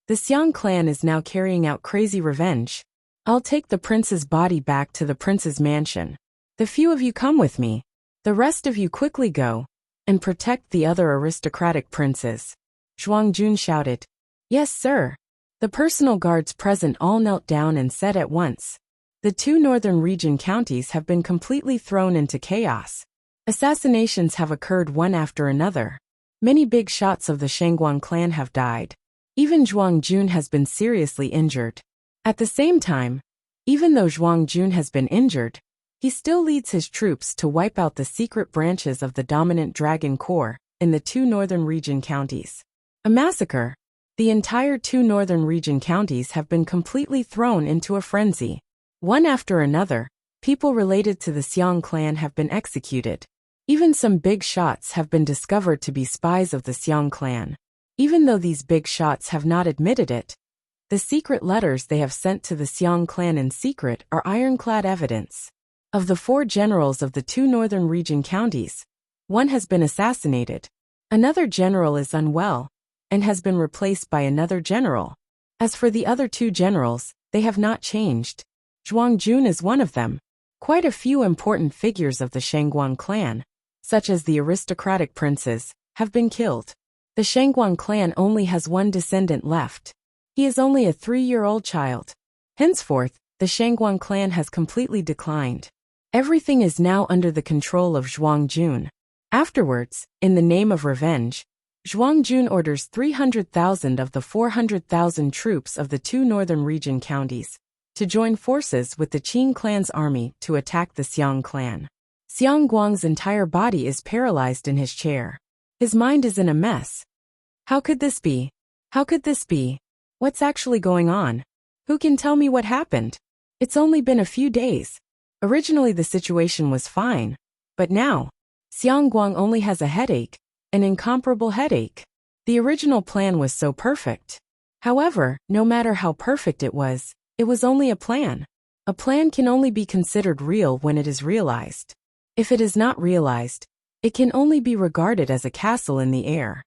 The Xiang clan is now carrying out crazy revenge. I'll take the prince's body back to the prince's mansion. The few of you come with me. The rest of you quickly go and protect the other aristocratic princes. Zhuangjun shouted. Yes, sir. The personal guards present all knelt down and said at once. The 2 northern region counties have been completely thrown into chaos. Assassinations have occurred one after another. Many big shots of the Shengguan clan have died. Even Zhuangjun has been seriously injured. At the same time, even though Zhuangjun has been injured, he still leads his troops to wipe out the secret branches of the dominant Dragon Corps in the 2 northern region counties. A massacre. The entire 2 northern region counties have been completely thrown into a frenzy. One after another, people related to the Xiang clan have been executed. Even some big shots have been discovered to be spies of the Xiang clan. Even though these big shots have not admitted it, the secret letters they have sent to the Xiang clan in secret are ironclad evidence. Of the 4 generals of the 2 northern region counties, one has been assassinated. Another general is unwell and has been replaced by another general. As for the other 2 generals, they have not changed. Zhuangjun is one of them. Quite a few important figures of the Shengguan clan, such as the aristocratic princes, have been killed. The Shengguan clan only has one descendant left. He is only a 3-year-old child. Henceforth, the Shengguan clan has completely declined. Everything is now under the control of Zhuangjun. Afterwards, in the name of revenge, Zhuangjun orders 300,000 of the 400,000 troops of the 2 northern region counties to join forces with the Qin clan's army to attack the Xiang clan. Xiang Guang's entire body is paralyzed in his chair. His mind is in a mess. How could this be? How could this be? What's actually going on? Who can tell me what happened? It's only been a few days. Originally the situation was fine, but now, Xiang Guang only has a headache, an incomparable headache. The original plan was so perfect. However, no matter how perfect it was only a plan. A plan can only be considered real when it is realized. If it is not realized, it can only be regarded as a castle in the air.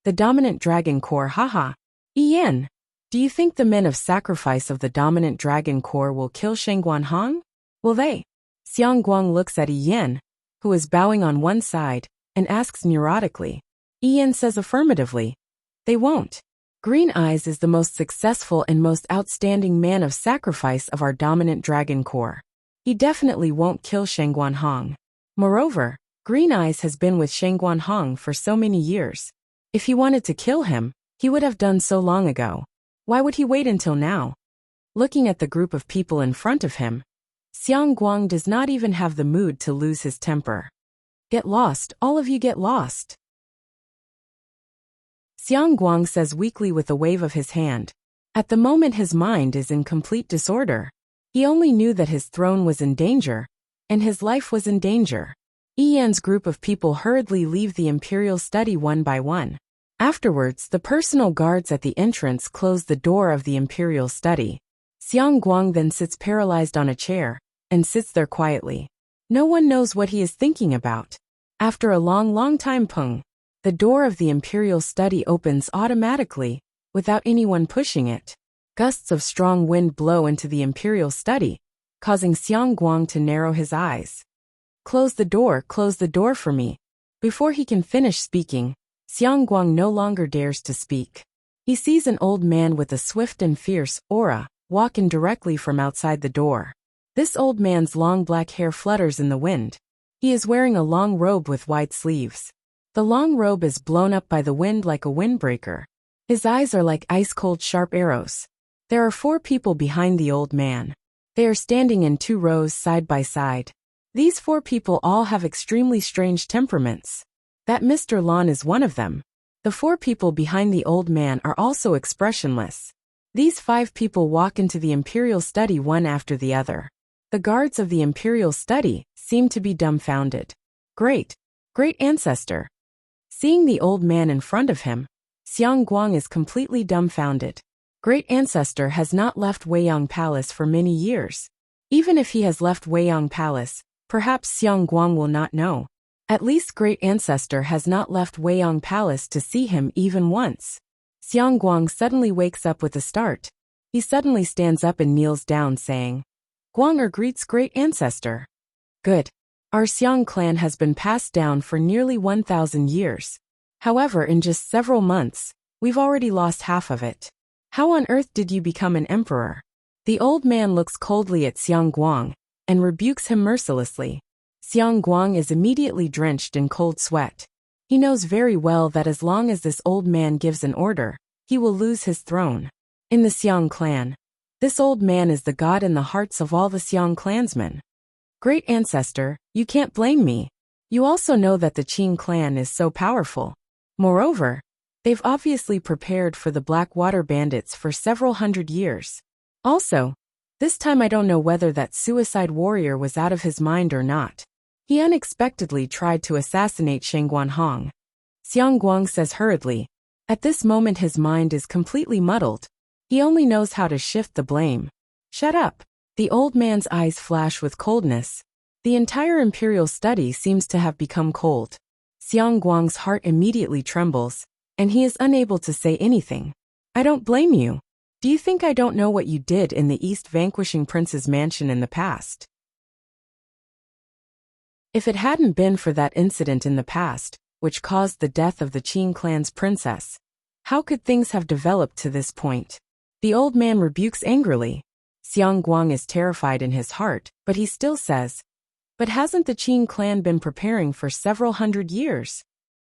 The dominant Dragon Corps, haha. Ian, do you think the men of sacrifice of the dominant Dragon Corps will kill Shengguanhong? Will they? Xiang Guang looks at Ian, who is bowing on one side, and asks neurotically. Ian says affirmatively. They won't. Green Eyes is the most successful and most outstanding man of sacrifice of our dominant Dragon Corps. He definitely won't kill Shengguanhong. Moreover, Green Eyes has been with Shengguanhong for so many years. If he wanted to kill him, he would have done so long ago. Why would he wait until now? Looking at the group of people in front of him, Xiang Guang does not even have the mood to lose his temper. Get lost, all of you get lost. Xiang Guang says weakly with a wave of his hand. At the moment his mind is in complete disorder. He only knew that his throne was in danger, and his life was in danger. Ian's group of people hurriedly leave the imperial study one by one. Afterwards, the personal guards at the entrance close the door of the imperial study. Xiang Guang then sits paralyzed on a chair, and sits there quietly. No one knows what he is thinking about. After a long time, the door of the imperial study opens automatically, without anyone pushing it. Gusts of strong wind blow into the imperial study, causing Xiang Guang to narrow his eyes. Close the door for me. Before he can finish speaking, Xiang Guang no longer dares to speak. He sees an old man with a swift and fierce aura walk in directly from outside the door. This old man's long black hair flutters in the wind. He is wearing a long robe with wide sleeves. The long robe is blown up by the wind like a windbreaker. His eyes are like ice-cold sharp arrows. There are 4 people behind the old man. They are standing in 2 rows side by side. These 4 people all have extremely strange temperaments. That Mr. Lon is one of them. The 4 people behind the old man are also expressionless. These 5 people walk into the imperial study one after the other. The guards of the imperial study seem to be dumbfounded. Great ancestor. Seeing the old man in front of him, Xiang Guang is completely dumbfounded. Great ancestor has not left Weiyang Palace for many years. Even if he has left Weiyang Palace, perhaps Xiang Guang will not know. At least great ancestor has not left Weiyang Palace to see him even once. Xiang Guang suddenly wakes up with a start. He suddenly stands up and kneels down saying, Guang greets great ancestor. Good. Our Xiang clan has been passed down for nearly 1,000 years. However, in just several months, we've already lost half of it. How on earth did you become an emperor? The old man looks coldly at Xiang Guang and rebukes him mercilessly. Xiang Guang is immediately drenched in cold sweat. He knows very well that as long as this old man gives an order, he will lose his throne. In the Xiang clan, this old man is the god in the hearts of all the Xiang clansmen. Great ancestor, you can't blame me. You also know that the Qing clan is so powerful. Moreover, they've obviously prepared for the Black Water Bandits for several hundred years. Also, this time I don't know whether that suicide warrior was out of his mind or not. He unexpectedly tried to assassinate Shen Guanhong. Xiang Guang says hurriedly. At this moment his mind is completely muddled. He only knows how to shift the blame. Shut up. The old man's eyes flash with coldness. The entire imperial study seems to have become cold. Xiang Guang's heart immediately trembles, and he is unable to say anything. I don't blame you. Do you think I don't know what you did in the East vanquishing Prince's mansion in the past? If it hadn't been for that incident in the past, which caused the death of the Qing clan's princess, how could things have developed to this point? The old man rebukes angrily. Xiang Guang is terrified in his heart, but he still says, But hasn't the Qing clan been preparing for several hundred years?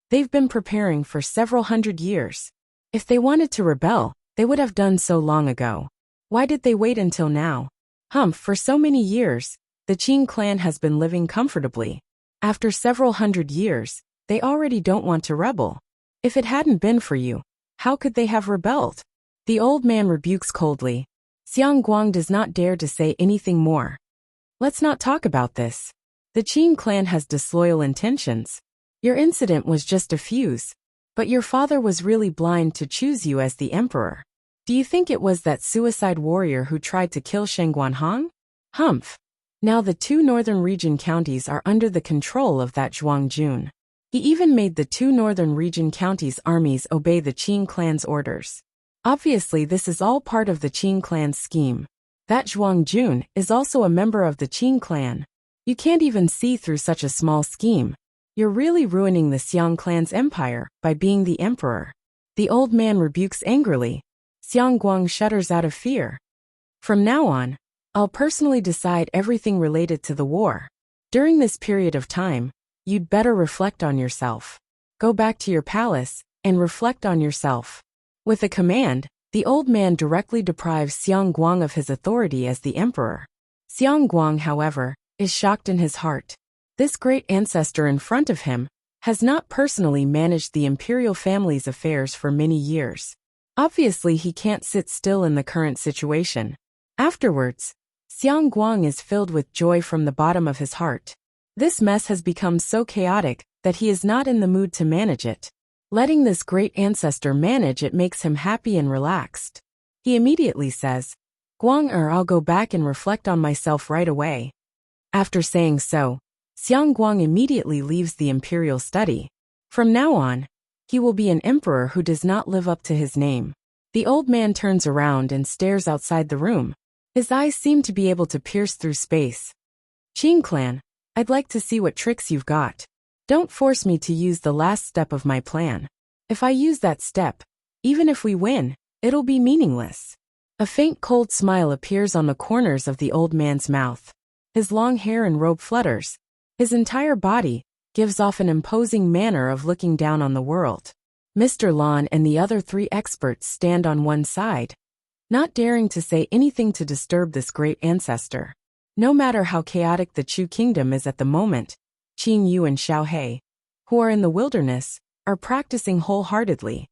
They've been preparing for several hundred years. If they wanted to rebel, they would have done so long ago. Why did they wait until now? For so many years, the Qing clan has been living comfortably. After several hundred years, they already don't want to rebel. If it hadn't been for you, how could they have rebelled? The old man rebukes coldly. Xiang Guang does not dare to say anything more. Let's not talk about this. The Qing clan has disloyal intentions. Your incident was just a fuse, but your father was really blind to choose you as the emperor. Do you think it was that suicide warrior who tried to kill Shen Guanhong? Now the 2 northern region counties are under the control of that Zhuang Jun. He even made the 2 northern region counties' armies obey the Qing clan's orders. Obviously this is all part of the Qing clan's scheme. That Zhuang Jun is also a member of the Qing clan. You can't even see through such a small scheme. You're really ruining the Xiang clan's empire by being the emperor. The old man rebukes angrily. Xiang Guang shudders out of fear. From now on, I'll personally decide everything related to the war. During this period of time, you'd better reflect on yourself. Go back to your palace and reflect on yourself. With a command, the old man directly deprives Xiang Guang of his authority as the emperor. Xiang Guang, however, is shocked in his heart. This great ancestor in front of him has not personally managed the imperial family's affairs for many years. Obviously he can't sit still in the current situation. Afterwards, Xiang Guang is filled with joy from the bottom of his heart. This mess has become so chaotic that he is not in the mood to manage it. Letting this great ancestor manage it makes him happy and relaxed. He immediately says, Guang I'll go back and reflect on myself right away. After saying so, Xiang Guang immediately leaves the imperial study. From now on, he will be an emperor who does not live up to his name. The old man turns around and stares outside the room. His eyes seem to be able to pierce through space. Qing clan, I'd like to see what tricks you've got. Don't force me to use the last step of my plan. If I use that step, even if we win, it'll be meaningless. A faint cold smile appears on the corners of the old man's mouth. His long hair and robe flutters. His entire body, gives off an imposing manner of looking down on the world. Mr. Lon and the other 3 experts stand on one side, not daring to say anything to disturb this great ancestor. No matter how chaotic the Chu kingdom is at the moment, Qin Yu and Xiao He, who are in the wilderness, are practicing wholeheartedly.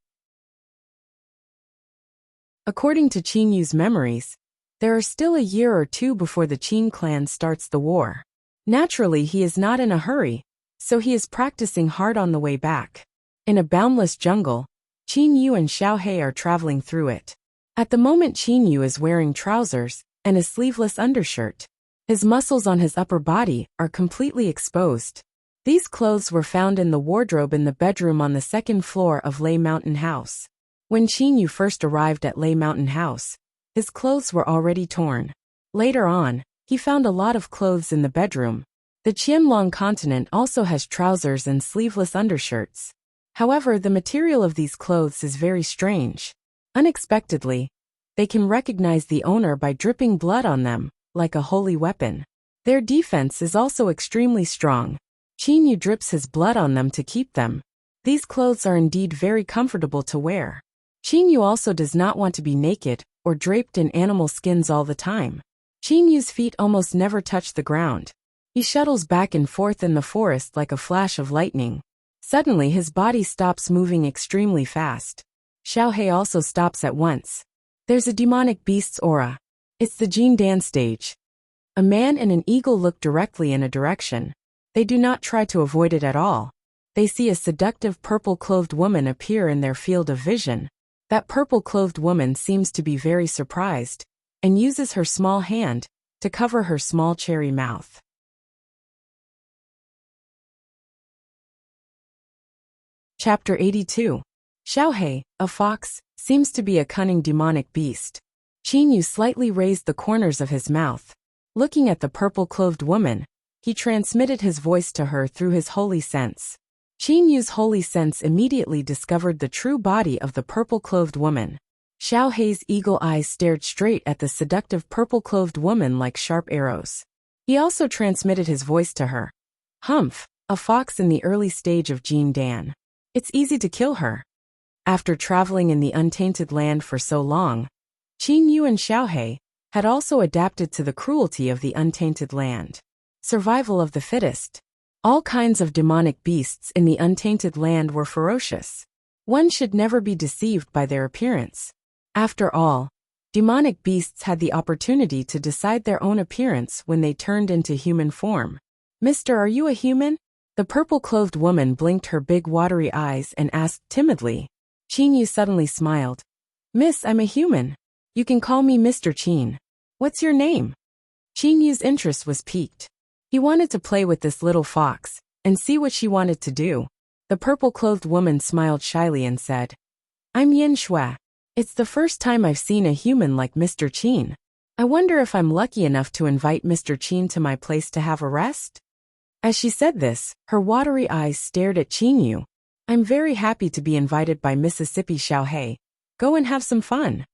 According to Qin Yu's memories, there are still a year or 2 before the Qin clan starts the war. Naturally, he is not in a hurry, so he is practicing hard on the way back. In a boundless jungle, Qin Yu and Xiao He are traveling through it. At the moment, Qin Yu is wearing trousers and a sleeveless undershirt. His muscles on his upper body are completely exposed. These clothes were found in the wardrobe in the bedroom on the 2nd floor of Lei Mountain House. When Qin Yu first arrived at Lei Mountain House, his clothes were already torn. Later on, he found a lot of clothes in the bedroom. The Qianlong continent also has trousers and sleeveless undershirts. However, the material of these clothes is very strange. Unexpectedly, they can recognize the owner by dripping blood on them, like a holy weapon. Their defense is also extremely strong. Qin Yu drips his blood on them to keep them. These clothes are indeed very comfortable to wear. Qin Yu also does not want to be naked or draped in animal skins all the time. Qin Yu's feet almost never touch the ground. He shuttles back and forth in the forest like a flash of lightning. Suddenly his body stops moving extremely fast. Xiao He also stops at once. There's a demonic beast's aura. It's the Jin Dan stage. A man and an eagle look directly in a direction. They do not try to avoid it at all. They see a seductive purple-clothed woman appear in their field of vision. That purple-clothed woman seems to be very surprised, and uses her small hand to cover her small cherry mouth. Chapter 82. Xiao He, a fox, seems to be a cunning demonic beast. Qin Yu slightly raised the corners of his mouth. Looking at the purple-clothed woman, he transmitted his voice to her through his holy sense. Qin Yu's holy sense immediately discovered the true body of the purple-clothed woman. Xiao He's eagle eyes stared straight at the seductive purple-clothed woman like sharp arrows. He also transmitted his voice to her. Humph, a fox in the early stage of Jin Dan. It's easy to kill her. After traveling in the untainted land for so long, Qin Yu and Xiao He had also adapted to the cruelty of the untainted land. Survival of the fittest. All kinds of demonic beasts in the untainted land were ferocious. One should never be deceived by their appearance. After all, demonic beasts had the opportunity to decide their own appearance when they turned into human form. Mister, are you a human? The purple-clothed woman blinked her big watery eyes and asked timidly. Qin Yu suddenly smiled. Miss, I'm a human. You can call me Mr. Qin. What's your name? Qin Yu's interest was piqued. He wanted to play with this little fox and see what she wanted to do. The purple-clothed woman smiled shyly and said, I'm Yin Shui. It's the first time I've seen a human like Mr. Qin. I wonder if I'm lucky enough to invite Mr. Qin to my place to have a rest? As she said this, her watery eyes stared at Qin Yu. I'm very happy to be invited by Mississippi Xiao He. Go and have some fun.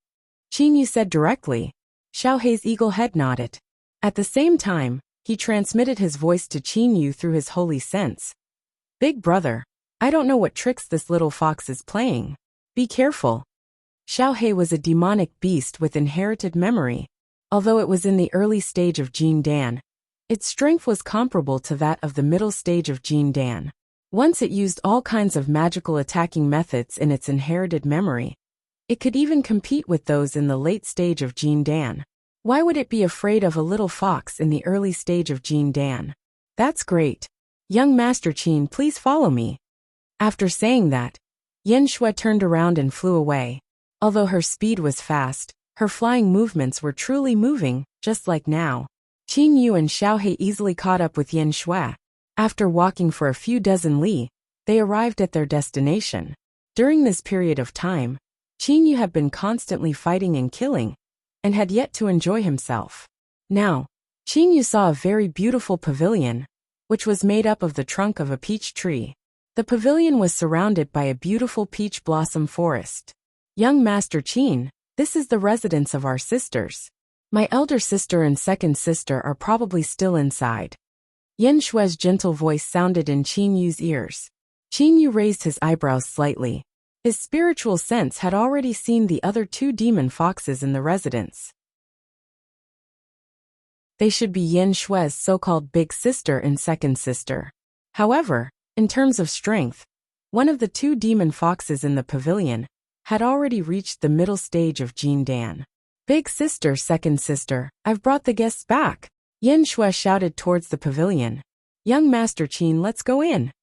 Qin Yu said directly. Xiao He's eagle head nodded. At the same time, he transmitted his voice to Qin Yu through his holy sense. Big brother, I don't know what tricks this little fox is playing. Be careful. Xiao He was a demonic beast with inherited memory. Although it was in the early stage of Jin Dan, its strength was comparable to that of the middle stage of Jin Dan. Once it used all kinds of magical attacking methods in its inherited memory. It could even compete with those in the late stage of Jin Dan. Why would it be afraid of a little fox in the early stage of Jin Dan? That's great. Young Master Qin, please follow me. After saying that, Yin Shui turned around and flew away. Although her speed was fast, her flying movements were truly moving, just like now. Qin Yu and Xiao He easily caught up with Yin Shui. After walking for a few dozen li, they arrived at their destination. During this period of time, Qin Yu had been constantly fighting and killing, and had yet to enjoy himself. Now, Qin Yu saw a very beautiful pavilion, which was made up of the trunk of a peach tree. The pavilion was surrounded by a beautiful peach blossom forest. Young Master Qin, this is the residence of our sisters. My elder sister and second sister are probably still inside. Yin Shue's gentle voice sounded in Qin Yu's ears. Qin Yu raised his eyebrows slightly. His spiritual sense had already seen the other two demon foxes in the residence. They should be Yin Shue's so-called big sister and second sister. However, in terms of strength, one of the two demon foxes in the pavilion had already reached the middle stage of Jin Dan. Big sister, second sister, I've brought the guests back. Yin Shui shouted towards the pavilion. Young Master Qin, let's go in.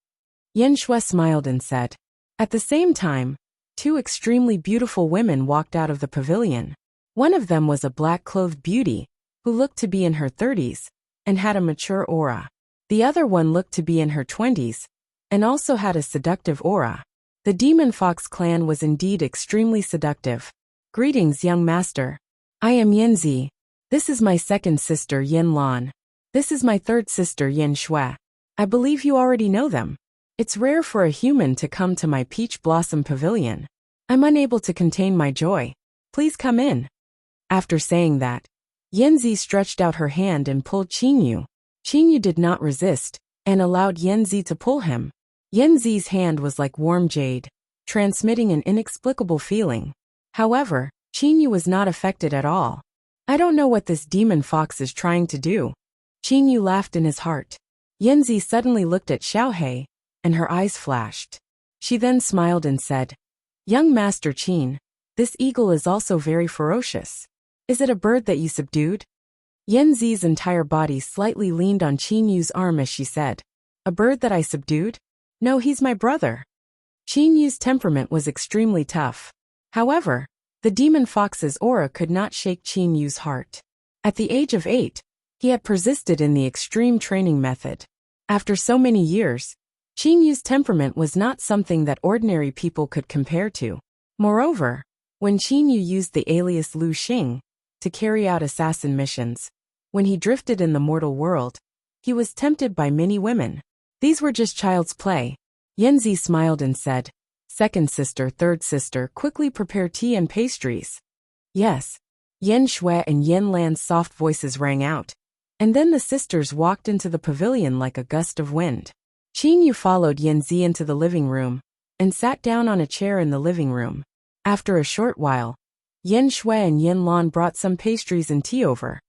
Yin Shui smiled and said. At the same time, two extremely beautiful women walked out of the pavilion. One of them was a black-clothed beauty, who looked to be in her 30s, and had a mature aura. The other one looked to be in her 20s, and also had a seductive aura. The Demon Fox clan was indeed extremely seductive. Greetings, young master. I am Yinzi. This is my second sister, Yin Lan. This is my third sister, Yin Shui. I believe you already know them. It's rare for a human to come to my peach blossom pavilion. I'm unable to contain my joy. Please come in. After saying that, Yinzi stretched out her hand and pulled Qin Yu did not resist, and allowed Yinzi to pull him. Yinzi's hand was like warm jade, transmitting an inexplicable feeling. However, Qin Yu was not affected at all. I don't know what this demon fox is trying to do. Qin Yu laughed in his heart. Yinzi suddenly looked at Xiaohei, and her eyes flashed. She then smiled and said, Young Master Qin, this eagle is also very ferocious. Is it a bird that you subdued? Yinzi's entire body slightly leaned on Qin Yu's arm as she said, A bird that I subdued? No, he's my brother. Qin Yu's temperament was extremely tough. However, the demon fox's aura could not shake Qin Yu's heart. At the age of 8, he had persisted in the extreme training method. After so many years, Qin Yu's temperament was not something that ordinary people could compare to. Moreover, when Qin Yu used the alias Lu Xing to carry out assassin missions, when he drifted in the mortal world, he was tempted by many women. These were just child's play. Yinzi smiled and said, Second sister, third sister, quickly prepare tea and pastries. Yes. Yin Shui and Yin Lan's soft voices rang out, and then the sisters walked into the pavilion like a gust of wind. Qin Yu followed Yinzi into the living room, and sat down on a chair in the living room. After a short while, Yin Shui and Yin Lan brought some pastries and tea over.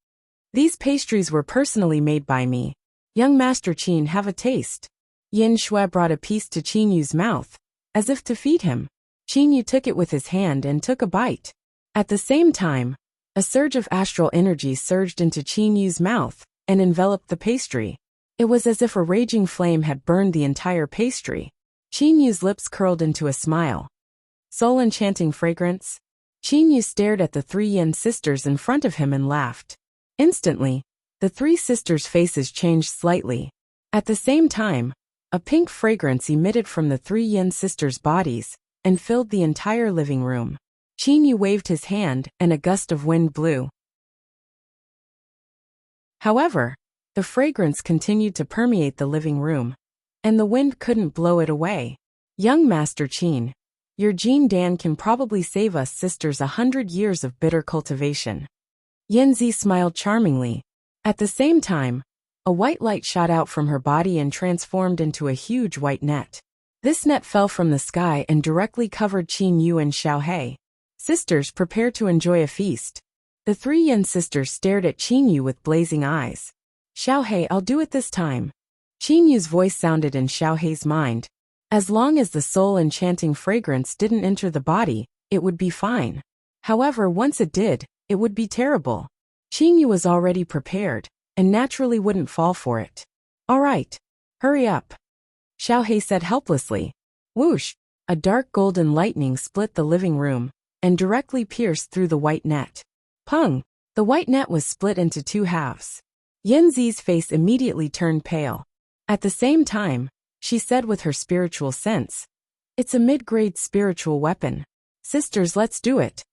These pastries were personally made by me. Young Master Qin, have a taste. Yin Shui brought a piece to Qin Yu's mouth, as if to feed him. Qin Yu took it with his hand and took a bite. At the same time, a surge of astral energy surged into Qin Yu's mouth and enveloped the pastry. It was as if a raging flame had burned the entire pastry. Qin Yu's lips curled into a smile. Soul-enchanting fragrance? Qin Yu stared at the three Yin sisters in front of him and laughed. Instantly, the three sisters' faces changed slightly. At the same time, a pink fragrance emitted from the three Yin sisters' bodies and filled the entire living room. Qin Yu waved his hand and a gust of wind blew. However, the fragrance continued to permeate the living room, and the wind couldn't blow it away. Young Master Qin, your Jin Dan can probably save us sisters 100 years of bitter cultivation. Yinzi smiled charmingly. At the same time, a white light shot out from her body and transformed into a huge white net. This net fell from the sky and directly covered Qin Yu and Xiaohei. Sisters, prepare to enjoy a feast. The three Yin sisters stared at Qin Yu with blazing eyes. Xiaohei, I'll do it this time. Qin Yu's voice sounded in Xiaohei's mind. As long as the soul-enchanting fragrance didn't enter the body, it would be fine. However, once it did, it would be terrible. Qin Yu was already prepared, and naturally wouldn't fall for it. All right. Hurry up. Xiaohei said helplessly. Whoosh! A dark golden lightning split the living room, and directly pierced through the white net. Pung! The white net was split into two halves. Yinzi's face immediately turned pale. At the same time, she said with her spiritual sense, It's a mid-grade spiritual weapon. Sisters, let's do it.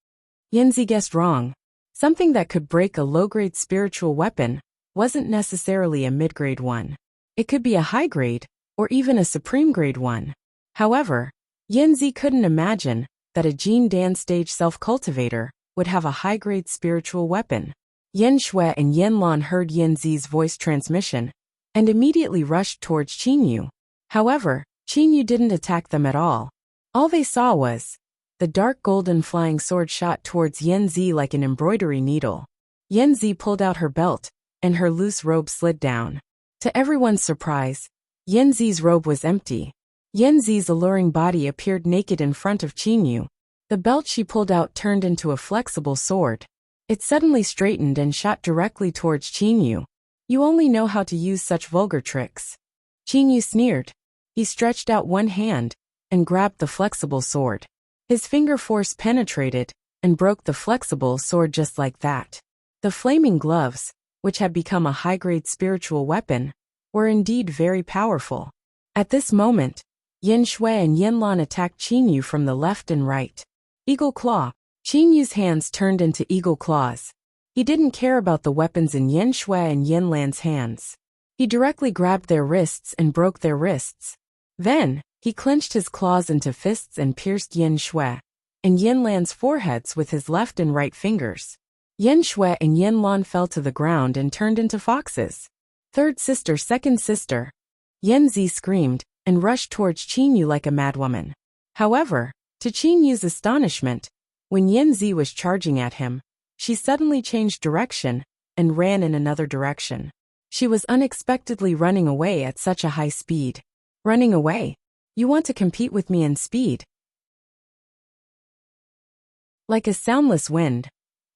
Yinzi guessed wrong. Something that could break a low-grade spiritual weapon wasn't necessarily a mid-grade one. It could be a high-grade, or even a supreme-grade one. However, Yinzi couldn't imagine that a Jin Dan stage self-cultivator would have a high-grade spiritual weapon. Yin Shui and Yin Lan heard Yinzi's voice transmission, and immediately rushed towards Qinyu. However, Qinyu didn't attack them at all. All they saw was the dark golden flying sword shot towards Yanzi like an embroidery needle. Yanzi pulled out her belt, and her loose robe slid down. To everyone's surprise, Yanzi's robe was empty. Yanzi's alluring body appeared naked in front of Qinyu. The belt she pulled out turned into a flexible sword. It suddenly straightened and shot directly towards Qinyu. You only know how to use such vulgar tricks. Qinyu sneered. He stretched out one hand and grabbed the flexible sword. His finger force penetrated and broke the flexible sword just like that. The flaming gloves, which had become a high-grade spiritual weapon, were indeed very powerful. At this moment, Yin Shui and Yin Lan attacked Qinyu from the left and right. Eagle Claw. Qinyu's hands turned into eagle claws. He didn't care about the weapons in Yin Shui and Yin Lan's hands. He directly grabbed their wrists and broke their wrists. Then, he clenched his claws into fists and pierced Yin Shui and Yin Lan's foreheads with his left and right fingers. Yin Shui and Yin Lan fell to the ground and turned into foxes. Third sister, second sister. Yanzi screamed and rushed towards Qinyu like a madwoman. However, to Qinyu's astonishment, when Yanzi was charging at him, she suddenly changed direction and ran in another direction. She was unexpectedly running away at such a high speed. Running away? You want to compete with me in speed? Like a soundless wind,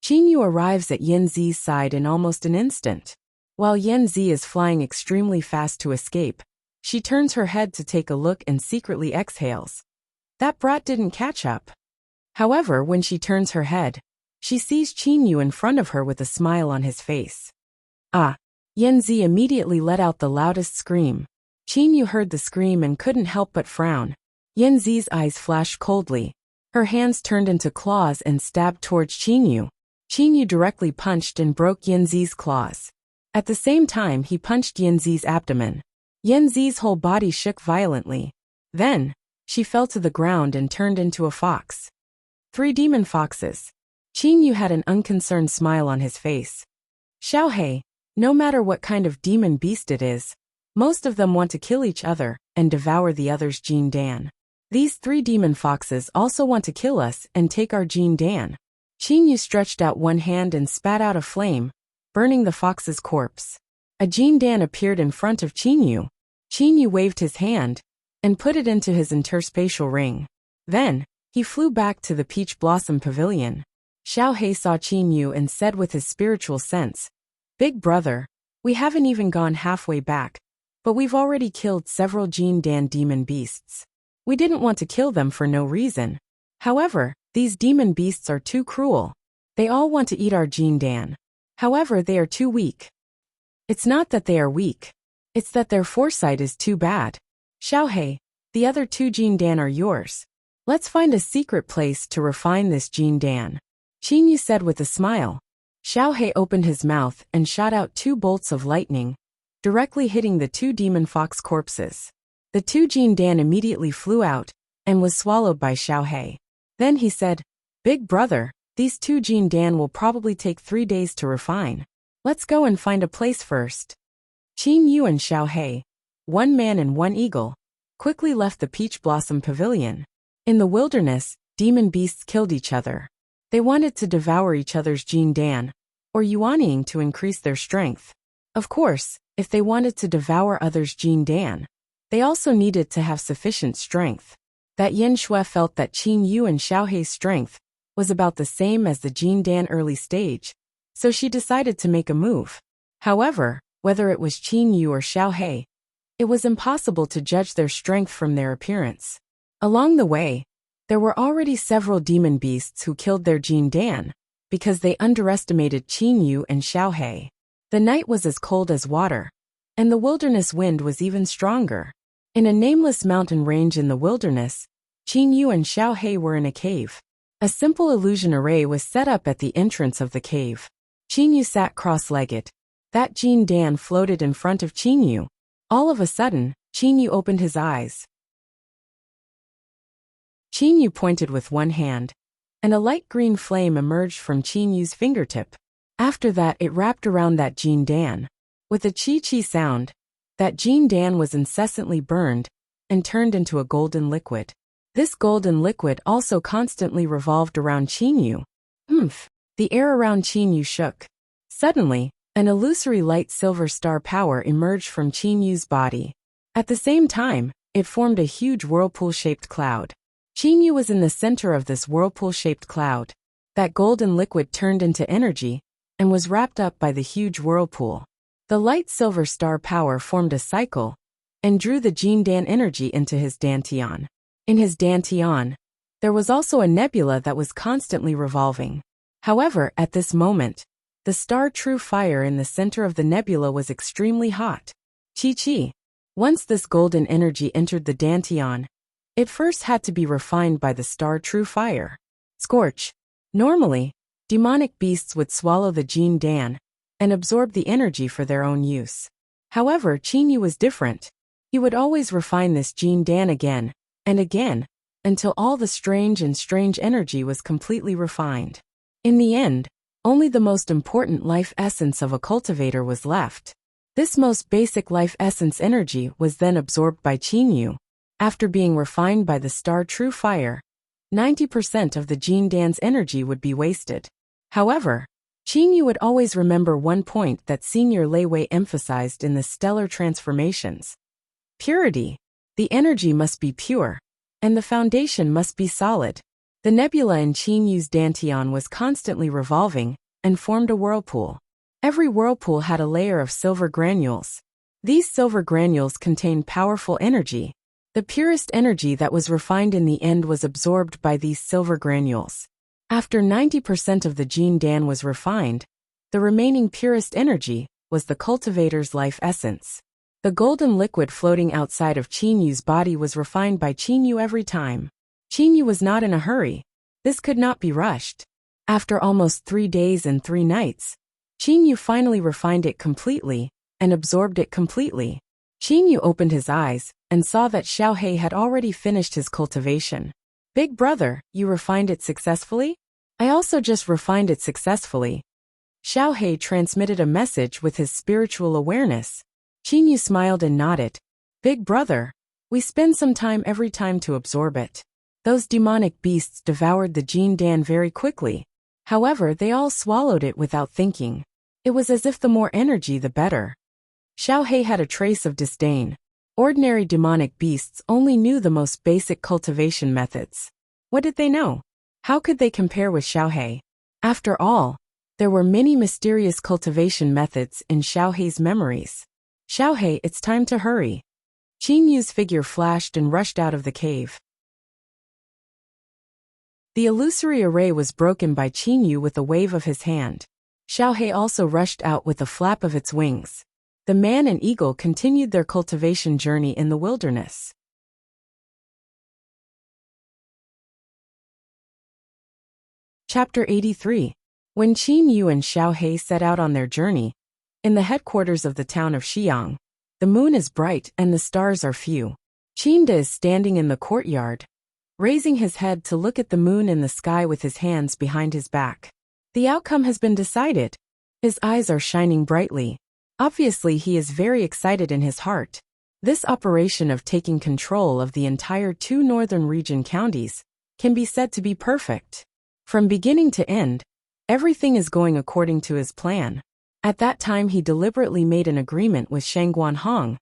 Qinyu arrives at Yanzi's side in almost an instant. While Yanzi is flying extremely fast to escape, she turns her head to take a look and secretly exhales. That brat didn't catch up. However, when she turns her head, she sees Qinyu in front of her with a smile on his face. Ah! Yanzi immediately let out the loudest scream. Qinyu heard the scream and couldn't help but frown. Yanzi's eyes flashed coldly. Her hands turned into claws and stabbed towards Qinyu. Qinyu directly punched and broke Yanzi's claws. At the same time, he punched Yanzi's abdomen. Yanzi's whole body shook violently. Then, she fell to the ground and turned into a fox. 3 demon foxes. Qinyu had an unconcerned smile on his face. Xiaohei, no matter what kind of demon beast it is, most of them want to kill each other and devour the other's Jin Dan. These 3 demon foxes also want to kill us and take our Jin Dan. Qinyu stretched out one hand and spat out a flame, burning the fox's corpse. A Jin Dan appeared in front of Qinyu. Qinyu waved his hand and put it into his interspatial ring. Then, he flew back to the Peach Blossom Pavilion. Xiaohei saw Qinyu and said with his spiritual sense, "Big brother, we haven't even gone halfway back, but we've already killed several Jin Dan demon beasts. We didn't want to kill them for no reason. However, these demon beasts are too cruel. They all want to eat our Jin Dan. However, they are too weak. It's not that they are weak. It's that their foresight is too bad. Xiaohei, the other 2 Jin Dan are yours. Let's find a secret place to refine this Jin Dan," Qinyu said with a smile. Xiaohei opened his mouth and shot out 2 bolts of lightning, directly hitting the 2 demon fox corpses. The 2 Jin Dan immediately flew out and was swallowed by Xiaohei. Then he said, "Big brother, these 2 Jin Dan will probably take 3 days to refine. Let's go and find a place first." Qinyu and Xiaohei, 1 man and 1 eagle, quickly left the Peach Blossom Pavilion. In the wilderness, demon beasts killed each other. They wanted to devour each other's Jin Dan, or Yuanying to increase their strength. Of course, if they wanted to devour others' Jin Dan, they also needed to have sufficient strength. That Yin Shui felt that Qinyu and Xiaohei's strength was about the same as the Jin Dan early stage, so she decided to make a move. However, whether it was Qinyu or Xiaohei, it was impossible to judge their strength from their appearance. Along the way, there were already several demon beasts who killed their Jin Dan because they underestimated Qinyu and Xiaohei. The night was as cold as water, and the wilderness wind was even stronger. In a nameless mountain range in the wilderness, Qinyu and Xiaohei were in a cave. A simple illusion array was set up at the entrance of the cave. Qinyu sat cross-legged. That Jin Dan floated in front of Qinyu. All of a sudden, Qinyu opened his eyes. Qinyu pointed with one hand, and a light green flame emerged from Qinyu's fingertip. After that, it wrapped around that Jin Dan. With a chi-chi sound, that Jin Dan was incessantly burned and turned into a golden liquid. This golden liquid also constantly revolved around Qin Yu. The air around Qin Yu shook. Suddenly, an illusory light silver star power emerged from Qin Yu's body. At the same time, it formed a huge whirlpool-shaped cloud. Qin Yu was in the center of this whirlpool-shaped cloud. That golden liquid turned into energy and was wrapped up by the huge whirlpool. The light silver star power formed a cycle and drew the Jin Dan energy into his dantian. In his dantian, there was also a nebula that was constantly revolving. However, at this moment, the star true fire in the center of the nebula was extremely hot. Chi. Once this golden energy entered the dantian, it first had to be refined by the star true fire. Scorch. Normally, demonic beasts would swallow the Jin Dan and absorb the energy for their own use. However, Qin Yu was different. He would always refine this Jin Dan again and again until all the strange energy was completely refined. In the end, only the most important life essence of a cultivator was left. This most basic life essence energy was then absorbed by Qin Yu. After being refined by the star true fire, 90% of the Jin Dan's energy would be wasted. However, Qin Yu would always remember one point that Senior Lei Wei emphasized in the stellar transformations. Purity. The energy must be pure, and the foundation must be solid. The nebula in Qin Yu's dantian was constantly revolving and formed a whirlpool. Every whirlpool had a layer of silver granules. These silver granules contained powerful energy. The purest energy that was refined in the end was absorbed by these silver granules. After 90% of the Jin Dan was refined, the remaining purest energy was the cultivator's life essence. The golden liquid floating outside of Qin Yu's body was refined by Qin Yu every time. Qin Yu was not in a hurry. This could not be rushed. After almost 3 days and 3 nights, Qin Yu finally refined it completely and absorbed it completely. Qin Yu opened his eyes and saw that Xiao He had already finished his cultivation. Big brother, you refined it successfully? I also just refined it successfully. Xiao He transmitted a message with his spiritual awareness. Qin Yu smiled and nodded. Big brother, we spend some time every time to absorb it. Those demonic beasts devoured the Jin Dan very quickly. However, they all swallowed it without thinking. It was as if the more energy the better. Xiao He had a trace of disdain. Ordinary demonic beasts only knew the most basic cultivation methods. What did they know? How could they compare with Xiao He? After all, there were many mysterious cultivation methods in Xiao He's memories. Xiao He, it's time to hurry. Qin Yu's figure flashed and rushed out of the cave. The illusory array was broken by Qin Yu with a wave of his hand. Xiao He also rushed out with a flap of its wings. The man and eagle continued their cultivation journey in the wilderness. Chapter 83. When Qin Yu and Xiao He set out on their journey, in the headquarters of the town of Xiang, the moon is bright and the stars are few. Qin De is standing in the courtyard, raising his head to look at the moon in the sky with his hands behind his back. The outcome has been decided. His eyes are shining brightly. Obviously, he is very excited in his heart. This operation of taking control of the entire 2 northern region counties can be said to be perfect. From beginning to end, everything is going according to his plan. At that time he deliberately made an agreement with Shangguan Hong,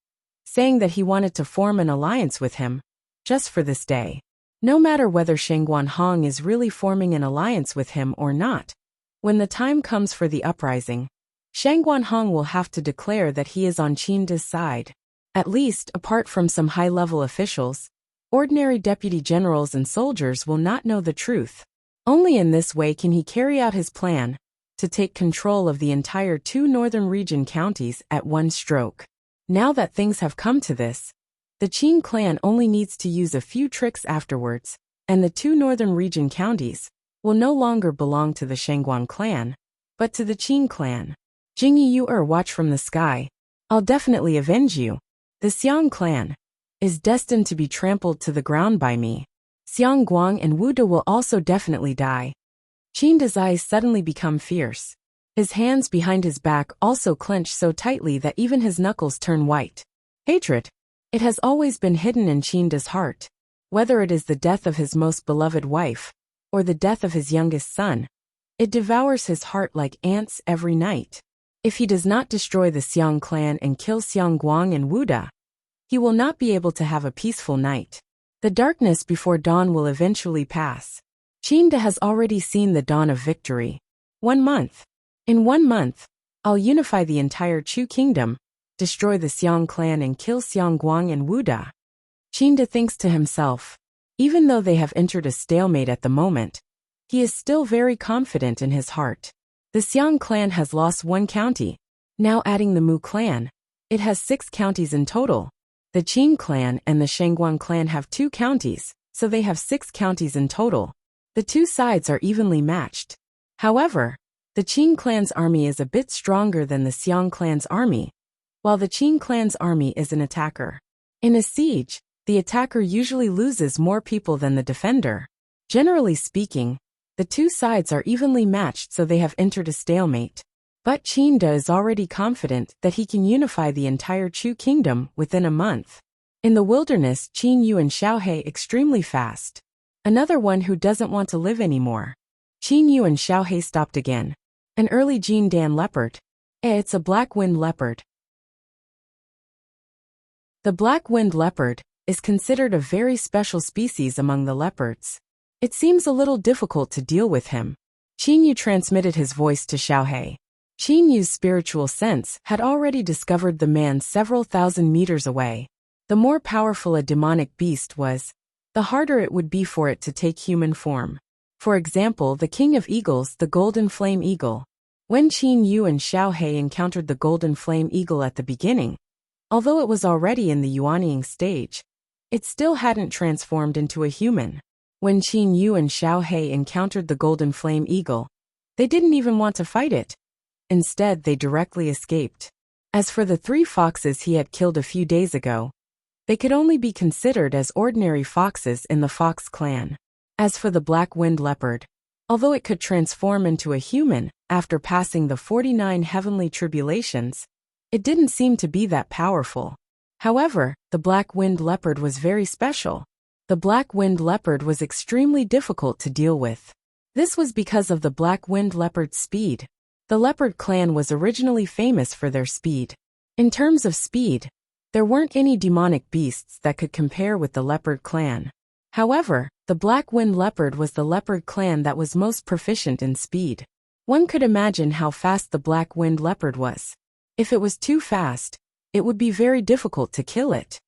saying that he wanted to form an alliance with him, just for this day. No matter whether Shangguan Hong is really forming an alliance with him or not, when the time comes for the uprising, Shangguan Hong will have to declare that he is on Qin De's side. At least, apart from some high-level officials, ordinary deputy generals and soldiers will not know the truth. Only in this way can he carry out his plan to take control of the entire 2 northern region counties at one stroke. Now that things have come to this, the Qin clan only needs to use a few tricks afterwards, and the 2 northern region counties will no longer belong to the Shangguan clan, but to the Qin clan. Jingyi you watch from the sky. I'll definitely avenge you. The Xiang clan is destined to be trampled to the ground by me. Xiang Guang and Wu De will also definitely die. Qin De's eyes suddenly become fierce. His hands behind his back also clench so tightly that even his knuckles turn white. Hatred. It has always been hidden in Qinda's heart. Whether it is the death of his most beloved wife, or the death of his youngest son, it devours his heart like ants every night. If he does not destroy the Xiang clan and kill Xiang Guang and Wu Da, he will not be able to have a peaceful night. The darkness before dawn will eventually pass. Qinda has already seen the dawn of victory. 1 month. In 1 month, I'll unify the entire Chu kingdom, destroy the Xiang clan and kill Xiang Guang and Wu Da. Qinda thinks to himself. Even though they have entered a stalemate at the moment, he is still very confident in his heart. The Xiang clan has lost 1 county. Now adding the Mu clan, it has 6 counties in total. The Qin clan and the Shangguan clan have 2 counties, so they have 6 counties in total. The 2 sides are evenly matched. However, the Qin clan's army is a bit stronger than the Xiang clan's army, while the Qin clan's army is an attacker. In a siege, the attacker usually loses more people than the defender. Generally speaking, the 2 sides are evenly matched, so they have entered a stalemate. But Qinda is already confident that he can unify the entire Chu kingdom within a month. In the wilderness, Qin Yu and Xiaohe extremely fast. Another one who doesn't want to live anymore. Qin Yu and Xiaohe stopped again. An early Jin Dan leopard. It's a black-winged leopard. The black-winged leopard is considered a very special species among the leopards. It seems a little difficult to deal with him. Qin Yu transmitted his voice to Xiaohe. Qin Yu's spiritual sense had already discovered the man several thousand meters away. The more powerful a demonic beast was, the harder it would be for it to take human form. For example, the king of eagles, the golden flame eagle. When Qin Yu and Xiaohe encountered the golden flame eagle at the beginning, although it was already in the yuanying stage, it still hadn't transformed into a human. When Qin Yu and Xiaohe encountered the golden flame eagle, they didn't even want to fight it. Instead, they directly escaped. As for the 3 foxes he had killed a few days ago, they could only be considered as ordinary foxes in the fox clan. As for the black-winged leopard, although it could transform into a human after passing the 49 heavenly tribulations, it didn't seem to be that powerful. However, the black-winged leopard was very special. The black-winged leopard was extremely difficult to deal with. This was because of the black-winged leopard's speed. The leopard clan was originally famous for their speed. In terms of speed, there weren't any demonic beasts that could compare with the leopard clan. However, the black-winged leopard was the leopard clan that was most proficient in speed. One could imagine how fast the black-winged leopard was. If it was too fast, it would be very difficult to kill it.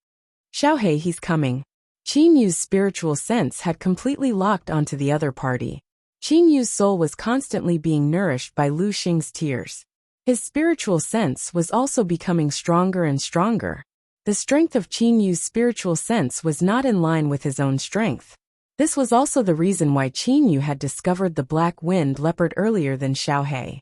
Xiaohe, he's coming. Qin Yu's spiritual sense had completely locked onto the other party. Qin Yu's soul was constantly being nourished by Lu Xing's tears. His spiritual sense was also becoming stronger and stronger. The strength of Qin Yu's spiritual sense was not in line with his own strength. This was also the reason why Qin Yu had discovered the black-winged leopard earlier than Xiaohe.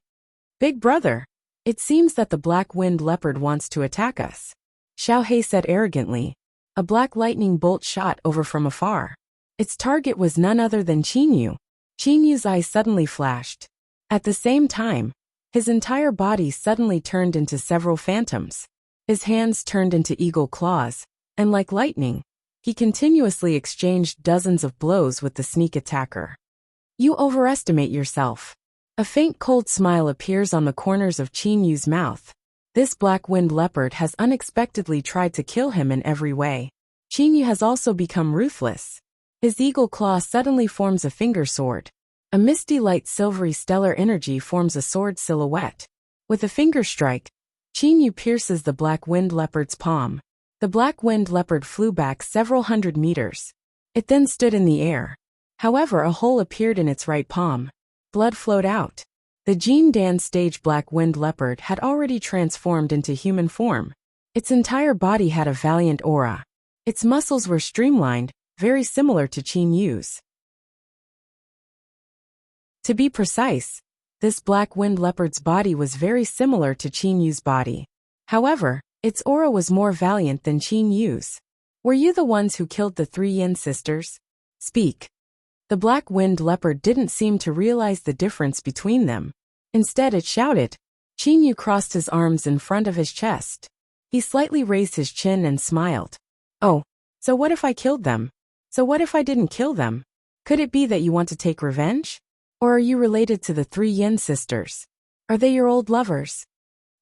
Big brother, it seems that the black-winged leopard wants to attack us. Xiaohe said arrogantly. A black lightning bolt shot over from afar. Its target was none other than Qin Yu. Qin Yu's eyes suddenly flashed. At the same time, his entire body suddenly turned into several phantoms. His hands turned into eagle claws, and like lightning, he continuously exchanged dozens of blows with the sneak attacker. You overestimate yourself. A faint cold smile appears on the corners of Qin Yu's mouth. This black-winged leopard has unexpectedly tried to kill him in every way. Qin Yu has also become ruthless. His eagle claw suddenly forms a finger sword. A misty light silvery stellar energy forms a sword silhouette. With a finger strike, Qin Yu pierces the black-winged leopard's palm. The black-winged leopard flew back several hundred meters. It then stood in the air. However, a hole appeared in its right palm. Blood flowed out. The Jin Dan stage black-winged leopard had already transformed into human form. Its entire body had a valiant aura. Its muscles were streamlined, very similar to Qin Yu's. To be precise, this black-winged leopard's body was very similar to Qin Yu's body. However, its aura was more valiant than Qin Yu's. Were you the ones who killed the 3 Yin sisters? Speak. The black-winged leopard didn't seem to realize the difference between them. Instead it shouted. Qin Yu crossed his arms in front of his chest. He slightly raised his chin and smiled. Oh, so what if I killed them? So what if I didn't kill them? Could it be that you want to take revenge? Or are you related to the 3 Yin sisters? Are they your old lovers?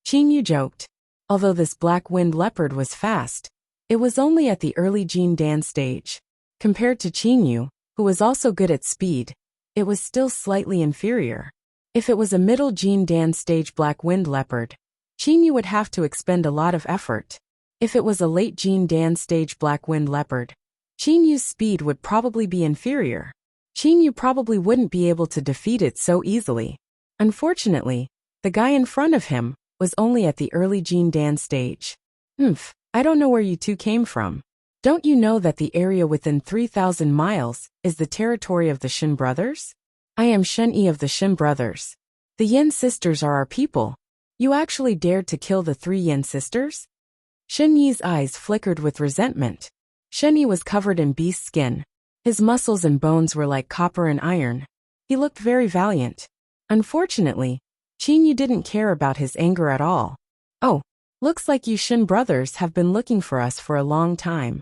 Qin Yu joked. Although this black-winged leopard was fast, it was only at the early Jin Dan stage. Compared to Qin Yu, who was also good at speed, it was still slightly inferior. If it was a middle Jin Dan stage black-winged leopard, Qin Yu would have to expend a lot of effort. If it was a late Jin Dan stage black-winged leopard, Qin Yu's speed would probably be inferior. Qin Yu probably wouldn't be able to defeat it so easily. Unfortunately, the guy in front of him was only at the early Jin Dan stage. I don't know where you two came from. Don't you know that the area within 3,000 miles is the territory of the Shin brothers? I am Shen Yi of the Shin brothers. The Yin sisters are our people. You actually dared to kill the 3 Yin sisters? Shen Yi's eyes flickered with resentment. Shen Yi was covered in beast skin. His muscles and bones were like copper and iron. He looked very valiant. Unfortunately, Qin Yu didn't care about his anger at all. Oh, looks like you Shin brothers have been looking for us for a long time.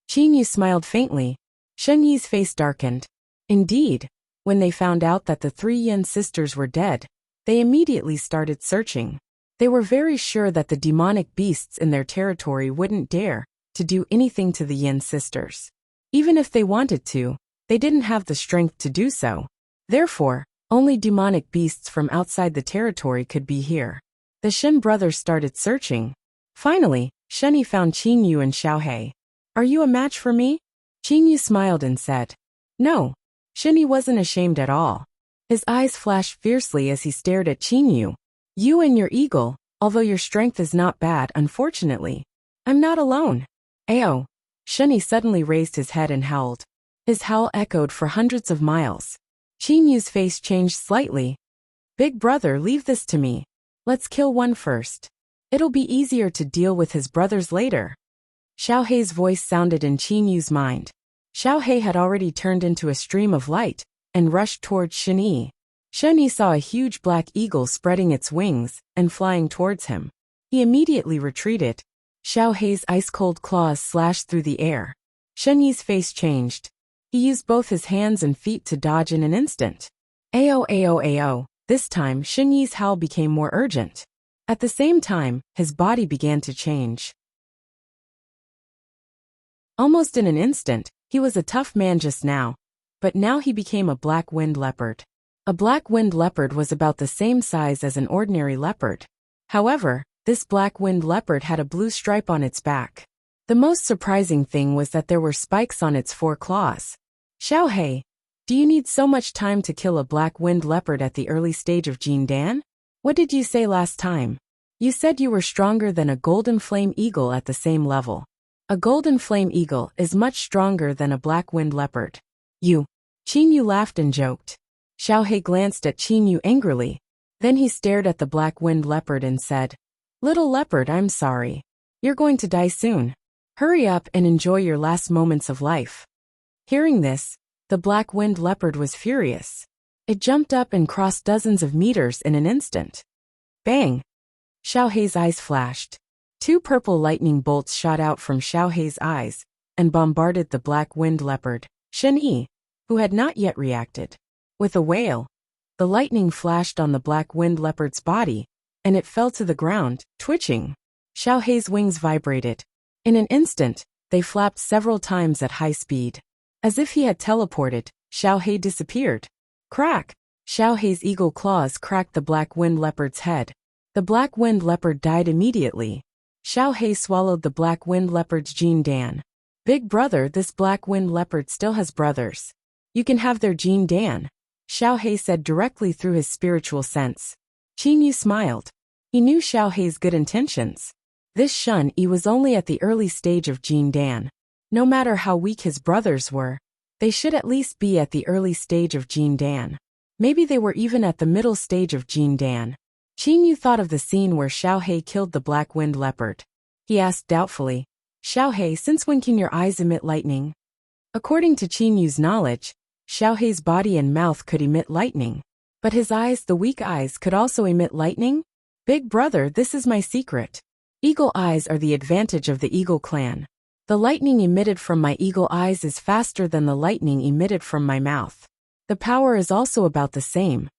Qin Yu smiled faintly. Shen Yi's face darkened. Indeed, when they found out that the 3 Yin sisters were dead, they immediately started searching. They were very sure that the demonic beasts in their territory wouldn't dare to do anything to the Yin sisters. Even if they wanted to, they didn't have the strength to do so. Therefore, only demonic beasts from outside the territory could be here. The Shin brothers started searching. Finally, Shen Yi found Qin Yu and Xiaohei. Are you a match for me? Qin Yu smiled and said. No. Shen Yi wasn't ashamed at all. His eyes flashed fiercely as he stared at Qin Yu. You and your eagle, although your strength is not bad, unfortunately. I'm not alone. Ayo. Shen Yi suddenly raised his head and howled. His howl echoed for hundreds of miles. Qin Yu's face changed slightly. Big brother, leave this to me. Let's kill one first. It'll be easier to deal with his brothers later. Xiaohei's voice sounded in Qin Yu's mind. Xiaohei had already turned into a stream of light and rushed towards Shen Yi. Shen Yi saw a huge black eagle spreading its wings and flying towards him. He immediately retreated. Xiaohei's ice-cold claws slashed through the air. Shen Yi's face changed. He used both his hands and feet to dodge in an instant. Ayo ayo ayo. This time, Shen Yi's howl became more urgent. At the same time, his body began to change. Almost in an instant, he was a tough man just now. But now he became a black-winged leopard. A black-winged leopard was about the same size as an ordinary leopard. However, this black-winged leopard had a blue stripe on its back. The most surprising thing was that there were spikes on its 4 claws. Xiaohei, do you need so much time to kill a black-winged leopard at the early stage of Jin Dan? What did you say last time? You said you were stronger than a golden flame eagle at the same level. A golden flame eagle is much stronger than a black-winged leopard. You. Qin Yu laughed and joked. Xiaohei glanced at Qin Yu angrily. Then he stared at the black-winged leopard and said, Little leopard, I'm sorry. You're going to die soon. Hurry up and enjoy your last moments of life. Hearing this, the black-winged leopard was furious. It jumped up and crossed dozens of meters in an instant. Bang! Xiaohei's eyes flashed. 2 purple lightning bolts shot out from Xiaohei's eyes and bombarded the black-winged leopard, Shen Yi, who had not yet reacted. With a wail, the lightning flashed on the black-winged leopard's body, and it fell to the ground, twitching. Xiaohei's wings vibrated. In an instant, they flapped several times at high speed. As if he had teleported, Xiaohei disappeared. Crack! Xiaohei's eagle claws cracked the black-winged leopard's head. The black-winged leopard died immediately. Xiaohei swallowed the black-winged leopard's Jin Dan. Big brother, this black-winged leopard still has brothers. You can have their Jin Dan, Xiaohei said directly through his spiritual sense. Qin Yu smiled. He knew Xiaohei's good intentions. This Shen Yi was only at the early stage of Jin Dan. No matter how weak his brothers were, they should at least be at the early stage of Jin Dan. Maybe they were even at the middle stage of Jin Dan. Qin Yu thought of the scene where Xiaohei killed the black-winged leopard. He asked doubtfully, Xiaohei, since when can your eyes emit lightning? According to Qin Yu's knowledge, Xiaohei's body and mouth could emit lightning. But his eyes, the weak eyes, could also emit lightning? Big brother, this is my secret. Eagle eyes are the advantage of the eagle clan. The lightning emitted from my eagle eyes is faster than the lightning emitted from my mouth. The power is also about the same.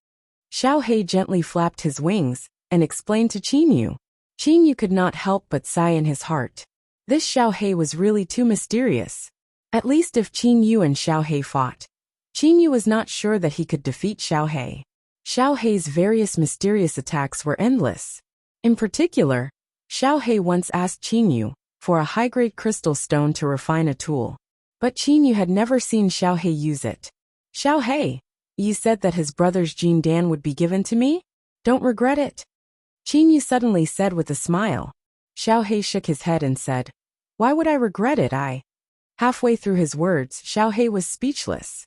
Xiao He gently flapped his wings and explained to Qin Yu. Qin Yu could not help but sigh in his heart. This Xiao He was really too mysterious. At least if Qin Yu and Xiao He fought, Qin Yu was not sure that he could defeat Xiao He. Xiao He's various mysterious attacks were endless. In particular, Xiao He once asked Qin Yu for a high-grade crystal stone to refine a tool. But Qin Yu had never seen Xiao He use it. Xiao He, you said that his brother's Jin Dan would be given to me? Don't regret it? Qin Yu suddenly said with a smile. Xiao He shook his head and said, Why would I regret it? Halfway through his words, Xiao He was speechless.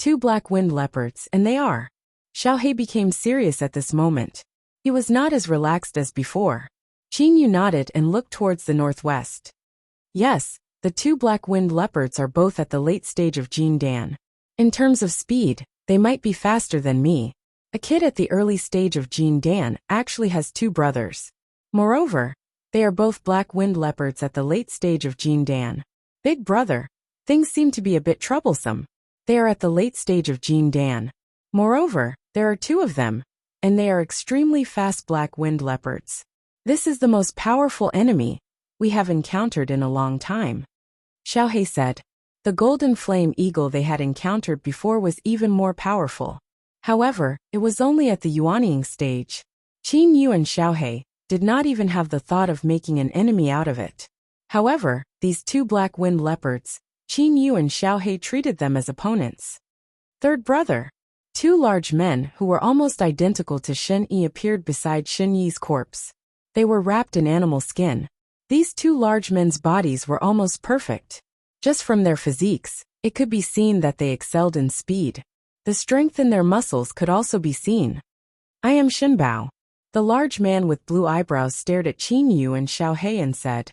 2 black wind leopards, and they are. Xiao He became serious at this moment. He was not as relaxed as before. Qin Yu nodded and looked towards the northwest. Yes, the 2 black wind leopards are both at the late stage of Jin Dan. In terms of speed, they might be faster than me. A kid at the early stage of Jin Dan actually has 2 brothers. Moreover, they are both black wind leopards at the late stage of Jin Dan. Big brother, things seem to be a bit troublesome. They are at the late stage of Jin Dan. Moreover, there are 2 of them, and they are extremely fast black wind leopards. This is the most powerful enemy we have encountered in a long time. Xiao He said. The golden flame eagle they had encountered before was even more powerful. However, it was only at the Yuanying stage. Qin Yu and Xiao He did not even have the thought of making an enemy out of it. However, these 2 black wind leopards, Qin Yu and Xiao He treated them as opponents. Third brother. 2 large men who were almost identical to Shen Yi appeared beside Shen Yi's corpse. They were wrapped in animal skin. These 2 large men's bodies were almost perfect. Just from their physiques, it could be seen that they excelled in speed. The strength in their muscles could also be seen. I am Shenbao. The large man with blue eyebrows stared at Qin Yu and Xiao He and said,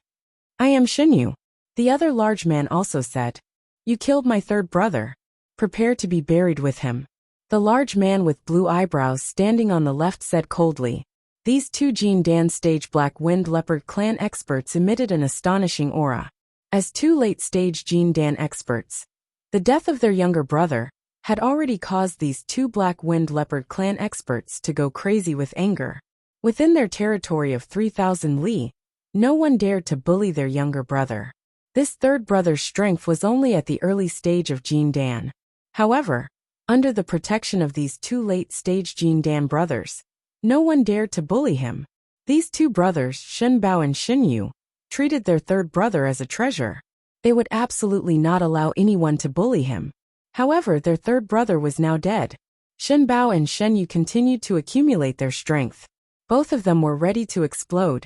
I am Shen Yu. The other large man also said, You killed my third brother. Prepare to be buried with him. The large man with blue eyebrows standing on the left said coldly. These 2 Jin Dan stage black wind leopard clan experts emitted an astonishing aura. As 2 late-stage Jin Dan experts, the death of their younger brother had already caused these 2 black wind leopard clan experts to go crazy with anger. Within their territory of 3,000 li, no one dared to bully their younger brother. This third brother's strength was only at the early stage of Jin Dan. However, under the protection of these 2 late-stage Jin Dan brothers, no one dared to bully him. These 2 brothers, Shenbao and Shen Yu, treated their third brother as a treasure. They would absolutely not allow anyone to bully him. However, their third brother was now dead. Shenbao and Shen Yu continued to accumulate their strength. Both of them were ready to explode.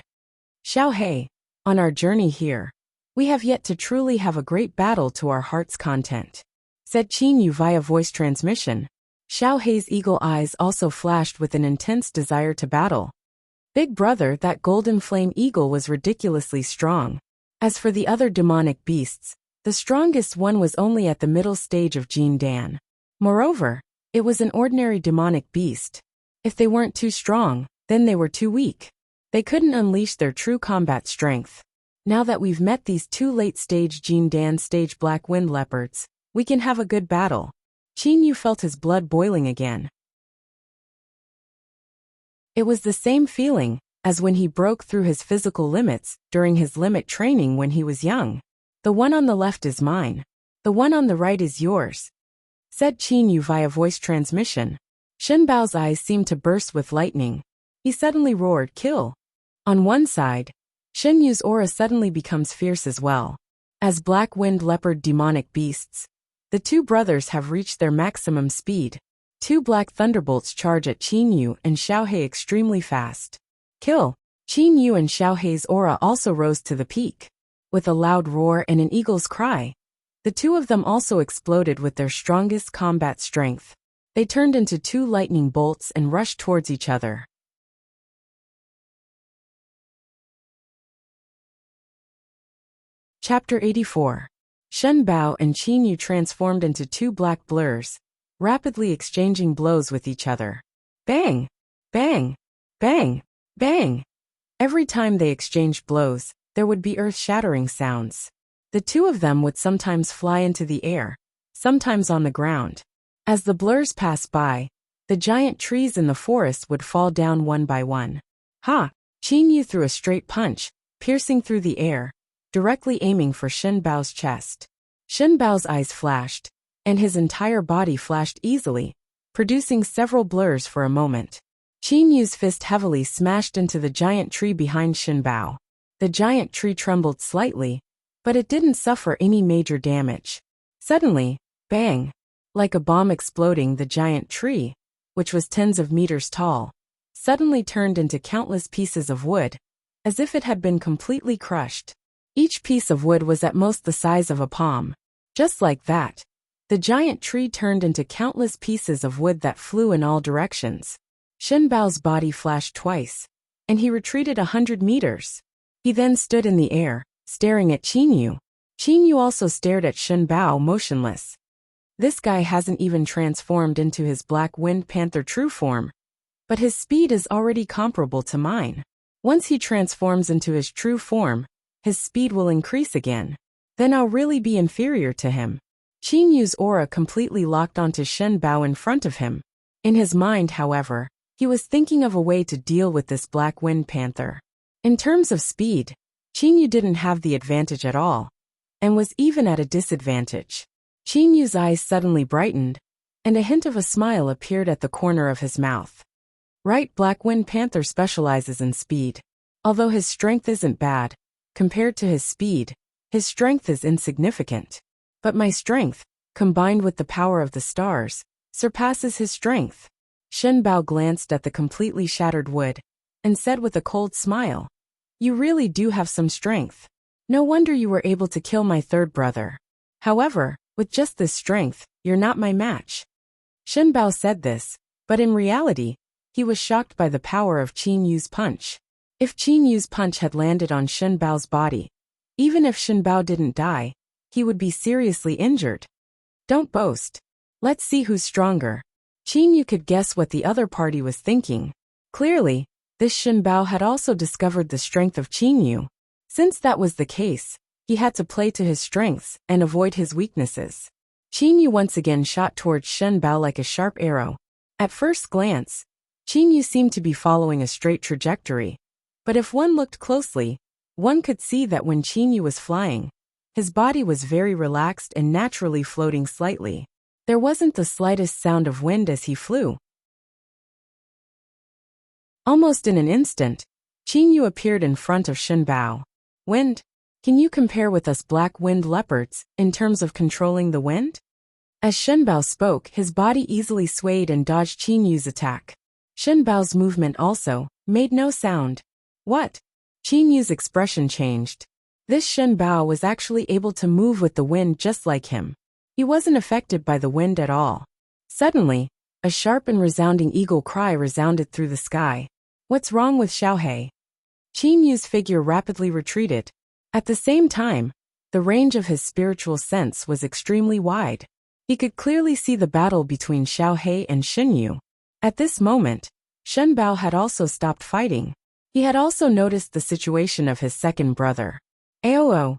Xiao He, on our journey here, we have yet to truly have a great battle to our heart's content, said Qin Yu via voice transmission. Xiao He's eagle eyes also flashed with an intense desire to battle. Big brother, that golden flame eagle was ridiculously strong. As for the other demonic beasts, the strongest one was only at the middle stage of Jin Dan. Moreover, it was an ordinary demonic beast. If they weren't too strong, then they were too weak. They couldn't unleash their true combat strength. Now that we've met these 2 late-stage Jin Dan stage black wind leopards, we can have a good battle. Qin Yu felt his blood boiling again. It was the same feeling as when he broke through his physical limits during his limit training when he was young. The one on the left is mine. The one on the right is yours, said Qin Yu via voice transmission. Shenbao's eyes seemed to burst with lightning. He suddenly roared, Kill! On one side, Shen Yu's aura suddenly becomes fierce as well. As black wind leopard demonic beasts, the 2 brothers have reached their maximum speed. 2 black thunderbolts charge at Qin Yu and Xiao He extremely fast. Kill! Qin Yu and Xiao He's aura also rose to the peak. With a loud roar and an eagle's cry, the 2 of them also exploded with their strongest combat strength. They turned into 2 lightning bolts and rushed towards each other. Chapter 84. Shen Bao and Qin Yu transformed into 2 black blurs, rapidly exchanging blows with each other. Bang! Bang! Bang! Bang! Every time they exchanged blows, there would be earth-shattering sounds. The two of them would sometimes fly into the air, sometimes on the ground. As the blurs passed by, the giant trees in the forest would fall down one by one. Ha! Qin Yu threw a straight punch, piercing through the air, directly aiming for Shen Bao's chest. Shen Bao's eyes flashed, and his entire body flashed easily, producing several blurs for a moment. Qin Yu's fist heavily smashed into the giant tree behind Shen Bao. The giant tree trembled slightly, but it didn't suffer any major damage. Suddenly, bang! Like a bomb exploding, the giant tree, which was tens of meters tall, suddenly turned into countless pieces of wood, as if it had been completely crushed. Each piece of wood was at most the size of a palm. Just like that, the giant tree turned into countless pieces of wood that flew in all directions. Shen Bao's body flashed twice, and he retreated 100 meters. He then stood in the air, staring at Qin Yu. Qin Yu also stared at Shen Bao, motionless. This guy hasn't even transformed into his Black Wind Panther true form, but his speed is already comparable to mine. Once he transforms into his true form, his speed will increase again. Then I'll really be inferior to him. Qin Yu's aura completely locked onto Shen Bao in front of him. In his mind, however, he was thinking of a way to deal with this Black Wind Panther. In terms of speed, Qin Yu didn't have the advantage at all, and was even at a disadvantage. Qin Yu's eyes suddenly brightened, and a hint of a smile appeared at the corner of his mouth. Right, Black Wind Panther specializes in speed. Although his strength isn't bad, compared to his speed, his strength is insignificant. But my strength, combined with the power of the stars, surpasses his strength. Shen Bao glanced at the completely shattered wood, and said with a cold smile, "You really do have some strength. No wonder you were able to kill my third brother. However, with just this strength, you're not my match." Shen Bao said this, but in reality, he was shocked by the power of Qin Yu's punch. If Qin Yu's punch had landed on Shen Bao's body, even if Shen Bao didn't die, he would be seriously injured. Don't boast. Let's see who's stronger. Qin Yu could guess what the other party was thinking. Clearly, this Shen Bao had also discovered the strength of Qin Yu. Since that was the case, he had to play to his strengths and avoid his weaknesses. Qin Yu once again shot towards Shen Bao like a sharp arrow. At first glance, Qin Yu seemed to be following a straight trajectory, but if one looked closely, one could see that when Qin Yu was flying, his body was very relaxed and naturally floating slightly. There wasn't the slightest sound of wind as he flew. Almost in an instant, Qin Yu appeared in front of Shen Bao. "Wind? Can you compare with us Black Wind Leopards in terms of controlling the wind?" As Shen Bao spoke, his body easily swayed and dodged Qin Yu's attack. Shen Bao's movement also made no sound. What? Qin Yu's expression changed. This Shen Bao was actually able to move with the wind just like him. He wasn't affected by the wind at all. Suddenly, a sharp and resounding eagle cry resounded through the sky. "What's wrong with Xiaohei?" Qin Yu's figure rapidly retreated. At the same time, the range of his spiritual sense was extremely wide. He could clearly see the battle between Xiaohei and Shen Yu. At this moment, Shen Bao had also stopped fighting. He had also noticed the situation of his second brother. Aoo!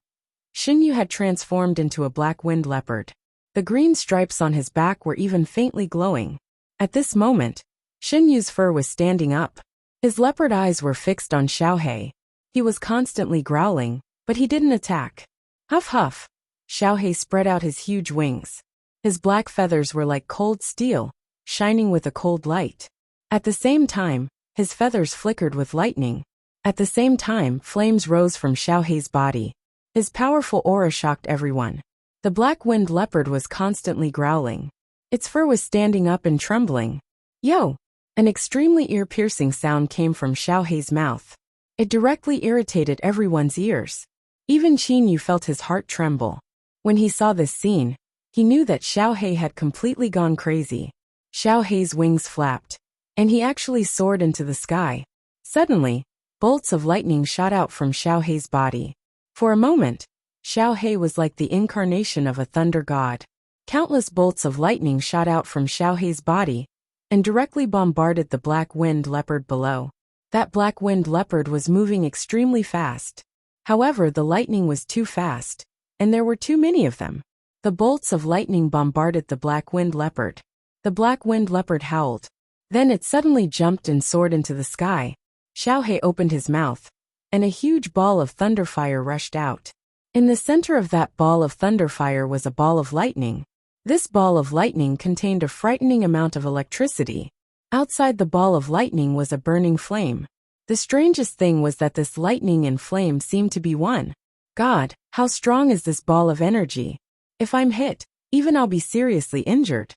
Shen Yu had transformed into a black wind leopard. The green stripes on his back were even faintly glowing. At this moment, Shen Yu's fur was standing up. His leopard eyes were fixed on Xiaohei. He was constantly growling, but he didn't attack. Huff huff! Xiaohei spread out his huge wings. His black feathers were like cold steel, shining with a cold light. At the same time, his feathers flickered with lightning. At the same time, flames rose from Xiaohei's body. His powerful aura shocked everyone. The black wind leopard was constantly growling. Its fur was standing up and trembling. Yo! An extremely ear-piercing sound came from Xiaohei's mouth. It directly irritated everyone's ears. Even Qin Yu felt his heart tremble. When he saw this scene, he knew that Xiaohei had completely gone crazy. Xiaohei's wings flapped, and he actually soared into the sky. Suddenly, bolts of lightning shot out from Xiaohei's body. For a moment, Xiaohei was like the incarnation of a thunder god. Countless bolts of lightning shot out from Xiaohei's body and directly bombarded the black wind leopard below. That black-winged leopard was moving extremely fast. However, the lightning was too fast, and there were too many of them. The bolts of lightning bombarded the black-winged leopard. The black-winged leopard howled. Then it suddenly jumped and soared into the sky. Xiaohei opened his mouth, and a huge ball of thunderfire rushed out. In the center of that ball of thunderfire was a ball of lightning. This ball of lightning contained a frightening amount of electricity. Outside the ball of lightning was a burning flame. The strangest thing was that this lightning and flame seemed to be one. God, how strong is this ball of energy? If I'm hit, even I'll be seriously injured.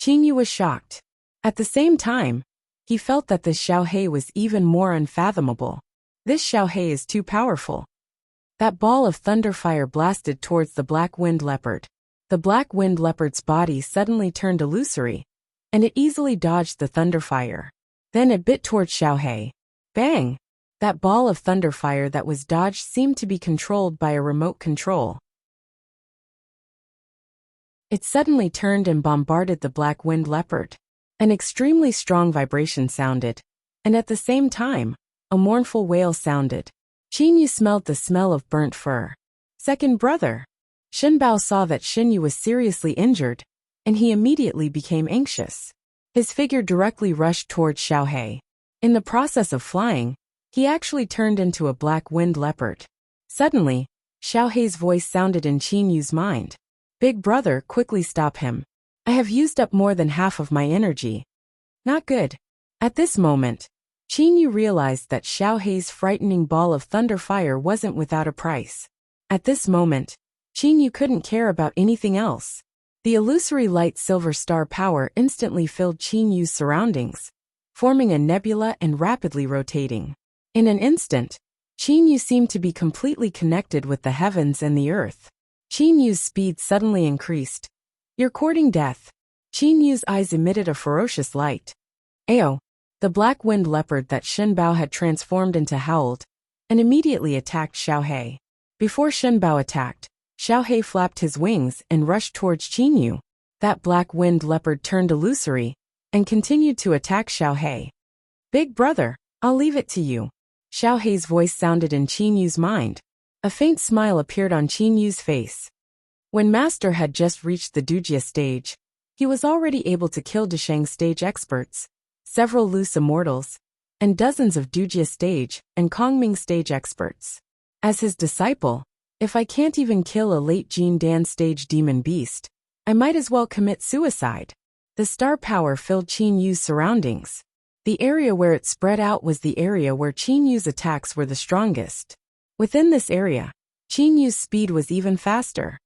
Qingyu was shocked. At the same time, he felt that this Xiaohei was even more unfathomable. This Xiaohei is too powerful. That ball of thunderfire blasted towards the black-winged leopard. The black-winged leopard's body suddenly turned illusory, and it easily dodged the thunderfire. Then it bit towards Xiaohei. Bang! That ball of thunderfire that was dodged seemed to be controlled by a remote control. It suddenly turned and bombarded the black-winged leopard. An extremely strong vibration sounded, and at the same time, a mournful wail sounded. Qingyu smelled the smell of burnt fur. Second brother. Shenbao saw that Xinyu was seriously injured, and he immediately became anxious. His figure directly rushed towards Xiaohei. In the process of flying, he actually turned into a black-winged leopard. Suddenly, Xiaohei's voice sounded in Qinyu's mind. Big brother, quickly stop him. I have used up more than half of my energy. Not good. At this moment, Qingyu realized that Xiaohei's frightening ball of thunderfire wasn't without a price. At this moment, Qingyu couldn't care about anything else. The illusory light silver star power instantly filled Qinyu's surroundings, forming a nebula and rapidly rotating. In an instant, Qingyu seemed to be completely connected with the heavens and the earth. Qinyu's speed suddenly increased. You're courting death. Qinyu's eyes emitted a ferocious light. Ayo! The black-winged leopard that Shenbao had transformed into howled, and immediately attacked Xiaohei. Before Shenbao attacked, Xiaohei flapped his wings and rushed towards Qingyu. That black-winged leopard turned illusory, and continued to attack Xiaohei. Big brother, I'll leave it to you. Xiaohei's voice sounded in Qinyu's mind. A faint smile appeared on Qinyu's face. When Master had just reached the Dujia stage, he was already able to kill Desheng stage experts, several loose immortals, and dozens of Dujia stage and Kongming stage experts. As his disciple, if I can't even kill a late Jin Dan stage demon beast, I might as well commit suicide. The star power filled Qinyu's surroundings. The area where it spread out was the area where Qinyu's attacks were the strongest. Within this area, Qinyu's speed was even faster.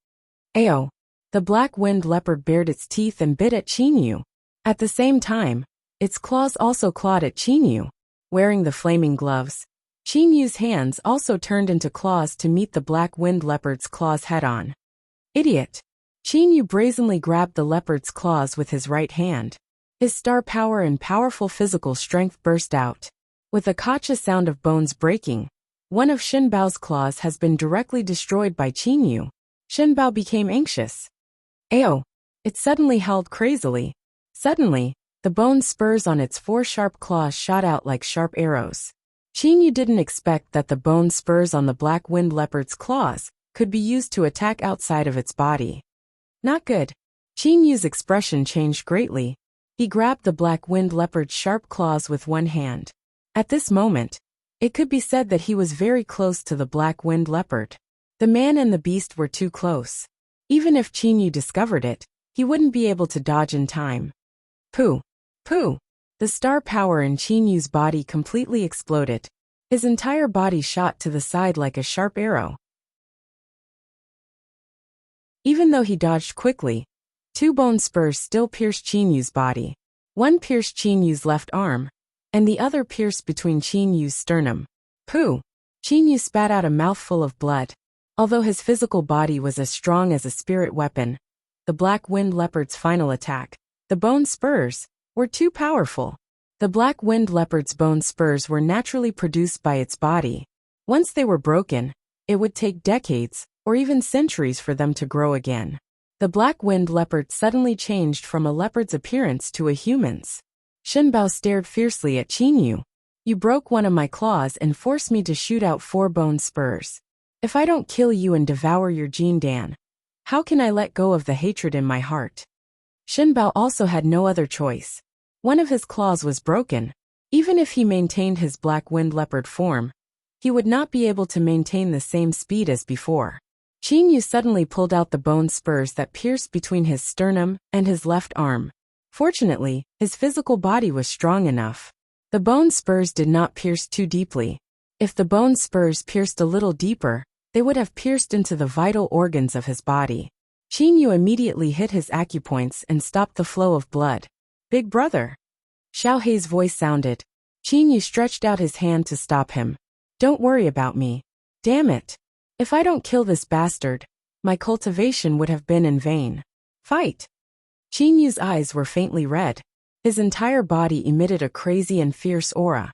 Ayo! The black-winged leopard bared its teeth and bit at Qinyu. At the same time, its claws also clawed at Qinyu. Wearing the flaming gloves, Qinyu's hands also turned into claws to meet the black-winged leopard's claws head-on. Idiot! Qinyu brazenly grabbed the leopard's claws with his right hand. His star power and powerful physical strength burst out. With a kacha sound of bones breaking, one of Shenbao's claws has been directly destroyed by Qinyu. Shenbao became anxious. Ayo! It suddenly howled crazily. Suddenly, the bone spurs on its four sharp claws shot out like sharp arrows. Qinyu didn't expect that the bone spurs on the black-winged leopard's claws could be used to attack outside of its body. Not good. Qinyu's expression changed greatly. He grabbed the black-winged leopard's sharp claws with one hand. At this moment, it could be said that he was very close to the black-winged leopard. The man and the beast were too close. Even if Qinyu discovered it, he wouldn't be able to dodge in time. Pooh! Pooh! The star power in Qinyu's body completely exploded. His entire body shot to the side like a sharp arrow. Even though he dodged quickly, two bone spurs still pierced Qinyu's body. One pierced Qinyu's left arm, and the other pierced between Qinyu's sternum. Pooh! Qinyu spat out a mouthful of blood. Although his physical body was as strong as a spirit weapon, the black-winged leopard's final attack, the bone spurs, were too powerful. The black-winged leopard's bone spurs were naturally produced by its body. Once they were broken, it would take decades, or even centuries for them to grow again. The black-winged leopard suddenly changed from a leopard's appearance to a human's. Shenbao stared fiercely at Qinyu. You broke one of my claws and forced me to shoot out 4 bone spurs. If I don't kill you and devour your Jin Dan, how can I let go of the hatred in my heart? Shinbao also had no other choice. One of his claws was broken. Even if he maintained his black wind leopard form, he would not be able to maintain the same speed as before. Qin Yu suddenly pulled out the bone spurs that pierced between his sternum and his left arm. Fortunately, his physical body was strong enough. The bone spurs did not pierce too deeply. If the bone spurs pierced a little deeper, they would have pierced into the vital organs of his body. Qin Yu immediately hit his acupoints and stopped the flow of blood. Big brother. Xiao Hei's voice sounded. Qin Yu stretched out his hand to stop him. Don't worry about me. Damn it. If I don't kill this bastard, my cultivation would have been in vain. Fight. Qin Yu's eyes were faintly red. His entire body emitted a crazy and fierce aura,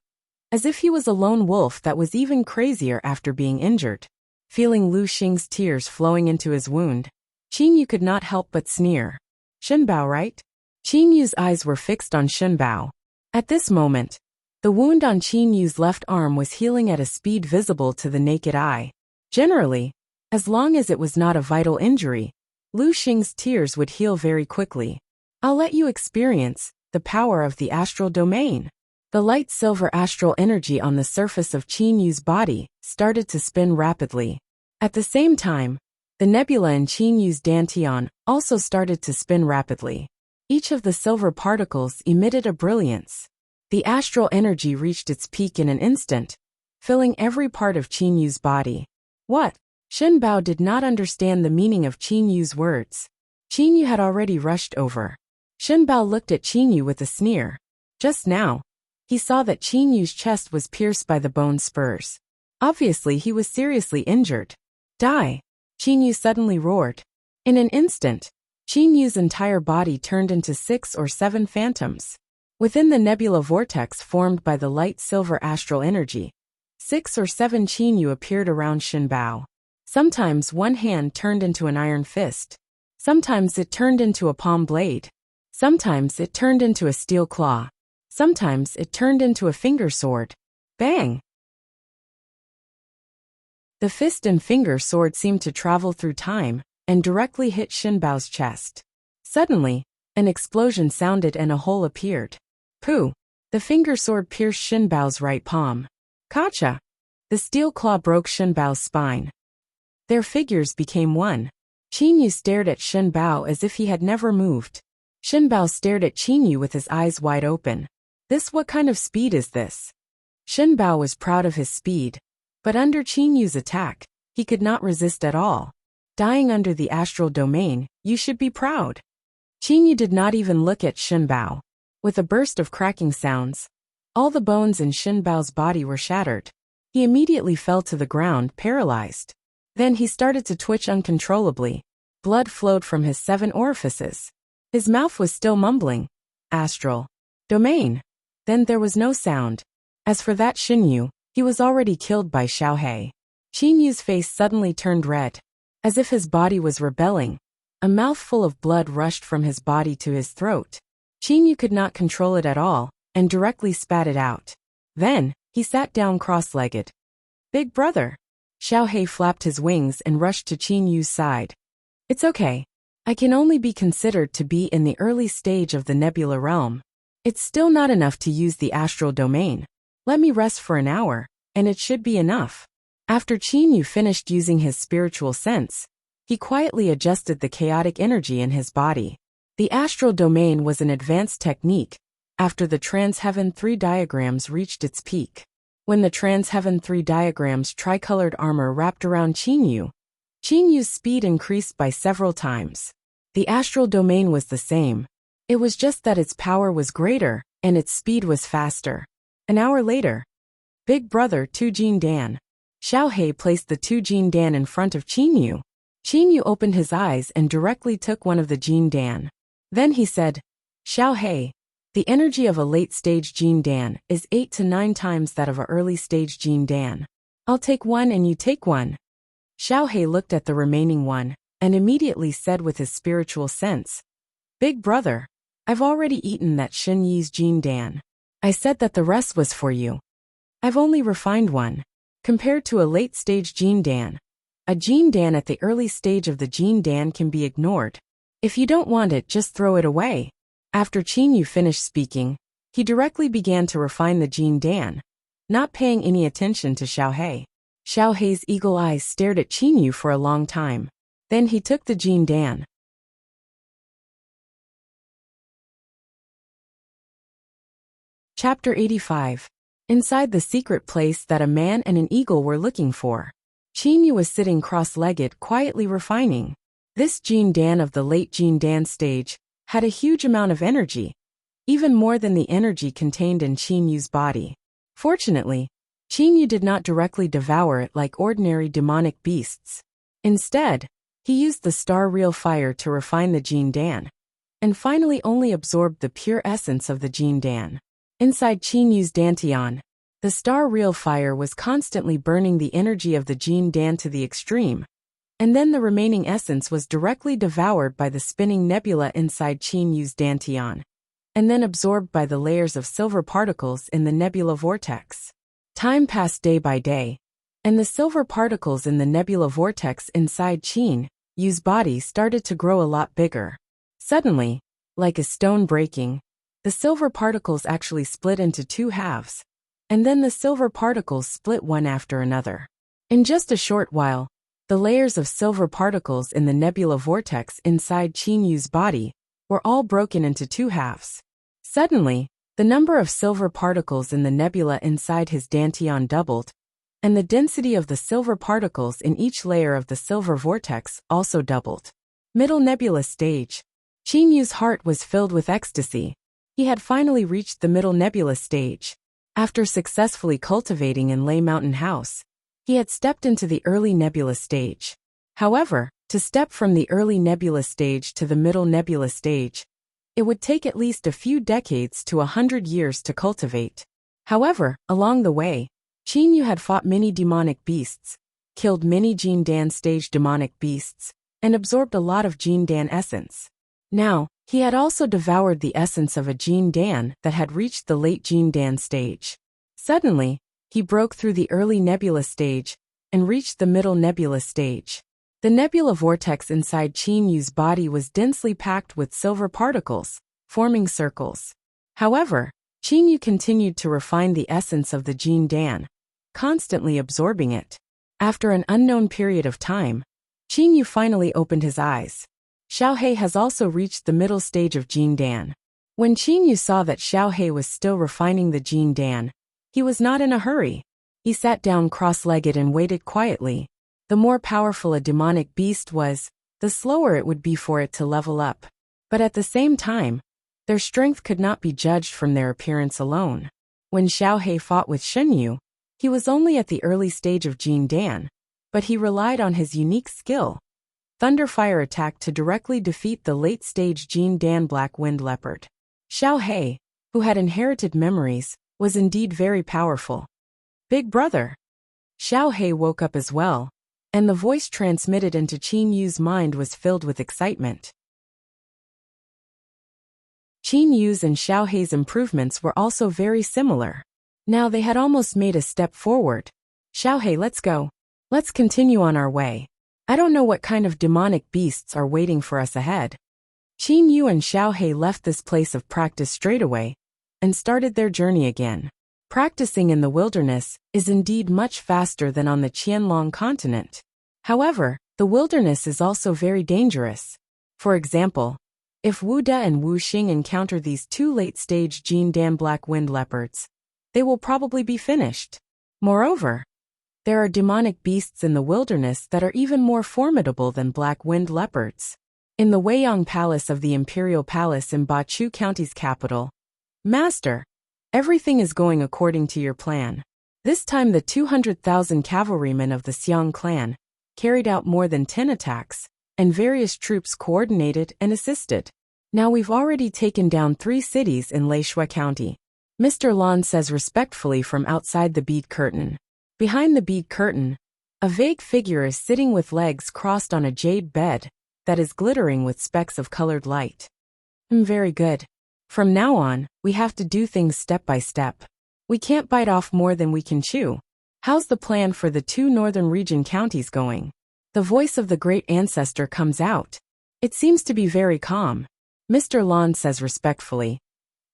as if he was a lone wolf that was even crazier after being injured. Feeling Lu Xing's tears flowing into his wound, Qin Yu could not help but sneer. Shinbao, right? Qin Yu's eyes were fixed on Shinbao. At this moment, the wound on Qin Yu's left arm was healing at a speed visible to the naked eye. Generally, as long as it was not a vital injury, Lu Xing's tears would heal very quickly. I'll let you experience the power of the astral domain. The light silver astral energy on the surface of Qin Yu's body started to spin rapidly. At the same time, the nebula in Qin Yu's dantian also started to spin rapidly. Each of the silver particles emitted a brilliance. The astral energy reached its peak in an instant, filling every part of Qin Yu's body. What? Shinbao did not understand the meaning of Qin Yu's words. Qin Yu had already rushed over. Shinbao looked at Qin Yu with a sneer. Just now, he saw that Qin Yu's chest was pierced by the bone spurs. Obviously he was seriously injured. Die! Qin Yu suddenly roared. In an instant, Qin Yu's entire body turned into 6 or 7 phantoms. Within the nebula vortex formed by the light silver astral energy, 6 or 7 Qin Yu appeared around Shinbao. Sometimes one hand turned into an iron fist. Sometimes it turned into a palm blade. Sometimes it turned into a steel claw. Sometimes it turned into a finger sword. Bang! The fist and finger sword seemed to travel through time and directly hit Shinbao's chest. Suddenly, an explosion sounded and a hole appeared. Pooh! The finger sword pierced Shinbao's right palm. Kacha! The steel claw broke Shinbao's spine. Their figures became one. Qin Yu stared at Shinbao as if he had never moved. Shinbao stared at Qin Yu with his eyes wide open. What kind of speed is this? Shinbao was proud of his speed, but under Qin Yu's attack, he could not resist at all. Dying under the astral domain, you should be proud. Qin Yu did not even look at Shinbao. With a burst of cracking sounds, all the bones in Shinbao's body were shattered. He immediately fell to the ground, paralyzed. Then he started to twitch uncontrollably. Blood flowed from his 7 orifices. His mouth was still mumbling. Astral domain. Then there was no sound. As for that Qin Yu, he was already killed by Xiao Hei. Qin Yu's face suddenly turned red, as if his body was rebelling. A mouthful of blood rushed from his body to his throat. Qin Yu could not control it at all, and directly spat it out. Then, he sat down cross-legged. Big brother. Xiao Hei flapped his wings and rushed to Qin Yu's side. It's okay. I can only be considered to be in the early stage of the nebula realm. It's still not enough to use the astral domain. Let me rest for an hour, and it should be enough. After Qin Yu finished using his spiritual sense, he quietly adjusted the chaotic energy in his body. The astral domain was an advanced technique after the Trans-Heaven 3 diagrams reached its peak. When the Trans-Heaven 3 diagrams tricolored armor wrapped around Qin Yu's speed increased by several times. The astral domain was the same. It was just that its power was greater, and its speed was faster. An hour later, Big Brother 2 Jin Dan. Xiao Hei placed the 2 Jin Dan in front of Qin Yu. Qin Yu opened his eyes and directly took one of the Jin Dan. Then he said, Xiao Hei, the energy of a late-stage Jin Dan is 8 to 9 times that of a early-stage Jin Dan. I'll take one and you take one. Xiao Hei looked at the remaining one, and immediately said with his spiritual sense, Big brother, I've already eaten that Shen Yi's Jin Dan. I said that the rest was for you. I've only refined one. Compared to a late-stage Gene Dan, a Gene Dan at the early stage of the Gene Dan can be ignored. If you don't want it, just throw it away. After Qin Yu finished speaking, he directly began to refine the Gene Dan, not paying any attention to Xiao He. Xiao He's eagle eyes stared at Qin Yu for a long time. Then he took the Gene Dan. Chapter 85. Inside the secret place that a man and an eagle were looking for. Qin Yu was sitting cross-legged, quietly refining. This Gene Dan of the late Gene Dan stage had a huge amount of energy, even more than the energy contained in Qin Yu's body. Fortunately, Qin Yu did not directly devour it like ordinary demonic beasts. Instead, he used the star real fire to refine the Gene Dan, and finally only absorbed the pure essence of the Gene Dan. Inside Qin Yu's dantian, the star real fire was constantly burning the energy of the Gene Dan to the extreme, and then the remaining essence was directly devoured by the spinning nebula inside Qin Yu's dantian, and then absorbed by the layers of silver particles in the nebula vortex. Time passed day by day, and the silver particles in the nebula vortex inside Qin Yu's body started to grow a lot bigger. Suddenly, like a stone breaking, the silver particles actually split into two halves, and then the silver particles split one after another. In just a short while, the layers of silver particles in the nebula vortex inside Qin Yu's body were all broken into two halves. Suddenly, the number of silver particles in the nebula inside his dantian doubled, and the density of the silver particles in each layer of the silver vortex also doubled. Middle nebula stage. Qin Yu's heart was filled with ecstasy. He had finally reached the middle nebula stage. After successfully cultivating in Lei Mountain House, he had stepped into the early nebula stage. However, to step from the early nebula stage to the middle nebula stage, it would take at least a few decades to 100 years to cultivate. However, along the way, Qin Yu had fought many demonic beasts, killed many Gene Dan stage demonic beasts, and absorbed a lot of Gene Dan essence. Now, he had also devoured the essence of a Gene Dan that had reached the late Gene Dan stage. Suddenly, he broke through the early nebula stage and reached the middle nebula stage. The nebula vortex inside Qin Yu's body was densely packed with silver particles, forming circles. However, Qin Yu continued to refine the essence of the Gene Dan, constantly absorbing it. After an unknown period of time, Qin Yu finally opened his eyes. Xiao He has also reached the middle stage of Gene Dan. When Qin Yu saw that Xiao He was still refining the Gene Dan, he was not in a hurry. He sat down cross-legged and waited quietly. The more powerful a demonic beast was, the slower it would be for it to level up. But at the same time, their strength could not be judged from their appearance alone. When Xiao He fought with Shen Yu, he was only at the early stage of Gene Dan, but he relied on his unique skill, Thunderfire attack, to directly defeat the late-stage Gene Dan Black Wind Leopard. Xiao He, who had inherited memories, was indeed very powerful. Big brother. Xiao He woke up as well, and the voice transmitted into Qin Yu's mind was filled with excitement. Qin Yu's and Xiao He's improvements were also very similar. Now they had almost made a step forward. Xiao He, let's go. Let's continue on our way. I don't know what kind of demonic beasts are waiting for us ahead. Qin Yu and Xiao He left this place of practice straight away and started their journey again. Practicing in the wilderness is indeed much faster than on the Qianlong continent. However, the wilderness is also very dangerous. For example, if Wu De and Wu Xing encounter these two late-stage Gene Dan Black Wind Leopards, they will probably be finished. Moreover, there are demonic beasts in the wilderness that are even more formidable than black wind leopards. In the Weiyang Palace of the Imperial Palace in Bachu County's capital, Master, everything is going according to your plan. This time the 200,000 cavalrymen of the Xiang clan carried out more than 10 attacks, and various troops coordinated and assisted. Now we've already taken down 3 cities in Leishui County. Mr. Lan says respectfully from outside the bead curtain. Behind the bead curtain, a vague figure is sitting with legs crossed on a jade bed that is glittering with specks of colored light. Very good. From now on, we have to do things step by step. We can't bite off more than we can chew. How's the plan for the 2 northern region counties going? The voice of the great ancestor comes out. It seems to be very calm. Mr. Lon says respectfully,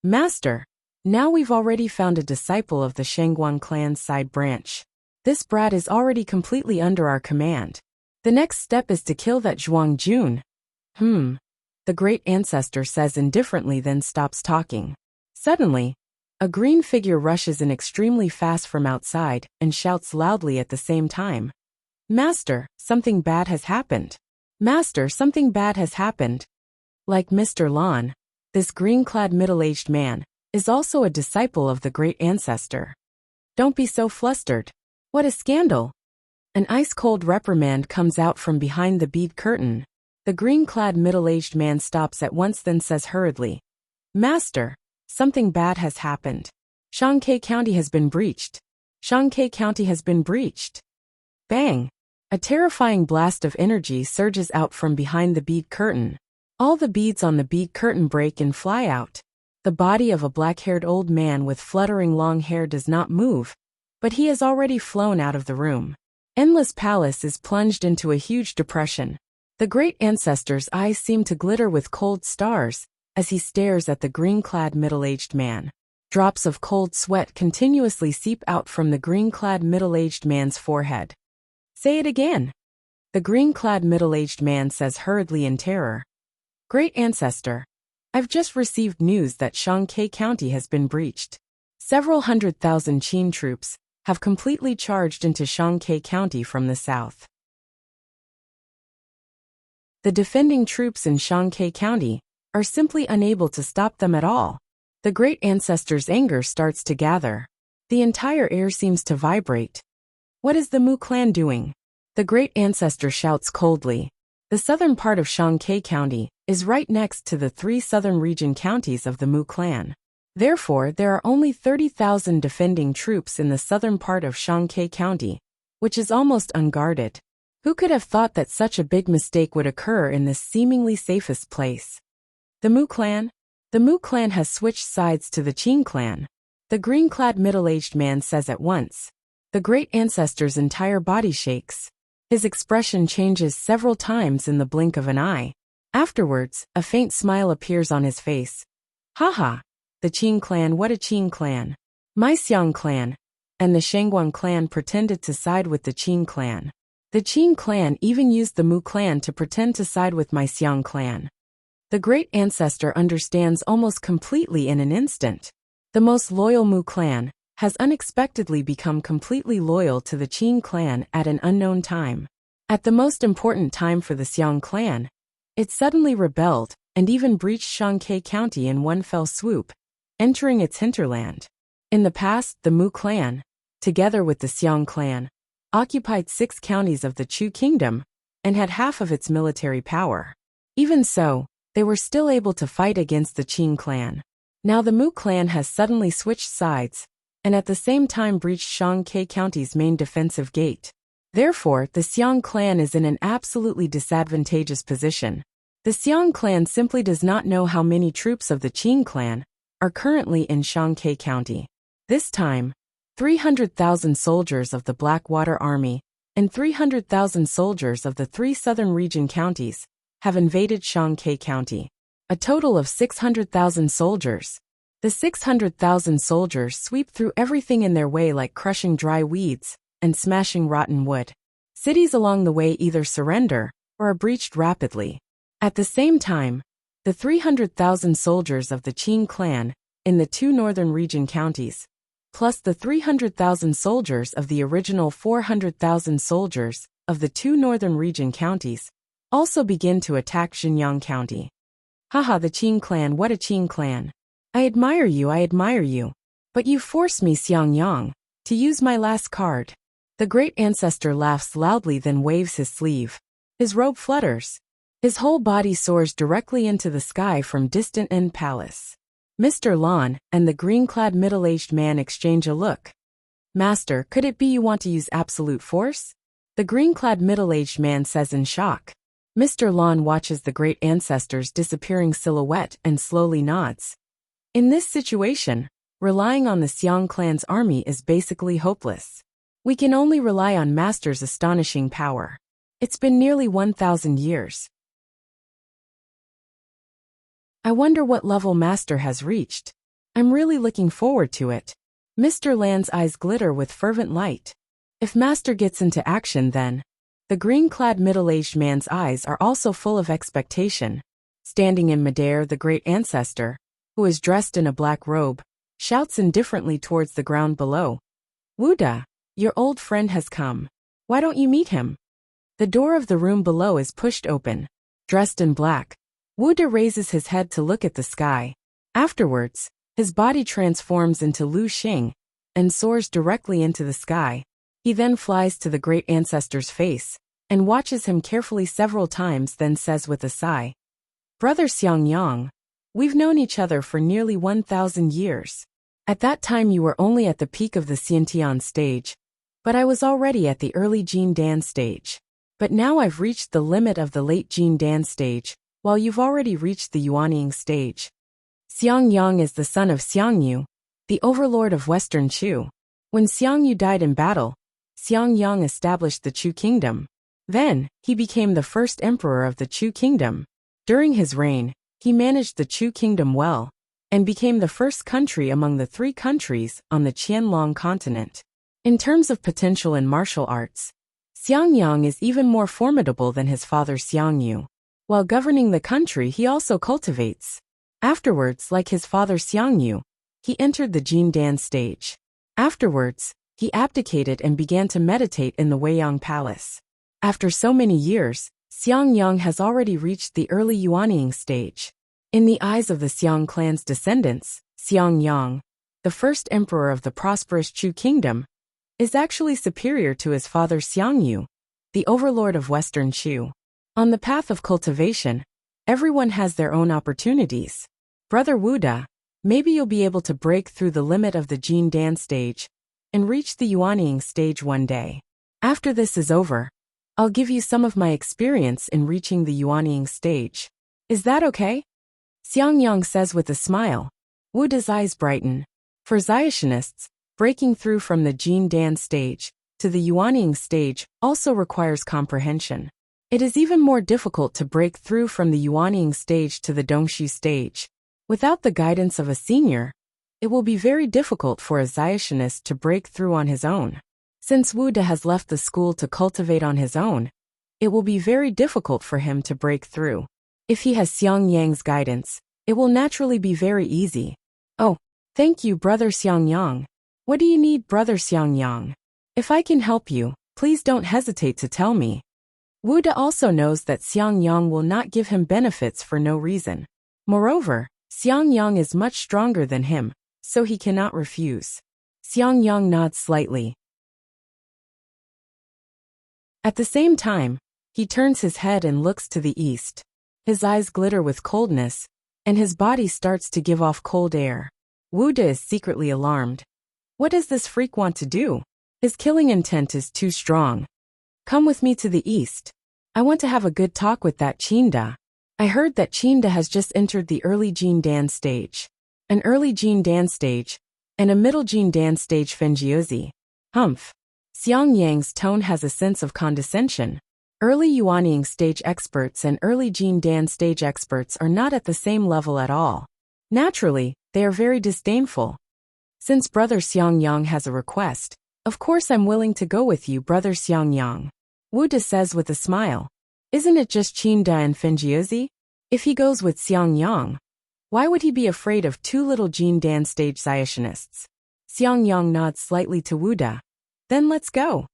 Master, now we've already found a disciple of the Shangguan clan's side branch. This brat is already completely under our command. The next step is to kill that Zhuang Jun. The great ancestor says indifferently, then stops talking. Suddenly, a green figure rushes in extremely fast from outside and shouts loudly at the same time. Master, something bad has happened. Master, something bad has happened. Like Mr. Lon, this green-clad middle-aged man is also a disciple of the great ancestor. Don't be so flustered. What a scandal! An ice-cold reprimand comes out from behind the bead curtain. The green-clad middle-aged man stops at once, then says hurriedly, Master, something bad has happened. Shanghai County has been breached. Shanghai County has been breached. Bang! A terrifying blast of energy surges out from behind the bead curtain. All the beads on the bead curtain break and fly out. The body of a black-haired old man with fluttering long hair does not move, but he has already flown out of the room. Endless Palace is plunged into a huge depression. The great ancestor's eyes seem to glitter with cold stars as he stares at the green-clad middle-aged man. Drops of cold sweat continuously seep out from the green-clad middle-aged man's forehead. Say it again. The green-clad middle-aged man says hurriedly in terror. Great ancestor, I've just received news that Shanghai County has been breached. Several 100,000 Qin troops have completely charged into Shanghai County from the south. The defending troops in Shanghai County are simply unable to stop them at all. The great ancestor's anger starts to gather. The entire air seems to vibrate. What is the Mu clan doing? The great ancestor shouts coldly. The southern part of Shanghai County is right next to the 3 southern region counties of the Mu clan. Therefore, there are only 30,000 defending troops in the southern part of Shanghai County, which is almost unguarded. Who could have thought that such a big mistake would occur in this seemingly safest place? The Mu clan? The Mu clan has switched sides to the Qin clan. The green-clad middle-aged man says at once. The great ancestor's entire body shakes. His expression changes several times in the blink of an eye. Afterwards, a faint smile appears on his face. Haha! The Qin clan, what a Qin clan! My Xiang clan and the Shangguan clan pretended to side with the Qin clan. The Qin clan even used the Mu clan to pretend to side with my Xiang clan. The great ancestor understands almost completely in an instant. The most loyal Mu clan has unexpectedly become completely loyal to the Qin clan at an unknown time. At the most important time for the Xiang clan, it suddenly rebelled and even breached Shanghai County in one fell swoop, entering its hinterland. In the past, the Mu clan, together with the Xiang clan, occupied 6 counties of the Chu kingdom and had half of its military power. Even so, they were still able to fight against the Qin clan. Now the Mu clan has suddenly switched sides and at the same time breached Shanghai County's main defensive gate. Therefore, the Xiang clan is in an absolutely disadvantageous position. The Xiang clan simply does not know how many troops of the Qin clan are currently in Shanghai County. This time, 300,000 soldiers of the Blackwater Army and 300,000 soldiers of the 3 southern region counties have invaded Shanghai County. A total of 600,000 soldiers. The 600,000 soldiers sweep through everything in their way like crushing dry weeds and smashing rotten wood. Cities along the way either surrender or are breached rapidly. At the same time, the 300,000 soldiers of the Qin clan in the 2 northern region counties, plus the 300,000 soldiers of the original 400,000 soldiers of the 2 northern region counties, also begin to attack Xinjiang County. Haha, the Qin clan, what a Qin clan! I admire you, but you forced me, Xiangyang, to use my last card. The great ancestor laughs loudly, then waves his sleeve. His robe flutters. His whole body soars directly into the sky from distant End Palace. Mr. Lon and the green-clad middle-aged man exchange a look. Master, could it be you want to use absolute force? The green-clad middle-aged man says in shock. Mr. Lon watches the great ancestor's disappearing silhouette and slowly nods. In this situation, Relying on the Xiang clan's army is basically hopeless. We can only rely on Master's astonishing power. It's been nearly 1,000 years. I wonder what level Master has reached. I'm really looking forward to it. Mr. Land's eyes glitter with fervent light. If Master gets into action then. The green-clad middle-aged man's eyes are also full of expectation. Standing in midair, the great ancestor, who is dressed in a black robe, shouts indifferently towards the ground below. Wuda, your old friend has come. Why don't you meet him? The door of the room below is pushed open. Dressed in black, Wuda raises his head to look at the sky. Afterwards, his body transforms into Lu Xing and soars directly into the sky. He then flies to the great ancestor's face and watches him carefully several times, then says with a sigh, Brother Xiangyang, we've known each other for nearly 1,000 years. At that time you were only at the peak of the Xiantian stage, but I was already at the early Jin Dan stage. But now I've reached the limit of the late Jin Dan stage, while you've already reached the Yuanying stage. Xiangyang is the son of Xiangyu, the overlord of Western Chu. When Xiangyu died in battle, Xiangyang established the Chu kingdom. Then, he became the first emperor of the Chu kingdom. During his reign, he managed the Chu kingdom well, and became the first country among the 3 countries on the Qianlong continent. In terms of potential in martial arts, Xiangyang is even more formidable than his father Xiangyu. While governing the country, he also cultivates. Afterwards, like his father Xiangyu, he entered the Jin Dan stage. Afterwards, he abdicated and began to meditate in the Weiyang Palace. After so many years, Xiangyang has already reached the early Yuanying stage. In the eyes of the Xiang clan's descendants, Xiangyang, the first emperor of the prosperous Chu kingdom, is actually superior to his father Xiangyu, the overlord of Western Chu. On the path of cultivation, everyone has their own opportunities. Brother Wuda, maybe you'll be able to break through the limit of the Jin Dan stage and reach the Yuanying stage one day. After this is over, I'll give you some of my experience in reaching the Yuanying stage. Is that okay? Xiangyang says with a smile. Wuda's eyes brighten. For Ziontionists, breaking through from the Jin Dan stage to the Yuanying stage also requires comprehension. It is even more difficult to break through from the Yuanying stage to the Dongshu stage. Without the guidance of a senior, it will be very difficult for a Zionist to break through on his own. Since Wuda has left the school to cultivate on his own, it will be very difficult for him to break through. If he has Xiangyang's guidance, it will naturally be very easy. Oh, thank you, Brother Xiangyang. What do you need, Brother Xiangyang? If I can help you, please don't hesitate to tell me. Wuda also knows that Xiangyang will not give him benefits for no reason. Moreover, Xiangyang is much stronger than him, so he cannot refuse. Xiangyang nods slightly. At the same time, he turns his head and looks to the east. His eyes glitter with coldness, and his body starts to give off cold air. Wuda is secretly alarmed. What does this freak want to do? His killing intent is too strong. Come with me to the east. I want to have a good talk with that Chinda. I heard that Chinda has just entered the early Jin Dan stage. An early Jin Dan stage, and a middle Jin Dan stage Fenjiuzi. Humph. Xiangyang's tone has a sense of condescension. Early Yuanying stage experts and early Jin Dan stage experts are not at the same level at all. Naturally, they are very disdainful. Since Brother Xiangyang has a request, of course I'm willing to go with you, Brother Xiangyang. Wuda says with a smile. Isn't it just Chinda and Fenjiuzi? If he goes with Xiangyang, why would he be afraid of 2 little Jin Dan stage Zionists? Xiangyang nods slightly to Wuda. Then let's go.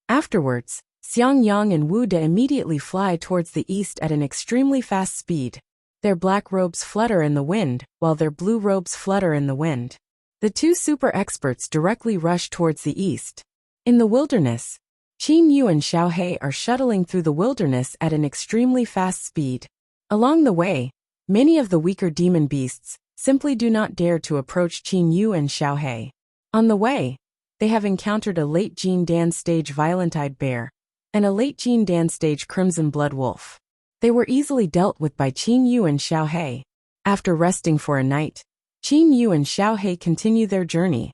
Afterwards, Xiangyang and Wuda immediately fly towards the east at an extremely fast speed. Their black robes flutter in the wind, while their blue robes flutter in the wind. The 2 super experts directly rush towards the east. In the wilderness, Qin Yu and Xiao He are shuttling through the wilderness at an extremely fast speed. Along the way, many of the weaker demon beasts simply do not dare to approach Qin Yu and Xiao He. On the way, they have encountered a late Jin Dan stage violent-eyed bear and a late Jin Dan stage crimson blood wolf. They were easily dealt with by Qin Yu and Xiao He. After resting for a night, Qin Yu and Xiao He continue their journey.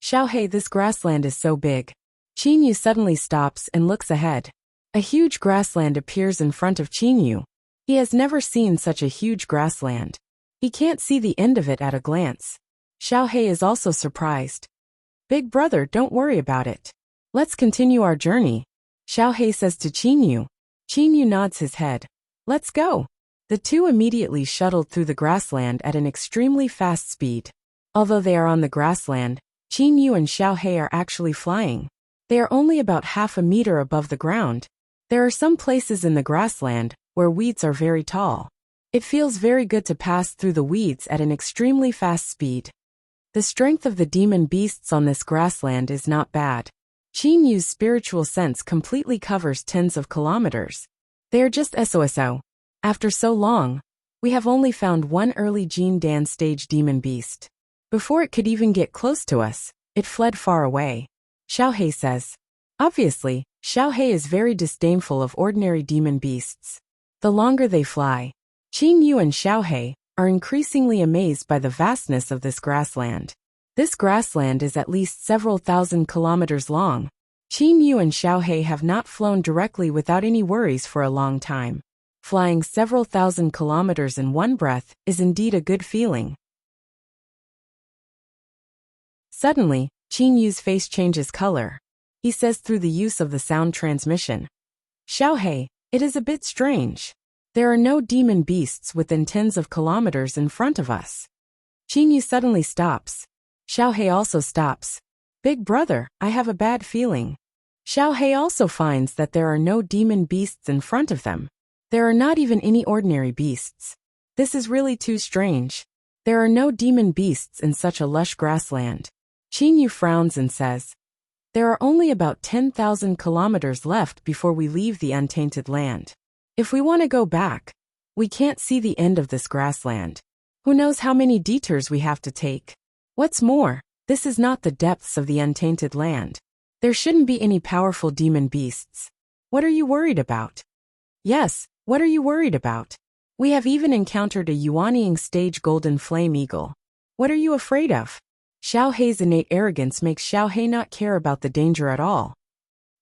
Xiao He, this grassland is so big. Qin Yu suddenly stops and looks ahead. A huge grassland appears in front of Qin Yu. He has never seen such a huge grassland. He can't see the end of it at a glance. Xiao He is also surprised. Big brother, don't worry about it. Let's continue our journey, Xiao He says to Qin Yu. Qin Yu nods his head. Let's go. The two immediately shuttled through the grassland at an extremely fast speed. Although they are on the grassland, Qin Yu and Xiao He are actually flying. They are only about half a meter above the ground. There are some places in the grassland where weeds are very tall. It feels very good to pass through the weeds at an extremely fast speed. The strength of the demon beasts on this grassland is not bad. Qin Yu's spiritual sense completely covers tens of kilometers. They are just SOSO. After so long, we have only found one early Jin Dan stage demon beast. Before it could even get close to us, it fled far away. Xiao He says. Obviously, Xiao He is very disdainful of ordinary demon beasts. The longer they fly, Qin Yu and Xiao He are increasingly amazed by the vastness of this grassland. This grassland is at least several thousand kilometers long. Qin Yu and Xiao He have not flown directly without any worries for a long time. Flying several thousand kilometers in one breath is indeed a good feeling. Suddenly, Qin Yu's face changes color. He says through the use of the sound transmission. Xiao He, it is a bit strange. There are no demon beasts within tens of kilometers in front of us. Qin Yu suddenly stops. Xiao He also stops. Big brother, I have a bad feeling. Xiao He also finds that there are no demon beasts in front of them. There are not even any ordinary beasts. This is really too strange. There are no demon beasts in such a lush grassland. Qin Yu frowns and says, there are only about 10,000 kilometers left before we leave the untainted land. If we want to go back, we can't see the end of this grassland. Who knows how many detours we have to take? What's more, this is not the depths of the untainted land. There shouldn't be any powerful demon beasts. What are you worried about? Yes, what are you worried about? We have even encountered a Yuanying stage golden flame eagle. What are you afraid of? Xiao He's innate arrogance makes Xiao He not care about the danger at all.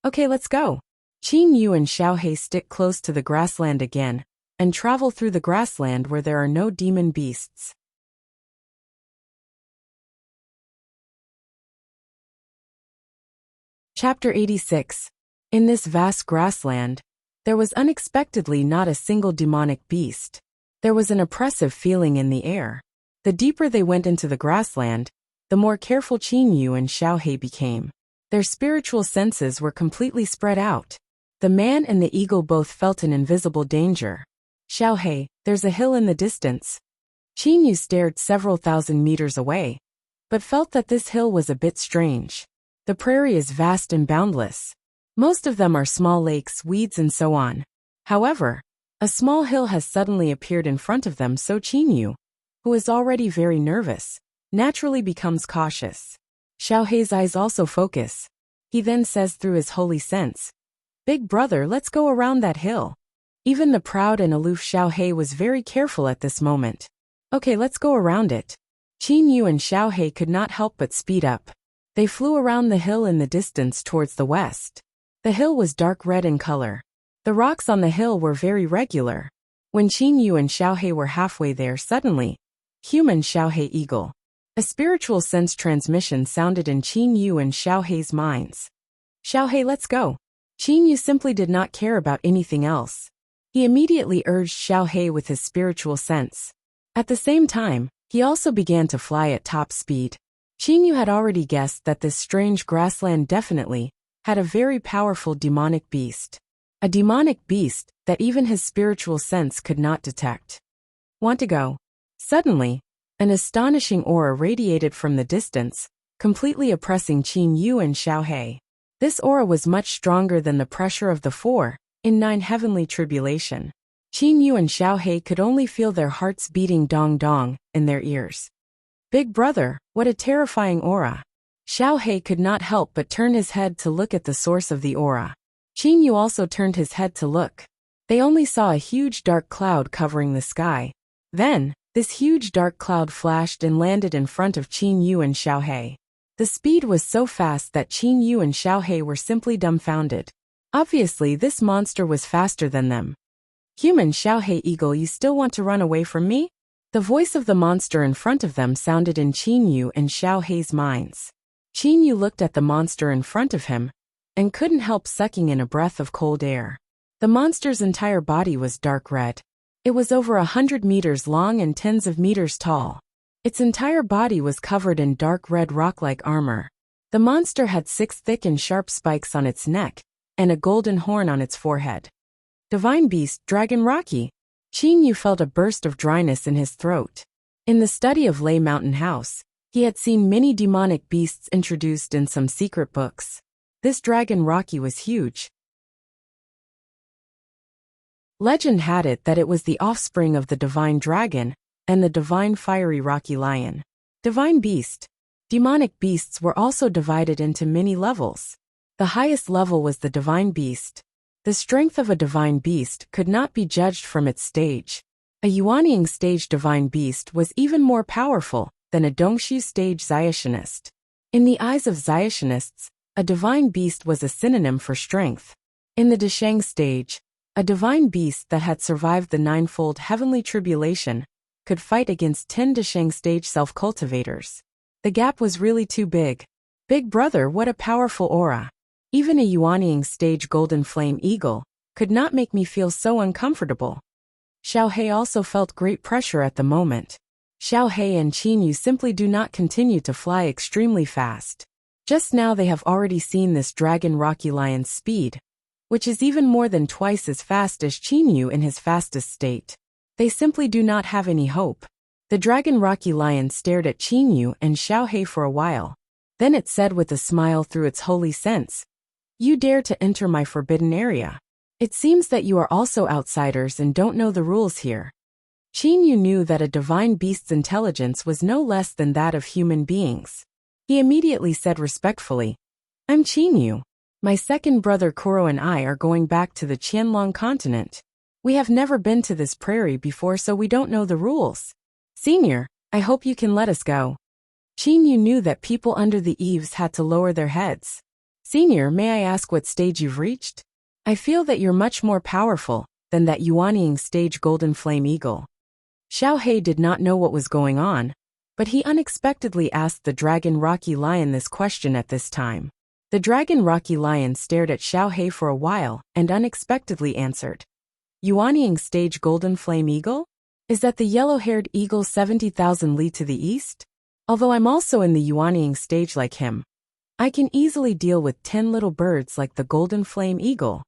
Okay, let's go. Qin Yu and Xiao He stick close to the grassland again, and travel through the grassland where there are no demon beasts. Chapter 86. In this vast grassland, there was unexpectedly not a single demonic beast. There was an oppressive feeling in the air. The deeper they went into the grassland, the more careful Qin Yu and Xiao He became. Their spiritual senses were completely spread out. The man and the eagle both felt an invisible danger. Xiao He, there's a hill in the distance. Qin Yu stared several thousand meters away, but felt that this hill was a bit strange. The prairie is vast and boundless. Most of them are small lakes, weeds and so on. However, a small hill has suddenly appeared in front of them, so Qin Yu, who is already very nervous, naturally becomes cautious. Xiao He's eyes also focus. He then says through his holy sense, Big brother, let's go around that hill. Even the proud and aloof Xiao He was very careful at this moment. Okay, let's go around it. Qin Yu and Xiao He could not help but speed up. They flew around the hill in the distance towards the west. The hill was dark red in color. The rocks on the hill were very regular. When Qin Yu and Xiao He were halfway there, suddenly, human Xiao He eagle. A spiritual sense transmission sounded in Qin Yu and Xiao He's minds. Xiao He, let's go. Qin Yu simply did not care about anything else. He immediately urged Xiao He with his spiritual sense. At the same time, he also began to fly at top speed. Qin Yu had already guessed that this strange grassland definitely had a very powerful demonic beast. A demonic beast that even his spiritual sense could not detect. Want to go? Suddenly, an astonishing aura radiated from the distance, completely oppressing Qin Yu and Xiao He. This aura was much stronger than the pressure of the 4 in 9 heavenly tribulation. Qin Yu and Xiao He could only feel their hearts beating dong dong in their ears. Big brother, what a terrifying aura. Xiao He could not help but turn his head to look at the source of the aura. Qin Yu also turned his head to look. They only saw a huge dark cloud covering the sky. Then, This huge dark cloud flashed and landed in front of Qin Yu and Xiaohei. The speed was so fast that Qin Yu and Xiaohei were simply dumbfounded. Obviously, this monster was faster than them. Human Xiaohei Eagle, you still want to run away from me? The voice of the monster in front of them sounded in Qin Yu and Xiaohei's minds. Qin Yu looked at the monster in front of him and couldn't help sucking in a breath of cold air. The monster's entire body was dark red. It was over 100 meters long and tens of meters tall. Its entire body was covered in dark red rock-like armor. The monster had 6 thick and sharp spikes on its neck and a golden horn on its forehead. Divine Beast, Dragon Rocky. Qin Yu felt a burst of dryness in his throat. In the study of Lei Mountain House, he had seen many demonic beasts introduced in some secret books. This Dragon Rocky was huge. Legend had it that it was the offspring of the Divine Dragon and the Divine Fiery Rocky Lion. Divine Beast. Demonic beasts were also divided into many levels. The highest level was the Divine Beast. The strength of a divine beast could not be judged from its stage. A Yuanying stage divine beast was even more powerful than a Dongshu stage Zionist. In the eyes of Zionists, a divine beast was a synonym for strength. In the Desheng stage, a divine beast that had survived the ninefold heavenly tribulation could fight against 10 Desheng stage self-cultivators. The gap was really too big. Big brother, what a powerful aura. Even a Yuanying stage golden flame eagle could not make me feel so uncomfortable. Xiaohei also felt great pressure at the moment. Xiaohei and Qin Yu simply do not continue to fly extremely fast. Just now they have already seen this Dragon Rocky Lion's speed, which is even more than twice as fast as Qin Yu in his fastest state. They simply do not have any hope. The Dragon Rocky Lion stared at Qin Yu and Xiaohei for a while. Then it said with a smile through its holy sense, "You dare to enter my forbidden area. It seems that you are also outsiders and don't know the rules here." Qin Yu knew that a divine beast's intelligence was no less than that of human beings. He immediately said respectfully, "I'm Qin Yu. My second brother Kuro and I are going back to the Qianlong continent. We have never been to this prairie before, so we don't know the rules. Senior, I hope you can let us go." Qin Yu knew that people under the eaves had to lower their heads. "Senior, may I ask what stage you've reached? I feel that you're much more powerful than that Yuanying stage golden flame eagle." Xiaohei did not know what was going on, but he unexpectedly asked the Dragon Rocky Lion this question at this time. The Dragon Rocky Lion stared at Xiaohei for a while and unexpectedly answered, "Yuanying stage golden flame eagle? Is that the yellow-haired eagle 70,000 li to the east? Although I'm also in the Yuanying stage like him, I can easily deal with 10 little birds like the golden flame eagle."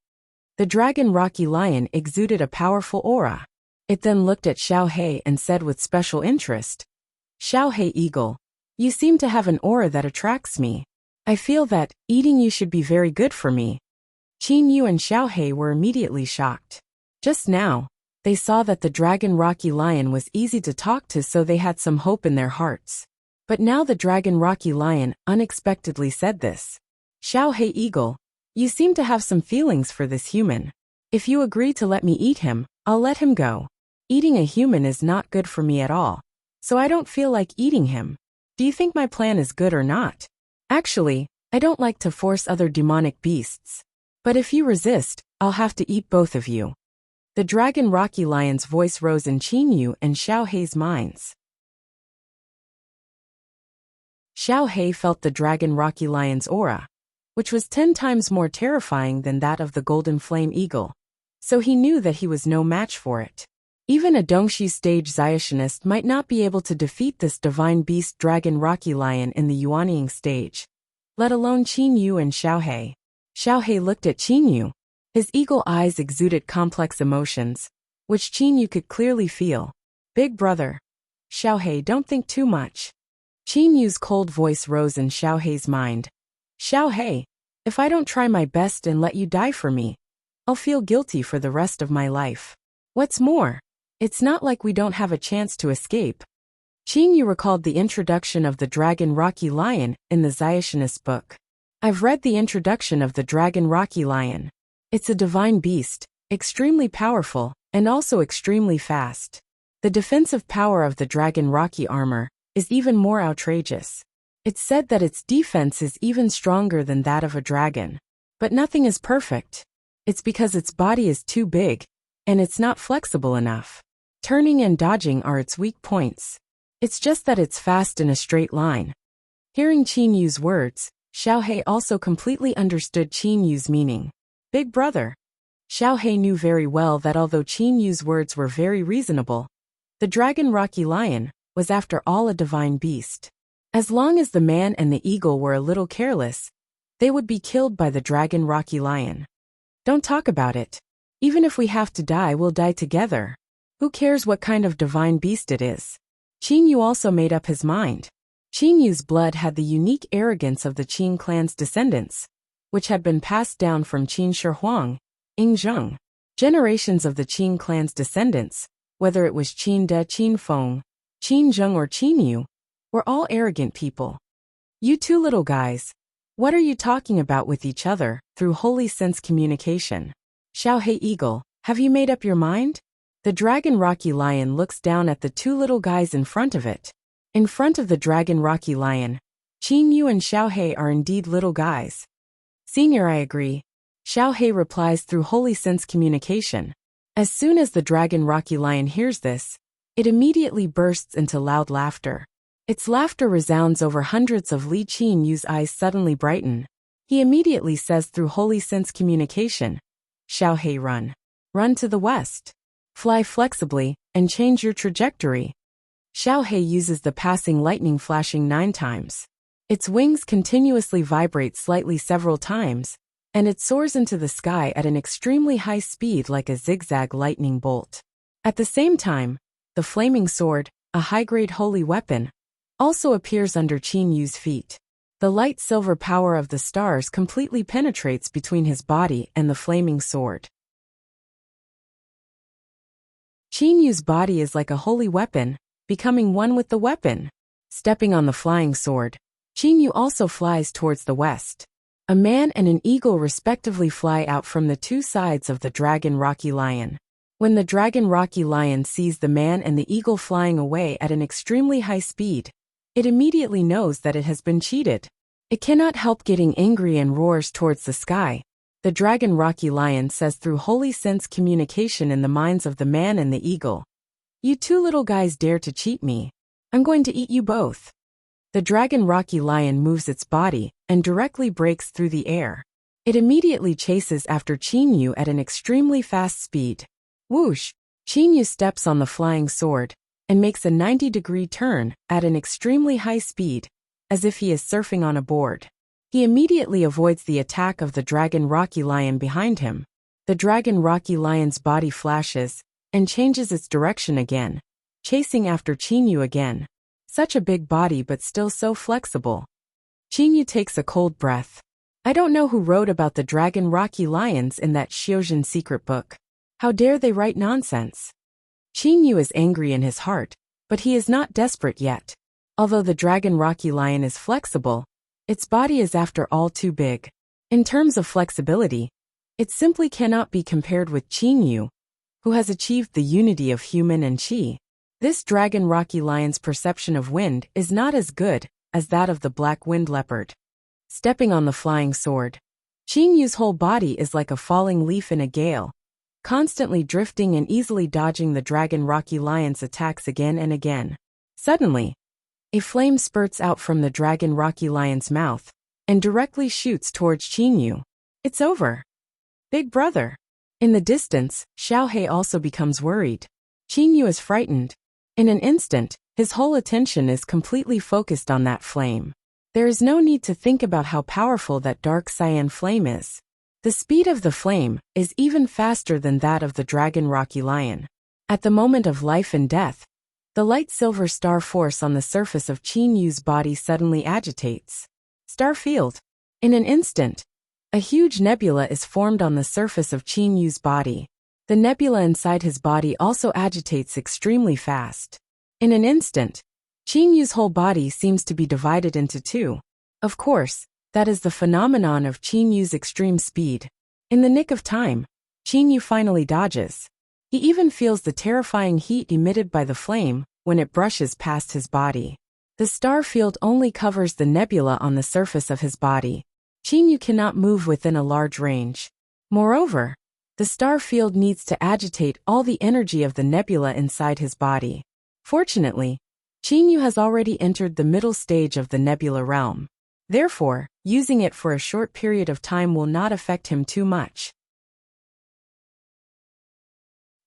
The Dragon Rocky Lion exuded a powerful aura. It then looked at Xiaohei and said with special interest, "Xiaohei Eagle, you seem to have an aura that attracts me. I feel that eating you should be very good for me." Qin Yu and Xiaohei were immediately shocked. Just now, they saw that the Dragon Rocky Lion was easy to talk to, so they had some hope in their hearts. But now the Dragon Rocky Lion unexpectedly said this. "Xiaohei Eagle, you seem to have some feelings for this human. If you agree to let me eat him, I'll let him go. Eating a human is not good for me at all, so I don't feel like eating him. Do you think my plan is good or not? Actually, I don't like to force other demonic beasts. But if you resist, I'll have to eat both of you." The Dragon Rocky Lion's voice rose in Qin Yu and Xiaohei's minds. Xiaohei felt the Dragon Rocky Lion's aura, which was 10 times more terrifying than that of the Golden Flame Eagle, so he knew that he was no match for it. Even a Dongshu stage Zionist might not be able to defeat this divine beast Dragon Rocky Lion in the Yuanying stage, let alone Qin Yu and Xiaohei. Xiaohei looked at Qin Yu. His eagle eyes exuded complex emotions, which Qin Yu could clearly feel. "Big brother. Xiaohei, don't think too much." Qin Yu's cold voice rose in Xiaohei's mind. "Xiaohei, if I don't try my best and let you die for me, I'll feel guilty for the rest of my life. What's more, it's not like we don't have a chance to escape." Qin Yu recalled the introduction of the Dragon Rocky Lion in the Zionist book. "I've read the introduction of the Dragon Rocky Lion. It's a divine beast, extremely powerful, and also extremely fast. The defensive power of the dragon Rocky armor is even more outrageous. It's said that its defense is even stronger than that of a dragon. But nothing is perfect. It's because its body is too big, and it's not flexible enough. Turning and dodging are its weak points. It's just that it's fast in a straight line. Hearing Qin Yu's words, Xiaohei also completely understood Qin Yu's meaning. Big brother. Xiaohei knew very well that although Qin Yu's words were very reasonable, the dragon Rocky Lion was after all a divine beast. As long as the man and the eagle were a little careless, they would be killed by the dragon Rocky Lion. Don't talk about it. Even if we have to die, we'll die together. Who cares what kind of divine beast it is? Qin Yu also made up his mind. Qin Yu's blood had the unique arrogance of the Qin clan's descendants, which had been passed down from Qin Shi Huang, Ying Zheng. Generations of the Qin clan's descendants, whether it was Qin De, Qin Feng, Qin Zheng or Qin Yu, were all arrogant people. You two little guys, what are you talking about with each other through holy sense communication? Xiaohei Eagle, have you made up your mind? The dragon Rocky Lion looks down at the two little guys in front of it. In front of the dragon Rocky Lion, Qin Yu and Xiaohei are indeed little guys. Senior, I agree. Xiaohei replies through holy sense communication. As soon as the dragon Rocky Lion hears this, it immediately bursts into loud laughter. Its laughter resounds over hundreds of Li Qin Yu's eyes suddenly brighten. He immediately says through holy sense communication, Xiaohei, run. Run to the west. Fly flexibly, and change your trajectory. Xiaohei uses the passing lightning flashing 9 times. Its wings continuously vibrate slightly several times, and it soars into the sky at an extremely high speed like a zigzag lightning bolt. At the same time, the flaming sword, a high-grade holy weapon, also appears under Qin Yu's feet. The light silver power of the stars completely penetrates between his body and the flaming sword. Qin Yu's body is like a holy weapon, becoming one with the weapon. Stepping on the flying sword, Qin Yu also flies towards the west. A man and an eagle respectively fly out from the two sides of the dragon Rocky Lion. When the dragon Rocky Lion sees the man and the eagle flying away at an extremely high speed, it immediately knows that it has been cheated. It cannot help getting angry and roars towards the sky. The dragon Rocky Lion says through holy sense communication in the minds of the man and the eagle, "You two little guys dare to cheat me. I'm going to eat you both." The dragon Rocky Lion moves its body and directly breaks through the air. It immediately chases after Qin Yu at an extremely fast speed. Whoosh! Qin Yu steps on the flying sword and makes a 90-degree turn at an extremely high speed, as if he is surfing on a board. He immediately avoids the attack of the dragon Rocky Lion behind him. The dragon Rocky Lion's body flashes and changes its direction again, chasing after Qin Yu again. Such a big body but still so flexible. Qin Yu takes a cold breath. I don't know who wrote about the dragon Rocky Lions in that Xiuzhen secret book. How dare they write nonsense? Qin Yu is angry in his heart, but he is not desperate yet. Although the dragon Rocky Lion is flexible, its body is after all too big. In terms of flexibility, it simply cannot be compared with Qin Yu, who has achieved the unity of human and qi. This dragon Rocky Lion's perception of wind is not as good as that of the black wind leopard. Stepping on the flying sword, Qin Yu's whole body is like a falling leaf in a gale, constantly drifting and easily dodging the dragon Rocky Lion's attacks again and again. Suddenly, a flame spurts out from the dragon Rocky Lion's mouth and directly shoots towards Qin Yu. It's over. Big brother. In the distance, Xiaohei also becomes worried. Qin Yu is frightened. In an instant, his whole attention is completely focused on that flame. There is no need to think about how powerful that dark cyan flame is. The speed of the flame is even faster than that of the dragon Rocky Lion. At the moment of life and death, the light silver star force on the surface of Qin Yu's body suddenly agitates. Star field. In an instant, a huge nebula is formed on the surface of Qin Yu's body. The nebula inside his body also agitates extremely fast. In an instant, Qin Yu's whole body seems to be divided into two. Of course, that is the phenomenon of Qin Yu's extreme speed. In the nick of time, Qin Yu finally dodges. He even feels the terrifying heat emitted by the flame when it brushes past his body. The star field only covers the nebula on the surface of his body. Qingyu cannot move within a large range. Moreover, the star field needs to agitate all the energy of the nebula inside his body. Fortunately, Qingyu has already entered the middle stage of the nebula realm. Therefore, using it for a short period of time will not affect him too much.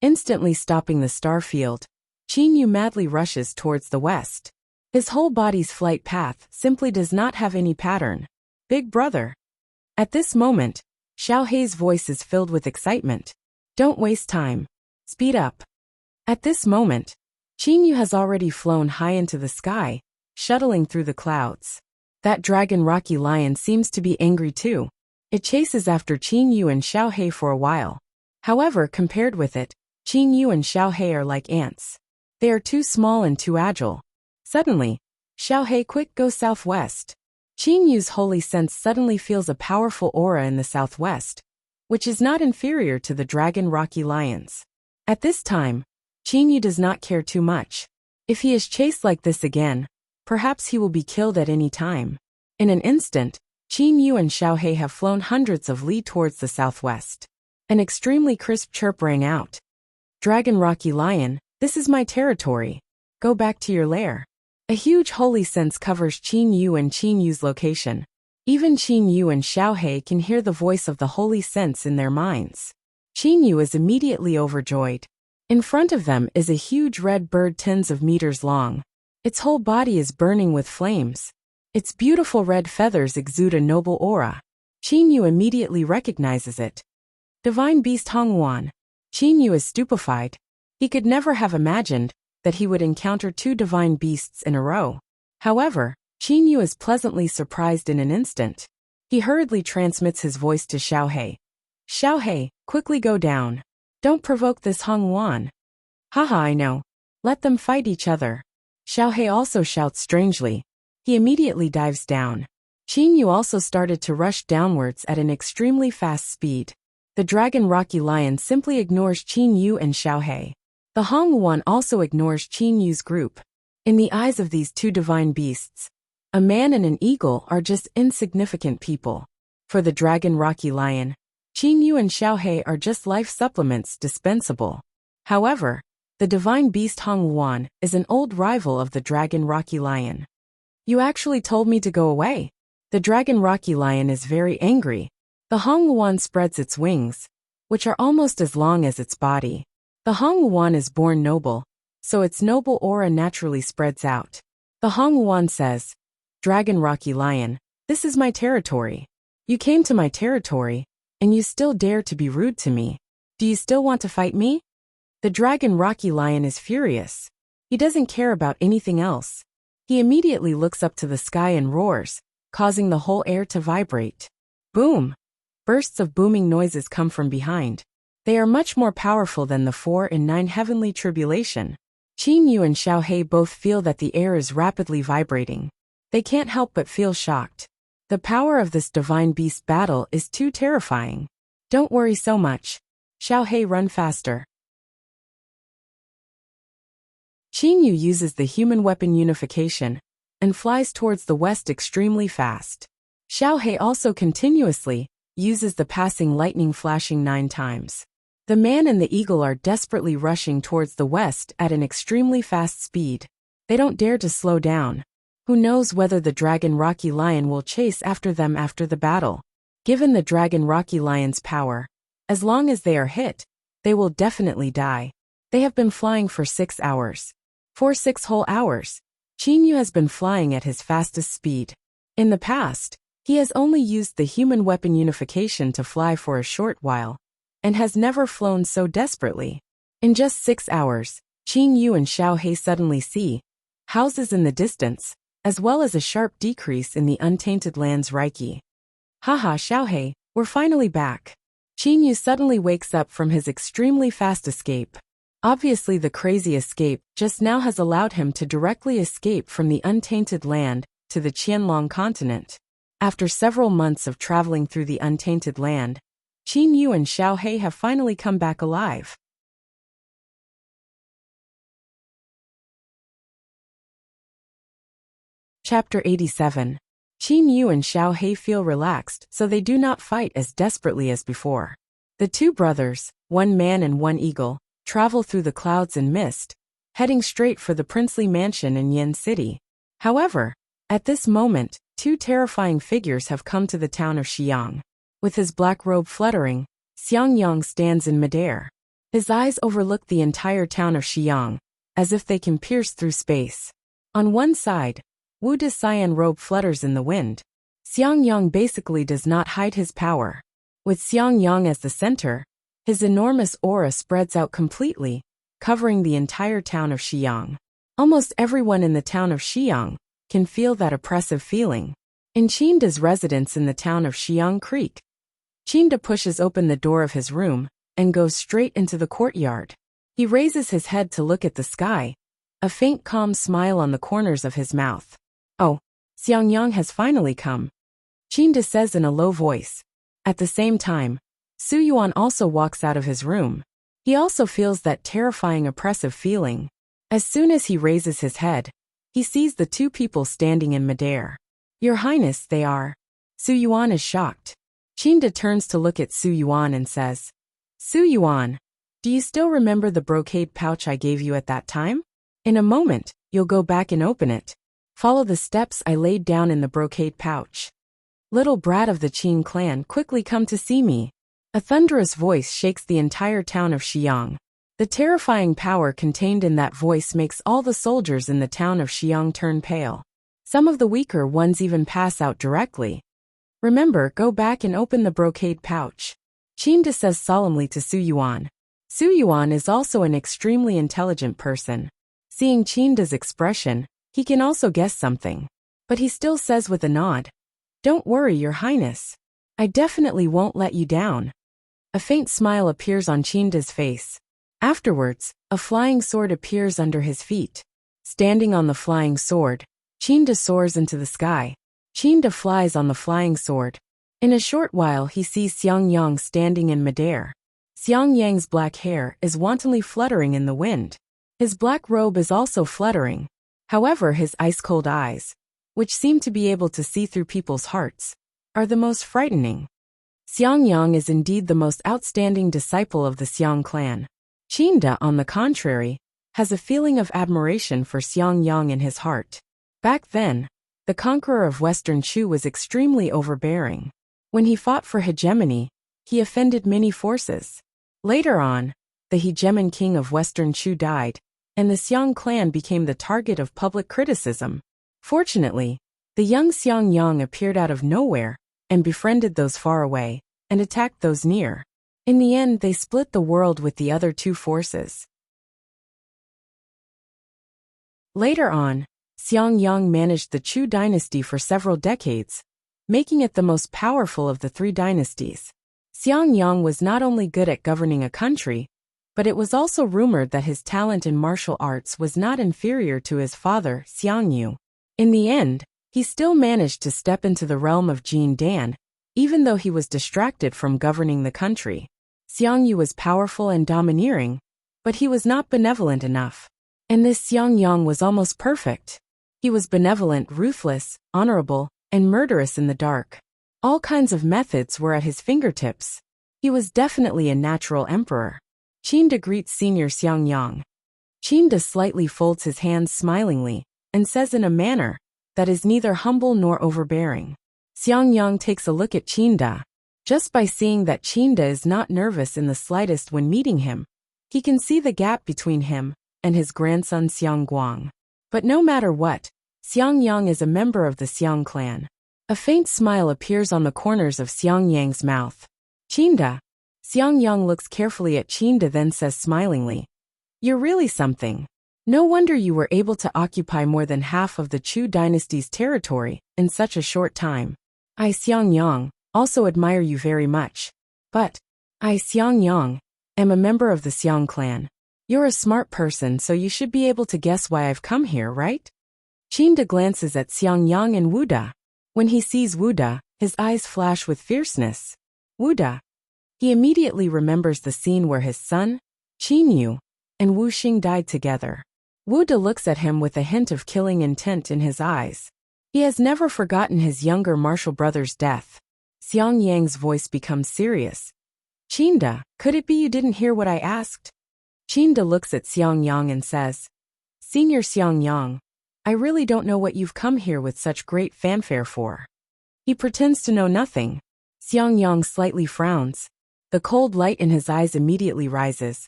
Instantly stopping the star field, Qingyu madly rushes towards the west. His whole body's flight path simply does not have any pattern. Big brother. At this moment, Xiao Hei's voice is filled with excitement. Don't waste time. Speed up. At this moment, Qingyu has already flown high into the sky, shuttling through the clouds. That dragon Rocky Lion seems to be angry too. It chases after Qingyu and Xiao Hei for a while. However, compared with it, Qingyu and Xiao Hei are like ants. They are too small and too agile. Suddenly, Xiao Hei quick go southwest. Qingyu's holy sense suddenly feels a powerful aura in the southwest, which is not inferior to the dragon Rocky Lions. At this time, Qingyu does not care too much. If he is chased like this again, perhaps he will be killed at any time. In an instant, Qingyu and Xiao Hei have flown hundreds of li towards the southwest. An extremely crisp chirp rang out. Dragon Rocky Lion, this is my territory. Go back to your lair. A huge holy sense covers Qingyu and Qingyu's location. Even Qingyu and Xiao Hei can hear the voice of the holy sense in their minds. Qingyu is immediately overjoyed. In front of them is a huge red bird tens of meters long. Its whole body is burning with flames. Its beautiful red feathers exude a noble aura. Qingyu immediately recognizes it. Divine Beast Hongwan. Qingyu is stupefied. He could never have imagined that he would encounter two divine beasts in a row. However, Qingyu is pleasantly surprised in an instant. He hurriedly transmits his voice to Xiao Hei. Xiao Hei, quickly go down. Don't provoke this Hongwan. Haha, I know. Let them fight each other. Xiao Hei also shouts strangely. He immediately dives down. Qingyu also started to rush downwards at an extremely fast speed. The dragon Rocky Lion simply ignores Qingyu and Xiao Hei. The Hongwan also ignores Qingyu's group. In the eyes of these two divine beasts, a man and an eagle are just insignificant people. For the dragon Rocky Lion, Qingyu and Xiao Hei are just life supplements dispensable. However, the divine beast Hongwan is an old rival of the dragon Rocky Lion. You actually told me to go away. The dragon Rocky Lion is very angry. The Hongwan spreads its wings, which are almost as long as its body. The Hongwan is born noble, so its noble aura naturally spreads out. The Hongwan says, Dragon Rocky Lion, this is my territory. You came to my territory, and you still dare to be rude to me. Do you still want to fight me? The dragon Rocky Lion is furious. He doesn't care about anything else. He immediately looks up to the sky and roars, causing the whole air to vibrate. Boom! Bursts of booming noises come from behind. They are much more powerful than the 4 and 9 heavenly tribulation. Qingyu and Xiao Hei both feel that the air is rapidly vibrating. They can't help but feel shocked. The power of this divine beast battle is too terrifying. Don't worry so much. Xiao Hei, run faster. Qingyu uses the human weapon unification and flies towards the west extremely fast. Xiao Hei also continuously uses the passing lightning flashing 9 times. The man and the eagle are desperately rushing towards the west at an extremely fast speed. They don't dare to slow down. Who knows whether the dragon Rocky Lion will chase after them after the battle. Given the dragon Rocky Lion's power, as long as they are hit, they will definitely die. They have been flying for 6 hours. For 6 whole hours, Qingyu has been flying at his fastest speed. In the past, he has only used the human weapon unification to fly for a short while, and has never flown so desperately. In just 6 hours, Qingyu and Xiao Hei suddenly see houses in the distance, as well as a sharp decrease in the untainted land's Reiki. Haha, Xiao Hei, we're finally back. Qingyu suddenly wakes up from his extremely fast escape. Obviously the crazy escape just now has allowed him to directly escape from the untainted land to the Qianlong continent. After several months of traveling through the untainted land, Qingyu and Xiao Hei have finally come back alive. Chapter 87. Qin Yu and Xiao He feel relaxed, so they do not fight as desperately as before. The two brothers, one man and one eagle, travel through the clouds and mist, heading straight for the princely mansion in Yin City. However, at this moment, two terrifying figures have come to the town of Xiang. With his black robe fluttering, Xiang Yang stands in midair. His eyes overlook the entire town of Xiang, as if they can pierce through space. On one side, Wu De's cyan robe flutters in the wind. Xiang Yang basically does not hide his power. With Xiang Yang as the center, his enormous aura spreads out completely, covering the entire town of Xiang. Almost everyone in the town of Xiang can feel that oppressive feeling. In Qin De's residence in the town of Xiang Creek, Qin De pushes open the door of his room and goes straight into the courtyard. He raises his head to look at the sky, a faint calm smile on the corners of his mouth. "Oh, Xiang Yang has finally come," Qin De says in a low voice. At the same time, Su Yuan also walks out of his room. He also feels that terrifying oppressive feeling. As soon as he raises his head, he sees the two people standing in midair. "Your Highness, they are." Su Yuan is shocked. Qin De turns to look at Su Yuan and says, "Su Yuan, do you still remember the brocade pouch I gave you at that time? In a moment, you'll go back and open it. Follow the steps I laid down in the brocade pouch. Little brat of the Qin clan, quickly come to see me." A thunderous voice shakes the entire town of Xiang. The terrifying power contained in that voice makes all the soldiers in the town of Xiang turn pale. Some of the weaker ones even pass out directly. "Remember, go back and open the brocade pouch," Qin De says solemnly to Su Yuan. Su Yuan is also an extremely intelligent person. Seeing Qin De's expression, he can also guess something. But he still says with a nod, "Don't worry, Your Highness. I definitely won't let you down." A faint smile appears on Qin De's face. Afterwards, a flying sword appears under his feet. Standing on the flying sword, Qin De soars into the sky. Qin De flies on the flying sword. In a short while he sees Xiang Yang standing in midair. Xiang Yang's black hair is wantonly fluttering in the wind. His black robe is also fluttering. However, his ice-cold eyes, which seem to be able to see through people's hearts, are the most frightening. Xiang Yang is indeed the most outstanding disciple of the Xiang clan. Qin De, on the contrary, has a feeling of admiration for Xiang Yang in his heart. Back then, the conqueror of Western Chu was extremely overbearing. When he fought for hegemony, he offended many forces. Later on, the hegemon king of Western Chu died, and the Xiang clan became the target of public criticism. Fortunately, the young Xiang Yang appeared out of nowhere and befriended those far away and attacked those near. In the end, they split the world with the other two forces. Later on, Xiang Yang managed the Chu dynasty for several decades, making it the most powerful of the three dynasties. Xiang Yang was not only good at governing a country, but it was also rumored that his talent in martial arts was not inferior to his father, Xiang Yu. In the end, he still managed to step into the realm of Jin Dan, even though he was distracted from governing the country. Xiang Yu was powerful and domineering, but he was not benevolent enough. And this Xiang Yang was almost perfect. He was benevolent, ruthless, honorable, and murderous in the dark. All kinds of methods were at his fingertips. He was definitely a natural emperor. Qin De greets Senior Xiang Yang. Qin De slightly folds his hands smilingly and says in a manner that is neither humble nor overbearing. Xiang Yang takes a look at Qin De. Just by seeing that Qin De is not nervous in the slightest when meeting him, he can see the gap between him and his grandson Xiang Guang. But no matter what, Xiang Yang is a member of the Xiang clan. A faint smile appears on the corners of Xiang Yang's mouth. "Qin De." Xiang Yang looks carefully at Qin De, then says smilingly, "You're really something. No wonder you were able to occupy more than half of the Chu dynasty's territory in such a short time. I, Xiang Yang, also admire you very much. But I, Xiang Yang, am a member of the Xiang clan. You're a smart person, so you should be able to guess why I've come here, right?" Qin De glances at Xiang Yang and Wu De. When he sees Wu De, his eyes flash with fierceness. Wu De. He immediately remembers the scene where his son, Qin Yu, and Wu Xing died together. Wu De looks at him with a hint of killing intent in his eyes. He has never forgotten his younger martial brother's death. Xiang Yang's voice becomes serious. Qinda, could it be you didn't hear what I asked? Qinda looks at Xiang Yang and says, Senior Xiang Yang, I really don't know what you've come here with such great fanfare for. He pretends to know nothing. Xiang Yang slightly frowns. The cold light in his eyes immediately rises.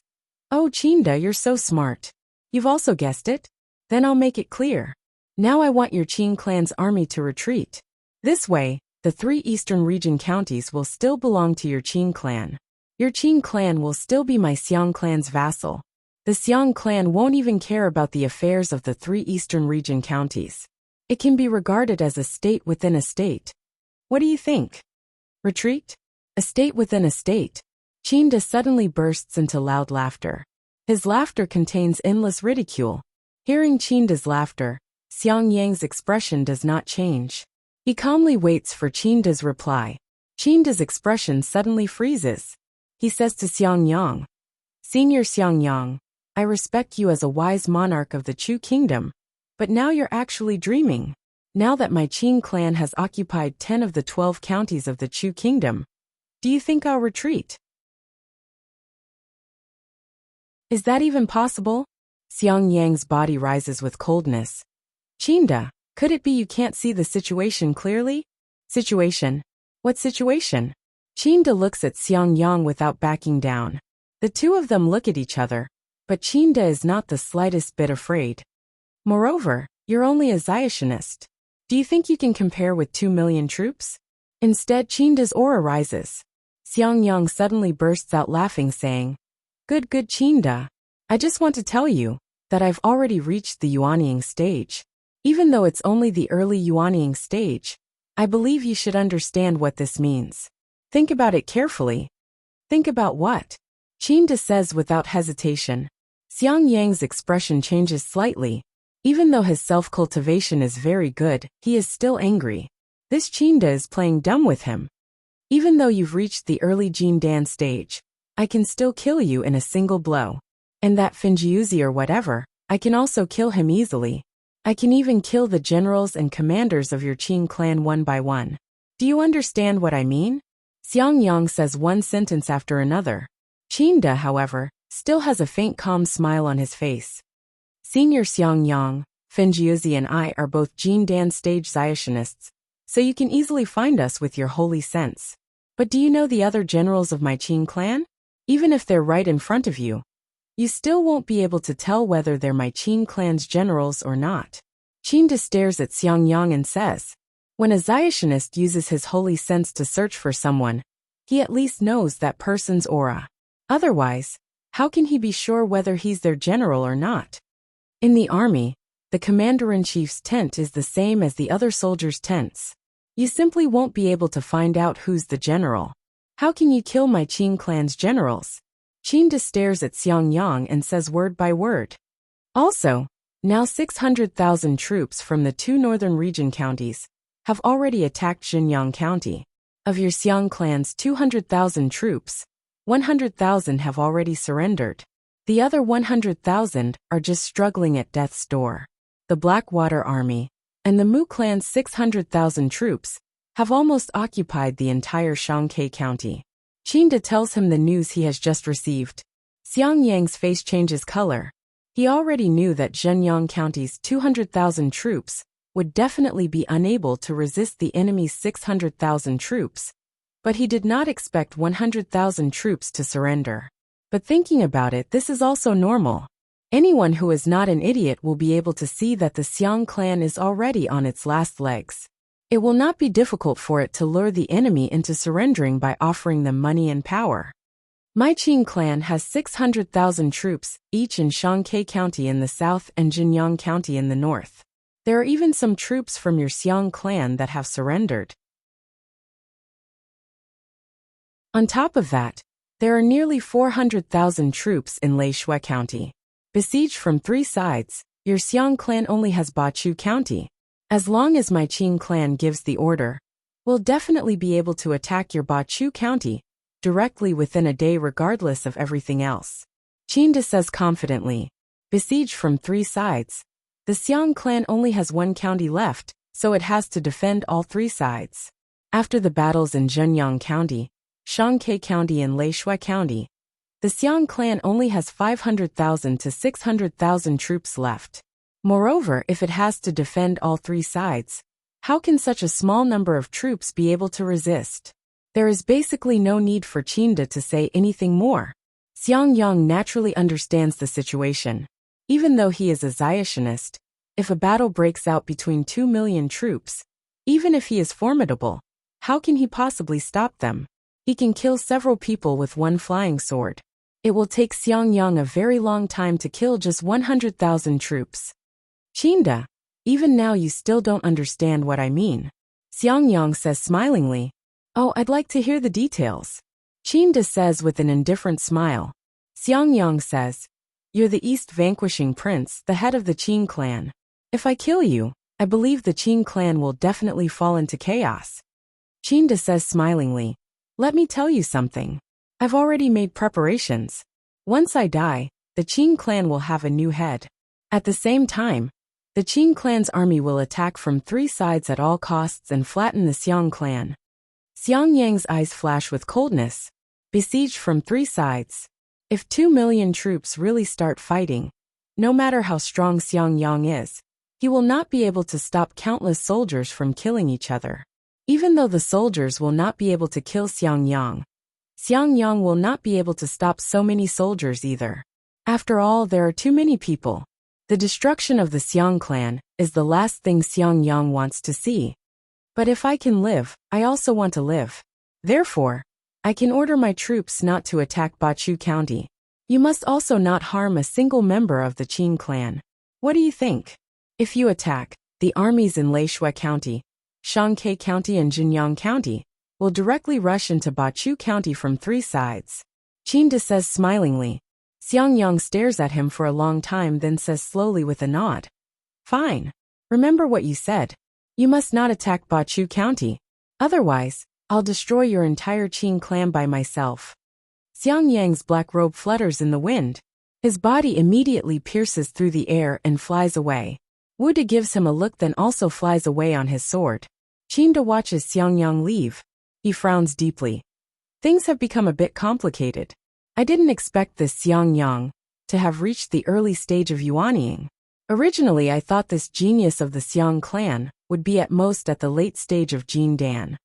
Oh, Qinda, you're so smart. You've also guessed it? Then I'll make it clear. Now I want your Qin clan's army to retreat. This way, the 3 eastern region counties will still belong to your Qin clan. Your Qin clan will still be my Xiang clan's vassal. The Xiang clan won't even care about the affairs of the 3 eastern region counties. It can be regarded as a state within a state. What do you think? Retreat? A state within a state. Qinda suddenly bursts into loud laughter. His laughter contains endless ridicule. Hearing Qinda's laughter, Xiang Yang's expression does not change. He calmly waits for Qinda's reply. Qinda's expression suddenly freezes. He says to Xiang Yang, Senior Xiang Yang, I respect you as a wise monarch of the Chu kingdom, but now you're actually dreaming. Now that my Qin clan has occupied 10 of the 12 counties of the Chu kingdom, do you think I'll retreat? Is that even possible? Xiang Yang's body rises with coldness. Qinda, could it be you can't see the situation clearly? Situation? What situation? Qinda looks at Xiang Yang without backing down. The two of them look at each other, but Qinda is not the slightest bit afraid. Moreover, you're only a Zionist. Do you think you can compare with 2 million troops? Instead, Qinda's aura rises. Xiang Yang suddenly bursts out laughing, saying, Good Qinda. I just want to tell you that I've already reached the Yuanying stage. Even though it's only the early Yuanying stage, I believe you should understand what this means. Think about it carefully. Think about what? Qinda says without hesitation. Xiang Yang's expression changes slightly. Even though his self-cultivation is very good, he is still angry. This Qinda is playing dumb with him. Even though you've reached the early Jindan stage, I can still kill you in a single blow. And that Finjiuzi or whatever, I can also kill him easily. I can even kill the generals and commanders of your Qin clan one by one. Do you understand what I mean? Xiang Yang says one sentence after another. Qinda, however, still has a faint calm smile on his face. Senior Xiang Yang, Finjiuzi and I are both Jindan stage Zionists, so you can easily find us with your holy sense. But do you know the other generals of my Qin clan? Even if they're right in front of you, you still won't be able to tell whether they're my Qin clan's generals or not. Qinda stares at Xiang Yang and says, when a Zionist uses his holy sense to search for someone, he at least knows that person's aura. Otherwise, how can he be sure whether he's their general or not? In the army, the commander-in-chief's tent is the same as the other soldiers' tents. You simply won't be able to find out who's the general. How can you kill my Qin clan's generals? Qinda stares at Xiang Yang and says word by word. Also, now 600,000 troops from the 2 northern region counties have already attacked Xinyang County. Of your Xiang clan's 200,000 troops, 100,000 have already surrendered. The other 100,000 are just struggling at death's door. The Blackwater Army and the Mu clan's 600,000 troops have almost occupied the entire Shanghai County. Qinda tells him the news he has just received. Xiang Yang's face changes color. He already knew that Zhenyang County's 200,000 troops would definitely be unable to resist the enemy's 600,000 troops, but he did not expect 100,000 troops to surrender. But thinking about it, this is also normal. Anyone who is not an idiot will be able to see that the Xiang clan is already on its last legs. It will not be difficult for it to lure the enemy into surrendering by offering them money and power. My Qin clan has 600,000 troops, each in Shanghai County in the south and Jinyang County in the north. There are even some troops from your Xiang clan that have surrendered. On top of that, there are nearly 400,000 troops in Leishui County. Besieged from 3 sides, your Xiang clan only has Bachu County. As long as my Qin clan gives the order, we'll definitely be able to attack your Bachu County directly within a day regardless of everything else. Qinda says confidently. Besieged from 3 sides, the Xiang clan only has 1 county left, so it has to defend all three sides. After the battles in Zhenyang County, Shanghai County and Leishui County, the Xiang clan only has 500,000 to 600,000 troops left. Moreover, if it has to defend all three sides, how can such a small number of troops be able to resist? There is basically no need for Qinda to say anything more. Xiang Yang naturally understands the situation. Even though he is a Zionist, if a battle breaks out between 2 million troops, even if he is formidable, how can he possibly stop them? He can kill several people with one flying sword. It will take Xiang Yang a very long time to kill just 100,000 troops. Qinda, even now you still don't understand what I mean. Xiang Yang says smilingly. Oh, I'd like to hear the details. Qinda says with an indifferent smile. Xiang Yang says, you're the East vanquishing prince, the head of the Qin clan. If I kill you, I believe the Qin clan will definitely fall into chaos. Qinda says smilingly, let me tell you something. I've already made preparations. Once I die, the Qin clan will have a new head. At the same time, the Qin clan's army will attack from three sides at all costs and flatten the Xiang clan. Xiang Yang's eyes flash with coldness. Besieged from three sides. If 2 million troops really start fighting, no matter how strong Xiang Yang is, he will not be able to stop countless soldiers from killing each other. Even though the soldiers will not be able to kill Xiang Yang will not be able to stop so many soldiers either. After all, there are too many people. The destruction of the Xiang clan is the last thing Xiang Yang wants to see. But if I can live, I also want to live. Therefore, I can order my troops not to attack Bachu County. You must also not harm a single member of the Qin clan. What do you think? If you attack, the armies in Leishui County, Shanghai County and Zhenyang County will directly rush into Bachu County from three sides. Qinda says smilingly. Xiang Yang stares at him for a long time, then says slowly with a nod. Fine. Remember what you said. You must not attack Bachu County. Otherwise, I'll destroy your entire Qin clan by myself. Xiang Yang's black robe flutters in the wind. His body immediately pierces through the air and flies away. Wu De gives him a look, then also flies away on his sword. Qinda watches Xiang Yang leave. He frowns deeply. Things have become a bit complicated. I didn't expect this Xiang Yang to have reached the early stage of yuanying. Originally, I thought this genius of the Xiang clan would be at most at the late stage of Jin Dan.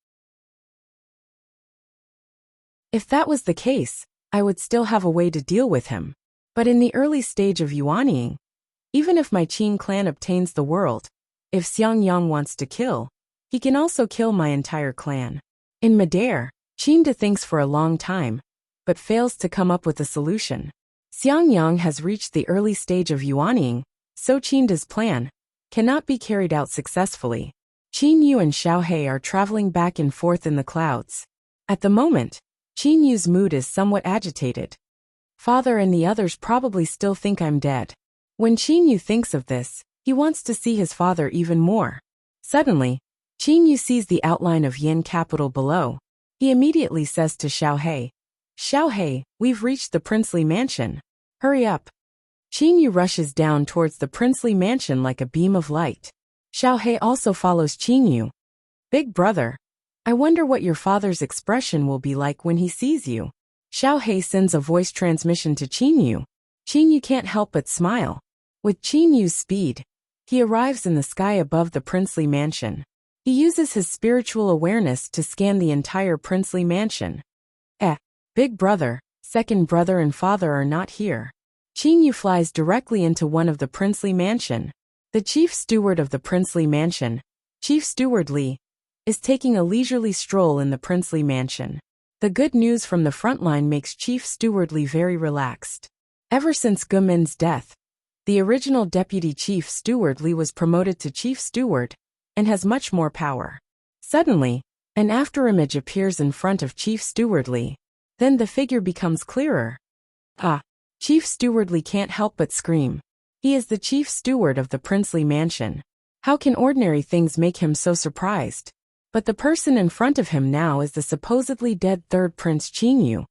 If that was the case, I would still have a way to deal with him. But in the early stage of yuanying, even if my Qin clan obtains the world, if Xiang Yang wants to kill, he can also kill my entire clan. In midair, Qinda thinks for a long time, but fails to come up with a solution. Xiang Yang has reached the early stage of yuanying, so Qinda's plan cannot be carried out successfully. Qin Yu and Xiao He are traveling back and forth in the clouds. At the moment, Qin Yu's mood is somewhat agitated. Father and the others probably still think I'm dead. When Qin Yu thinks of this, he wants to see his father even more. Suddenly, Qin Yu sees the outline of Yin capital below. He immediately says to Xiao He, we've reached the princely mansion. Hurry up. Qin Yu rushes down towards the princely mansion like a beam of light. Xiao He also follows Qin Yu. Big brother, I wonder what your father's expression will be like when he sees you. Xiao He sends a voice transmission to Qin Yu. Qin Yu can't help but smile. With Qin Yu's speed, he arrives in the sky above the princely mansion. He uses his spiritual awareness to scan the entire princely mansion. Big brother, second brother and father are not here. Qin Yu flies directly into one of the princely mansion. The chief steward of the princely mansion, Chief Steward Li, is taking a leisurely stroll in the princely mansion. The good news from the front line makes Chief Steward Li very relaxed. Ever since Gumin's death, the original deputy Chief Steward Li was promoted to Chief Steward and has much more power. Suddenly, an afterimage appears in front of Chief Steward Li. Then the figure becomes clearer. Chief Steward Li can't help but scream. He is the chief steward of the princely mansion. How can ordinary things make him so surprised? But the person in front of him now is the supposedly dead third prince Qin Yu.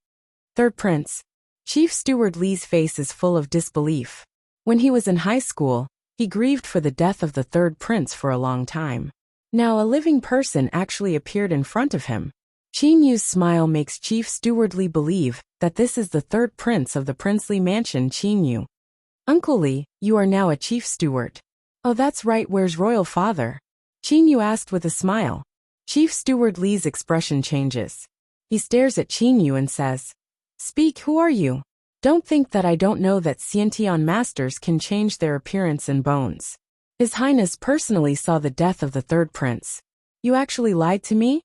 Third prince. Chief Steward Li's face is full of disbelief. When he was in high school, he grieved for the death of the third prince for a long time. Now a living person actually appeared in front of him. Qin Yu's smile makes Chief Steward Li believe that this is the third prince of the princely mansion, Qin Yu. Uncle Li, you are now a chief steward. Oh, that's right, where's royal father? Qin Yu asked with a smile. Chief Steward Li's expression changes. He stares at Qin Yu and says, "Speak, who are you? Don't think that I don't know that Xiantian masters can change their appearance and bones. His Highness personally saw the death of the third prince. You actually lied to me?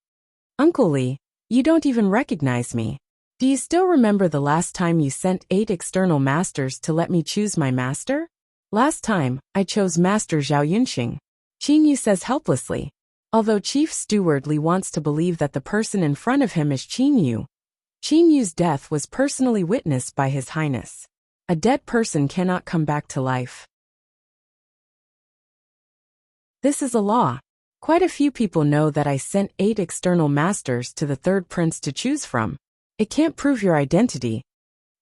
Uncle Li, you don't even recognize me. Do you still remember the last time you sent 8 external masters to let me choose my master? Last time, I chose Master Zhao Yunxing." Qin Yu says helplessly. Although Chief Steward Li wants to believe that the person in front of him is Qin Yu, Qin Yu's death was personally witnessed by His Highness. A dead person cannot come back to life. This is a law. Quite a few people know that I sent 8 external masters to the third prince to choose from. It can't prove your identity.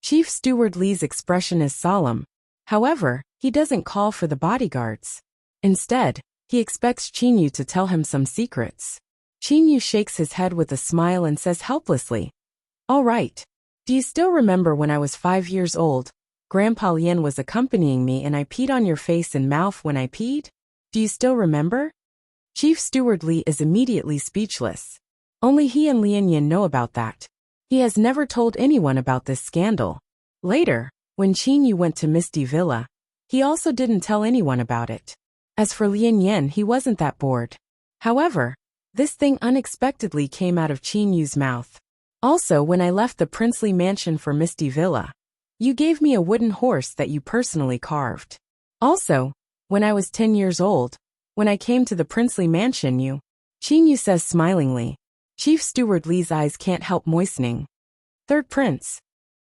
Chief Steward Li's expression is solemn. However, he doesn't call for the bodyguards. Instead, he expects Qin Yu to tell him some secrets. Qin Yu shakes his head with a smile and says helplessly, "All right. Do you still remember when I was 5 years old? Grandpa Lian was accompanying me and I peed on your face and mouth when I peed? Do you still remember?" Chief Steward Li is immediately speechless. Only he and Lian Yin know about that. He has never told anyone about this scandal. Later, when Qin Yu went to Misty Villa, he also didn't tell anyone about it. As for Lian Yin, he wasn't that bored. However, this thing unexpectedly came out of Qin Yu's mouth. Also, when I left the princely mansion for Misty Villa, you gave me a wooden horse that you personally carved. Also, when I was 10 years old, when I came to the princely mansion, Qin Yu says smilingly. Chief Steward Li's eyes can't help moistening. Third prince.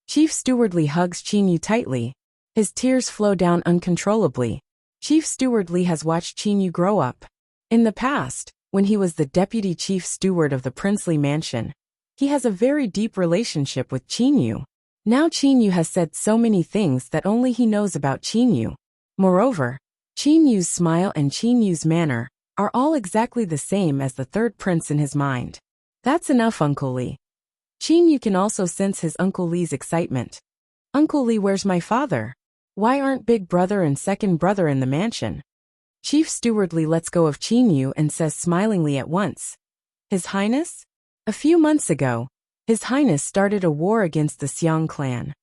Chief Steward Li hugs Qin Yu tightly. His tears flow down uncontrollably. Chief Steward Li has watched Qin Yu grow up. In the past, when he was the deputy chief steward of the princely mansion, he has a very deep relationship with Qin Yu. Now Qin Yu has said so many things that only he knows about Qin Yu. Moreover, Qin Yu's smile and Qin Yu's manner are all exactly the same as the third prince in his mind. That's enough, Uncle Li. Qin Yu can also sense his Uncle Li's excitement. Uncle Li, where's my father? Why aren't big brother and second brother in the mansion? Chief Steward Li lets go of Qin Yu and says smilingly at once, His Highness? A few months ago, His Highness started a war against the Xiang clan.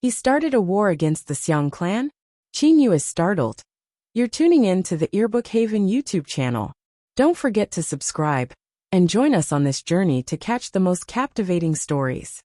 He started a war against the Xiang clan? Qin Yu is startled. You're tuning in to the Earbook Haven YouTube channel. Don't forget to subscribe and join us on this journey to catch the most captivating stories.